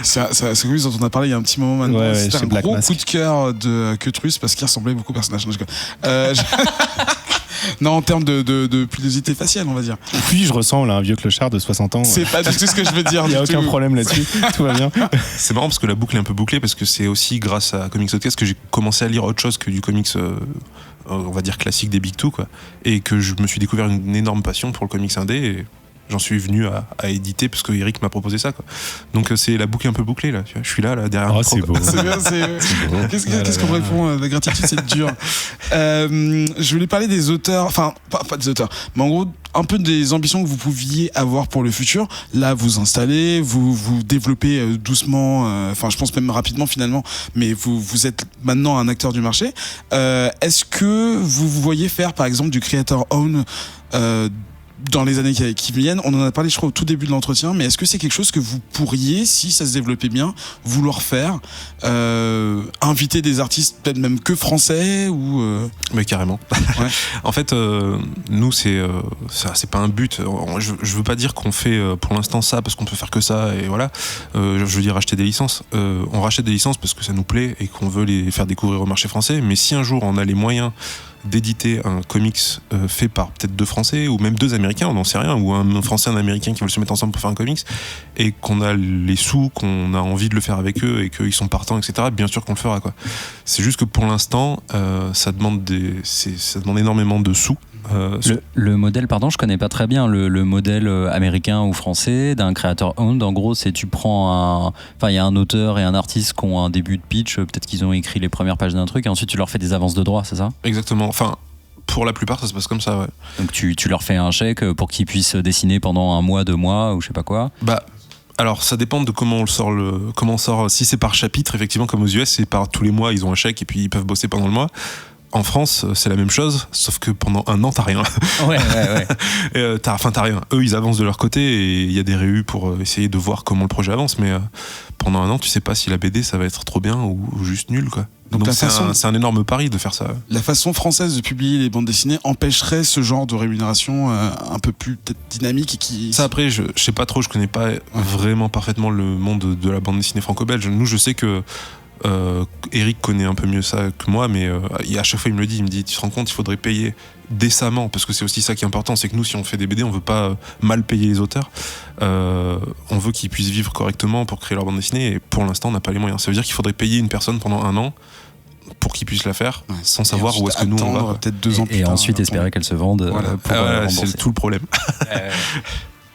C'est comme dont on a parlé il y a un petit moment maintenant. Ouais, c'était un Black gros Mask. coup de cœur de Quetrus parce qu'il ressemblait beaucoup au personnage. Non, en termes de pilosité faciale, on va dire. Puis je ressemble à un vieux clochard de 60 ans. C'est pas du tout ce que je veux dire. Il n'y a aucun problème là-dessus. Tout va bien. C'est marrant parce que la boucle est un peu bouclée, parce que c'est aussi grâce à Comics Podcast que j'ai commencé à lire autre chose que du comics, on va dire classique des Big Two, quoi. Et que je me suis découvert une énorme passion pour le comics indé. Et j'en suis venu à éditer parce que Eric m'a proposé ça, quoi. Donc c'est la boucle est un peu bouclée là. Je suis là derrière. Oh, c'est beau. C'est bien, Qu'est-ce qu'on répond? La gratitude, c'est dur. Je voulais parler des auteurs, enfin pas des auteurs, mais en gros un peu des ambitions que vous pouviez avoir pour le futur. Là, vous installez, vous développez doucement, je pense même rapidement finalement, mais vous êtes maintenant un acteur du marché. Est-ce que vous voyez faire par exemple du creator own dans les années qui viennent? On en a parlé, je crois, au tout début de l'entretien, mais est-ce que c'est quelque chose que vous pourriez, si ça se développait bien, vouloir faire, inviter des artistes, peut-être même que français ou Mais carrément. Ouais. En fait, nous, c'est pas un but. Je veux pas dire qu'on fait pour l'instant ça parce qu'on peut faire que ça et voilà. Je veux dire acheter des licences. On rachète des licences parce que ça nous plaît et qu'on veut les faire découvrir au marché français. Mais si un jour on a les moyens d'éditer un comics fait par peut-être 2 Français ou même 2 Américains, on n'en sait rien, ou un Français et un Américain qui veulent se mettre ensemble pour faire un comics, et qu'on a les sous, qu'on a envie de le faire avec eux et qu'ils sont partants, etc., bien sûr qu'on le fera, quoi. C'est juste que pour l'instant, ça demande énormément de sous. Le modèle, pardon, je connais pas très bien le modèle américain ou français d'un creator owned. En gros, c'est tu prends il y a un auteur et un artiste qui ont un début de pitch, peut-être qu'ils ont écrit les premières pages d'un truc, et ensuite tu leur fais des avances de droit, c'est ça? Exactement. Enfin, pour la plupart, ça se passe comme ça, ouais. Donc tu leur fais un chèque pour qu'ils puissent dessiner pendant 1 mois, 2 mois, ou je sais pas quoi. Alors ça dépend de comment on sort. Si c'est par chapitre, effectivement, comme aux US, c'est par tous les mois, ils ont un chèque et puis ils peuvent bosser pendant le mois. En France, c'est la même chose, sauf que pendant 1 an, t'as rien. Ouais. T'as rien. Eux, ils avancent de leur côté et il y a des réus pour essayer de voir comment le projet avance, mais pendant 1 an, tu sais pas si la BD, ça va être trop bien ou juste nul, quoi. Donc c'est un énorme pari de faire ça. La façon française de publier les bandes dessinées empêcherait ce genre de rémunération un peu plus peut-être dynamique et qui... Ça, après, je sais pas trop, je connais pas vraiment parfaitement le monde de la bande dessinée franco-belge. Nous, je sais que Eric connaît un peu mieux ça que moi, mais à chaque fois il me le dit, tu te rends compte, il faudrait payer décemment, parce que c'est aussi ça qui est important, c'est que nous, si on fait des BD, on veut pas mal payer les auteurs, on veut qu'ils puissent vivre correctement pour créer leur bande dessinée, et pour l'instant on n'a pas les moyens. Ça veut dire qu'il faudrait payer une personne pendant 1 an pour qu'ils puissent la faire, sans savoir où est-ce que nous on va. Peut-être 2 ans plus et tard, ensuite espérer qu'elle se vende pour rembourser. C'est tout le problème.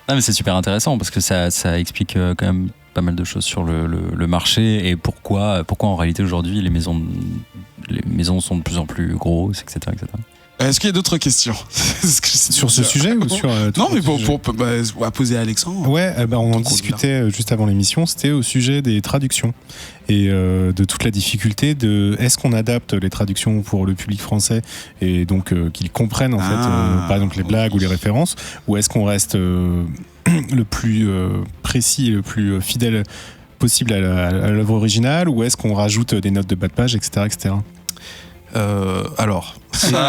Non, mais c'est super intéressant parce que ça explique quand même pas mal de choses sur le marché et pourquoi en réalité aujourd'hui les maisons sont de plus en plus grosses, etc. Est-ce qu'il y a d'autres questions sur ce sujet ou sur non, mais pour poser à Alexandre. Ouais, on en discutait juste avant l'émission. C'était au sujet des traductions et de toute la difficulté de est-ce qu'on adapte les traductions pour le public français et donc qu'ils comprennent en fait par exemple les blagues ou les références, ou est-ce qu'on reste le plus précis et le plus fidèle possible à l'œuvre originale, ou est-ce qu'on rajoute des notes de bas de page, etc. Alors,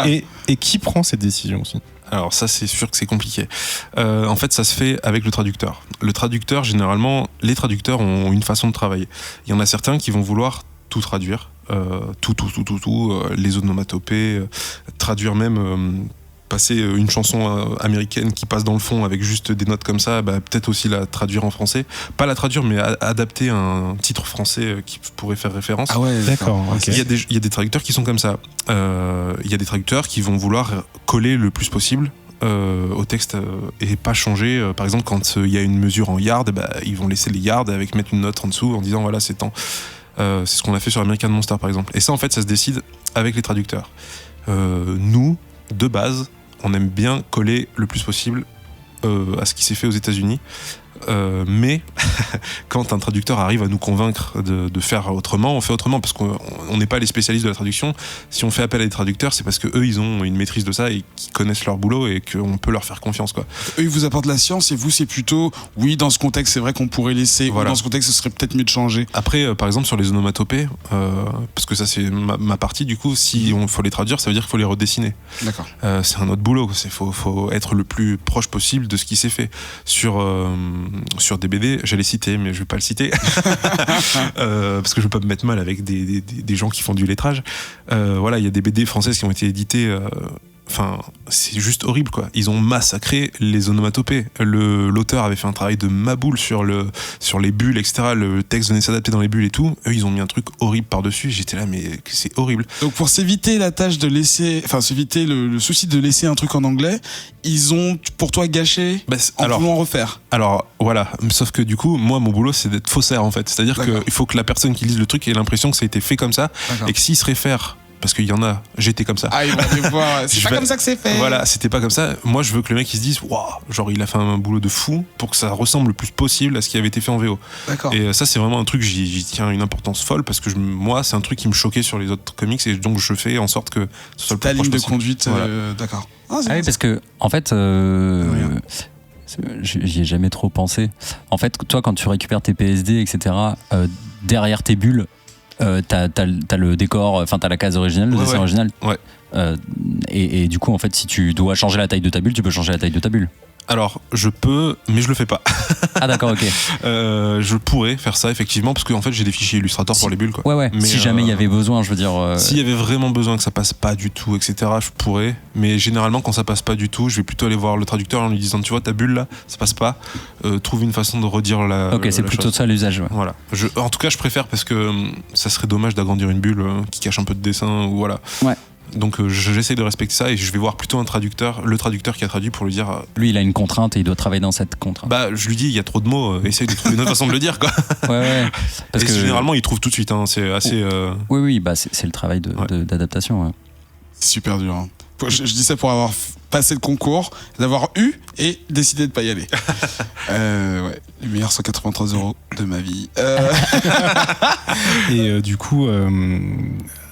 et qui prend cette décision aussi? Alors ça, c'est sûr que c'est compliqué. En fait, ça se fait avec le traducteur. Le traducteur, généralement, les traducteurs ont une façon de travailler. Il y en a certains qui vont vouloir tout traduire, tout, les onomatopées, traduire même... passer une chanson américaine qui passe dans le fond avec juste des notes comme ça, peut-être aussi la traduire en français. Pas la traduire, mais adapter un titre français qui pourrait faire référence. Ah ouais, d'accord. Okay. Il y a des traducteurs qui sont comme ça. Il y a des traducteurs qui vont vouloir coller le plus possible au texte et pas changer. Par exemple, quand il y a une mesure en yard, ils vont laisser les yards avec mettre une note en dessous en disant voilà, c'est tant. C'est ce qu'on a fait sur American Monster, par exemple. Et ça, en fait, ça se décide avec les traducteurs. Nous, de base, on aime bien coller le plus possible à ce qui s'est fait aux États-Unis. Mais quand un traducteur arrive à nous convaincre de faire autrement, on fait autrement, parce qu'on n'est pas les spécialistes de la traduction. Si on fait appel à des traducteurs, c'est parce qu'eux, ils ont une maîtrise de ça et qu'ils connaissent leur boulot et qu'on peut leur faire confiance, quoi. Eux, ils vous apportent la science et vous, c'est plutôt, oui, dans ce contexte, c'est vrai qu'on pourrait laisser, voilà. Ou dans ce contexte, ce serait peut-être mieux de changer. Après, par exemple, sur les onomatopées, parce que ça, c'est ma partie, du coup, si on faut les traduire, ça veut dire qu'il faut les redessiner. D'accord. C'est un autre boulot, faut être le plus proche possible de ce qui s'est fait. Sur des BD, j'allais citer, mais je vais pas le citer parce que je veux pas me mettre mal avec des gens qui font du lettrage. Voilà, il y a des BD françaises qui ont été éditées. Enfin, c'est juste horrible, quoi. Ils ont massacré les onomatopées. L'auteur avait fait un travail de maboule sur les bulles, etc. Le texte venait s'adapter dans les bulles et tout. Eux, ils ont mis un truc horrible par-dessus. J'étais là, mais c'est horrible. Donc, pour s'éviter la tâche de laisser, enfin, s'éviter le souci de laisser un truc en anglais, ils ont, pour toi, gâché en voulant refaire. Alors, voilà. Sauf que du coup, moi, mon boulot, c'est d'être faussaire, en fait. C'est-à-dire qu'il faut que la personne qui lise le truc ait l'impression que ça a été fait comme ça. Et que s'il se réfère, parce qu'il y en a, j'étais comme ça. Ah, il va aller voir, c'est pas comme ça que c'est fait. Voilà, c'était pas comme ça. Moi, je veux que le mec il se dise, waouh, genre il a fait un boulot de fou pour que ça ressemble le plus possible à ce qui avait été fait en VO. D'accord. Et ça, c'est vraiment un truc, j'y tiens une importance folle parce que moi, c'est un truc qui me choquait sur les autres comics et donc je fais en sorte que ce soit le plus proche possible. Ta ligne de conduite, voilà. D'accord. Oui, parce que, en fait, j'y ai jamais trop pensé. En fait, toi, quand tu récupères tes PSD, etc., derrière tes bulles, t'as le décor, enfin t'as la case originale, le dessin original. Ouais. Et du coup, en fait, si tu dois changer la taille de ta bulle, tu peux changer la taille de ta bulle. Alors, je peux, mais je le fais pas. Ah d'accord, ok. Je pourrais faire ça, effectivement, parce qu'en fait, j'ai des fichiers Illustrator pour les bulles, quoi. Ouais. Mais si jamais il y avait besoin, je veux dire... S'il y avait vraiment besoin que ça passe pas du tout, etc., je pourrais. Mais généralement, quand ça passe pas du tout, je vais plutôt aller voir le traducteur en lui disant, tu vois, ta bulle, là, ça passe pas. Trouve une façon de redire la Ok, c'est plutôt chose. ça l'usage, ouais. Voilà. En tout cas, je préfère parce que ça serait dommage d'agrandir une bulle qui cache un peu de dessin, ou voilà. Ouais. Donc j'essaie de respecter ça et je vais voir plutôt le traducteur qui a traduit pour lui dire... Lui, il a une contrainte et il doit travailler dans cette contrainte. Je lui dis, il y a trop de mots, essaye de trouver une autre façon de le dire, quoi. Ouais. Parce que généralement, il trouve tout de suite, hein, c'est assez... Oui, c'est le travail d'adaptation. Ouais. C'est super dur. Hein. Je dis ça pour avoir passé le concours, d'avoir eu et décidé de pas y aller. Les meilleurs 183 € de ma vie. Et du coup...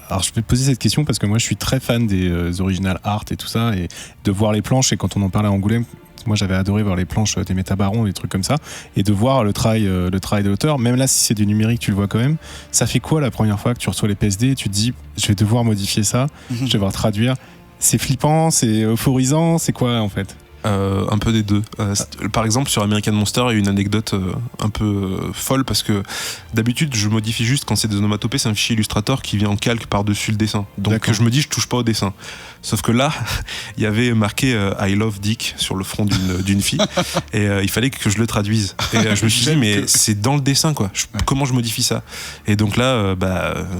Alors je vais te poser cette question parce que moi je suis très fan des original art et tout ça, et de voir les planches, et quand on en parlait à Angoulême, moi j'avais adoré voir les planches des métabarons, des trucs comme ça, et de voir le travail de l'auteur, même là si c'est du numérique tu le vois quand même. Ça fait quoi la première fois que tu reçois les PSD et tu te dis je vais devoir modifier ça, je vais devoir traduire? C'est flippant, c'est euphorisant, c'est quoi en fait? Un peu des deux. Par exemple, sur American Monster, il y a une anecdote un peu folle parce que d'habitude, je modifie juste quand c'est des onomatopées, c'est un fichier Illustrator qui vient en calque par-dessus le dessin. Donc je me dis, je touche pas au dessin. Sauf que là, il y avait marqué I love Dick sur le front d'une fille et il fallait que je le traduise. Et je me suis dit, mais c'est dans le dessin, quoi. Comment je modifie ça? Et donc là,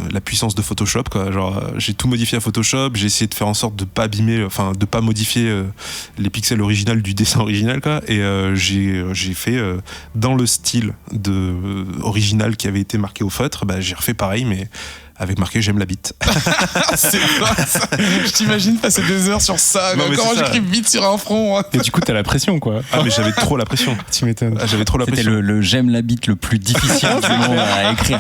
la puissance de Photoshop, quoi. Genre, j'ai tout modifié à Photoshop, j'ai essayé de faire en sorte de pas abîmer, enfin, de pas modifier les pixels originaux du dessin original, quoi. Et j'ai fait dans le style original qui avait été marqué au feutre, j'ai refait pareil, mais avec marqué j'aime la bite. C'est quoi ça? Je t'imagine passer des heures sur ça. Non, comment j'écris bite sur un front? Et du coup, t'as la pression, quoi. Ah, mais j'avais trop la pression. Tu m'étonnes. J'avais trop la C'était pression. le j'aime la bite le plus difficile du monde à écrire.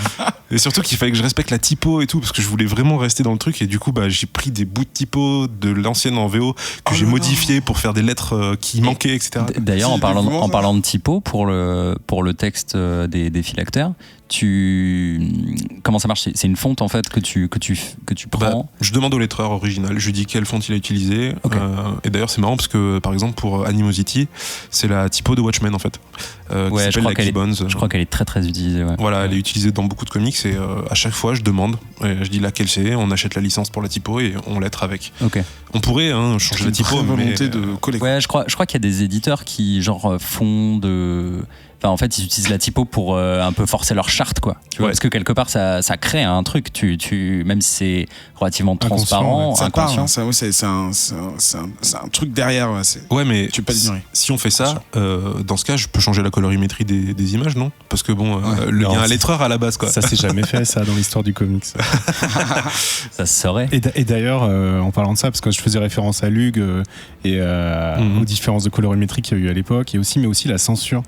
Et surtout qu'il fallait que je respecte la typo et tout, parce que je voulais vraiment rester dans le truc. Et du coup, j'ai pris des bouts de typo de l'ancienne en VO que j'ai modifié pour faire des lettres qui manquaient, etc. D'ailleurs, en parlant de typo, pour le texte des phylactères, comment ça marche? C'est une fonte en fait que tu prends. Je demande au lettreur original, je lui dis quelle fonte il a utilisé. Okay. Et d'ailleurs c'est marrant parce que par exemple pour Animosity, c'est la typo de Watchmen en fait. Ouais, je crois qu'elle est très très utilisée. Ouais. Voilà, elle est utilisée dans beaucoup de comics et à chaque fois je demande, je dis laquelle c'est, on achète la licence pour la typo et on lettre avec. Okay. On pourrait changer la typo, mais de coller. Ouais, je crois qu'il y a des éditeurs qui font de. Enfin, en fait, ils utilisent la typo pour un peu forcer leur charte, quoi. Tu vois, parce que quelque part, ça crée un truc. Même si c'est relativement transparent, inconscient. C'est un truc derrière. Ouais, mais tu peux pas l'ignorer. Si on fait ça, dans ce cas, je peux changer la colorimétrie des images, non? Parce que il y a un lettreur à la base, quoi. Ça s'est jamais fait, ça, dans l'histoire du comics. Ça se saurait. Et d'ailleurs, en parlant de ça, parce que je faisais référence à Lug et aux différences de colorimétrie qu'il y a eu à l'époque, mais aussi la censure.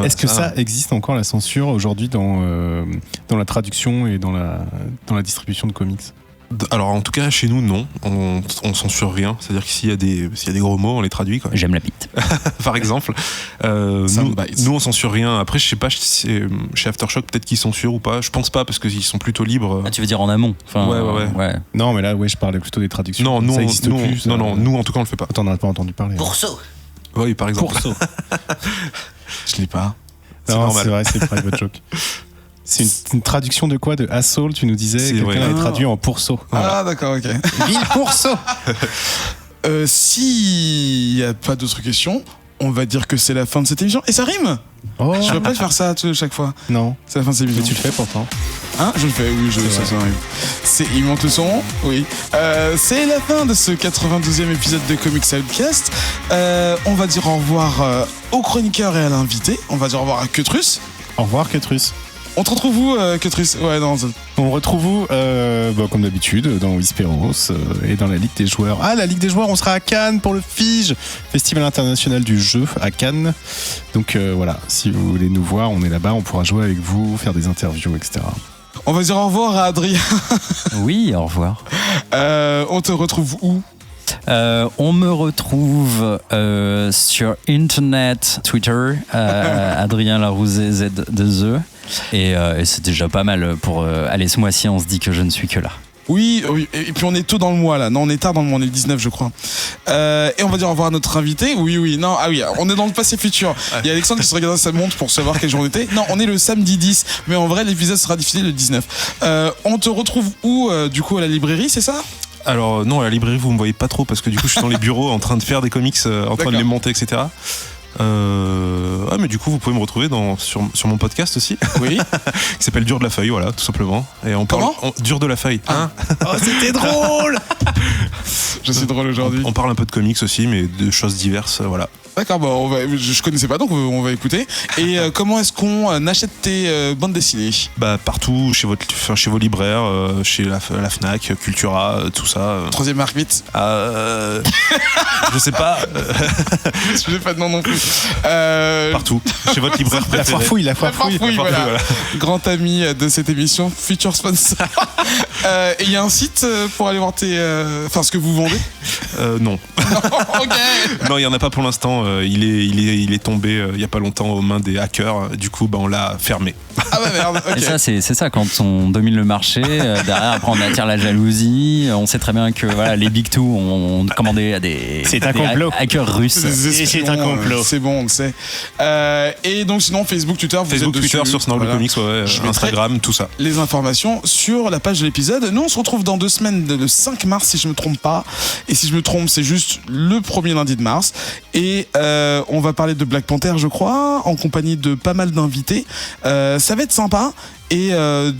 Est-ce que ça existe encore, la censure, aujourd'hui dans la traduction et dans la distribution de comics? Alors en tout cas chez nous non, on censure rien, c'est-à-dire que s'il y a des gros mots on les traduit, quoi. J'aime la bite par exemple. Nous on censure rien. Après je sais pas chez Aftershock peut-être qu'ils censurent ou pas, je pense pas parce qu'ils sont plutôt libres. Tu veux dire en amont? Ouais. Non mais là je parlais plutôt des traductions. Non, nous ça existe plus. Nous en tout cas on le fait pas. T'en as pas entendu parler? Pourceau. Oui par exemple. Pourceau. Je l'ai pas. Non, c'est vrai, c'est Private Joke. C'est une traduction de quoi? De Assault, tu nous disais? Quelqu'un l'avait traduit en pourceau. Voilà. Ah, d'accord, ok. Ville Pourceau. S'il n'y a pas d'autres questions, on va dire que c'est la fin de cette émission. Et ça rime! Je vais pas faire ça chaque fois. Non. C'est la fin de cette émission. Mais tu le fais pourtant. Hein? Je le fais, oui, ça arrive. Il monte le son, oui. C'est la fin de ce 92e épisode de Comics Outcast. On va dire au revoir aux chroniqueurs et à l'invité. On va dire au revoir à Ketrus. Au revoir Ketrus. On te retrouve où, Ketrus? Ouais, non. On retrouve vous, comme d'habitude, dans Whisperos et dans la Ligue des Joueurs. Ah, la Ligue des Joueurs, on sera à Cannes pour le FIGE, Festival International du Jeu à Cannes. Donc voilà, si vous voulez nous voir, on est là-bas, on pourra jouer avec vous, faire des interviews, etc. On va dire au revoir à Adrien. Oui, au revoir. On te retrouve où? On me retrouve sur Internet, Twitter, Adrien Larouzet Z2E. Et c'est déjà pas mal pour aller ce mois-ci, on se dit que je ne suis que là. Oui, et puis on est tôt dans le mois là. Non, on est tard dans le mois, on est le 19 je crois. Et on va dire au revoir à notre invité. Oui, non, on est dans le passé futur. Il y a Alexandre qui se regarde sa montre pour savoir quel jour on était. Non, on est le samedi 10, mais en vrai l'épisode sera diffusé le 19. On te retrouve où du coup à la librairie, c'est ça? Alors non, à la librairie vous me voyez pas trop parce que du coup je suis dans les bureaux en train de faire des comics, en train de les monter, etc. Mais du coup vous pouvez me retrouver sur mon podcast aussi. Oui. Qui s'appelle Dur de la Feuille, voilà, tout simplement. Et on parle Dur de la Feuille. Hein? Oh, c'était drôle. Je suis drôle aujourd'hui. On parle un peu de comics aussi, mais de choses diverses, voilà. D'accord, je connaissais pas, donc on va écouter. Et comment est-ce qu'on achète tes bandes dessinées? Partout, chez vos libraires, chez la Fnac, Cultura, tout ça. Troisième marque, vite. Je sais pas. Je n'ai pas de nom non plus. Partout, chez votre libraire préféré. La foire fouille, voilà. Grand ami de cette émission, future sponsor. Et il y a un site pour aller voir ce que vous vendez? Non. Ok. Non, il y en a pas pour l'instant. il est tombé il y a pas longtemps aux mains des hackers. Du coup, on l'a fermé. Ah bah merde. Okay. Et ça, c'est ça, quand on domine le marché, derrière après on attire la jalousie. On sait très bien que voilà, les Big Two ont commandé à des hackers russes. C'est un complot. C'est bon, on le sait. Et donc sinon Facebook, Twitter, vous êtes dessus. Twitter, sur Snorgle Comics, Instagram, tout ça. Les informations sur la page de l'épisode. Nous on se retrouve dans 2 semaines, le 5 mars si je me trompe pas. Et si je me trompe, c'est juste le premier lundi de mars. Et on va parler de Black Panther, je crois, en compagnie de pas mal d'invités. Ça va être sympa. Et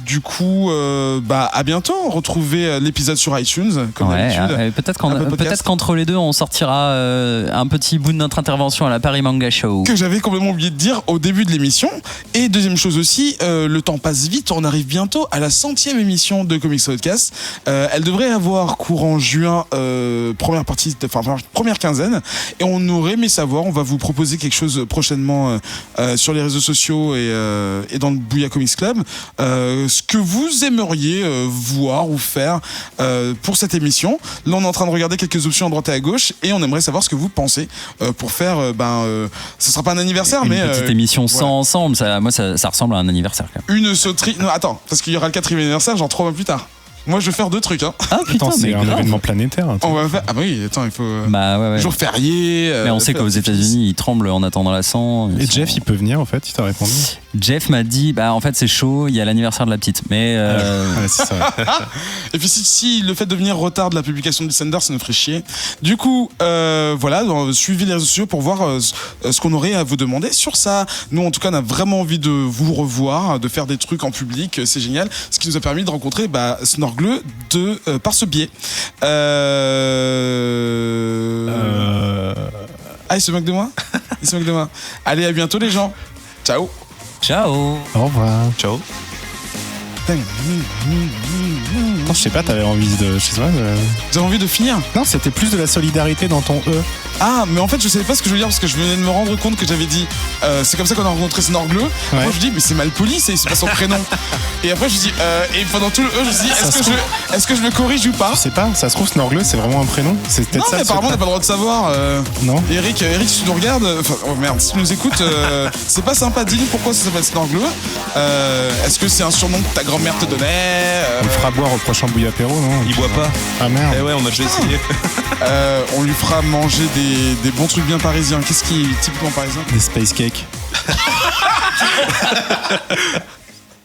du coup, à bientôt. Retrouvez l'épisode sur iTunes, comme d'habitude. Peut-être qu'entre les deux, on sortira un petit bout de notre intervention à la Paris Manga Show. Que j'avais complètement oublié de dire au début de l'émission. Et deuxième chose aussi, le temps passe vite. On arrive bientôt à la 100e émission de Comics Podcast. Elle devrait avoir courant juin, première quinzaine. Et on aurait aimé savoir. On va vous proposer quelque chose prochainement sur les réseaux sociaux et dans le Bouya Comics Club. Ce que vous aimeriez voir ou faire pour cette émission. Là on est en train de regarder quelques options à droite et à gauche et on aimerait savoir ce que vous pensez pour faire ce sera pas un anniversaire une mais petite émission sans ensemble, ça ressemble à un anniversaire quand même. Une sauterie, non attends, parce qu'il y aura le 4e anniversaire genre 3 mois plus tard. Moi je vais faire 2 trucs hein. Ah putain, c'est un événement planétaire. On va faire... Ah bah oui, attends, il faut jour férié. Mais on sait qu'aux États-Unis, ils tremblent en attendant la 100. Et Jeff, il peut venir en fait, il t'a répondu. Jeff m'a dit en fait c'est chaud, il y a l'anniversaire de la petite. Mais ouais, c'est ça. Et puis si le fait de venir retarde la publication de Sender, ça nous ferait chier. Du coup, voilà, suivez les réseaux sociaux pour voir ce qu'on aurait à vous demander sur ça. Nous en tout cas, on a vraiment envie de vous revoir, de faire des trucs en public, c'est génial. Ce qui nous a permis de rencontrer Snorgle par ce biais. Ah, il se moque de moi. Allez, à bientôt les gens. Ciao. Ciao. Au revoir. Ciao. Non, je sais pas, t'avais envie de... Je sais pas. Vous avez envie de finir? Non, c'était plus de la solidarité dans ton E. Ah, mais en fait, je savais pas ce que je veux dire parce que je venais de me rendre compte que j'avais dit c'est comme ça qu'on a rencontré Snorgle. Ouais. Moi, je dis, mais c'est mal poli, c'est pas son prénom. Et après, je dis, et pendant tout le E, je dis, est-ce que je le corrige ou pas? Je sais pas, ça se trouve, Snorgle, c'est vraiment un prénom. C'est peut-être non, ça. Mais apparemment, on n'a pas le droit de savoir. Non. Eric, si tu nous regardes, oh merde, si tu nous écoutes, c'est pas sympa. Dis-nous pourquoi ça s'appelle Snorgle. Est-ce que c'est un surnom que ta grand-mère te donnait? On le fera boire au prochain Bouillapéro, non? Il boit pas. Ah merde. Eh ouais, on a déjà essayé. On lui fera manger des bons trucs bien parisiens. Qu'est-ce qui est typiquement parisien? Des space cakes.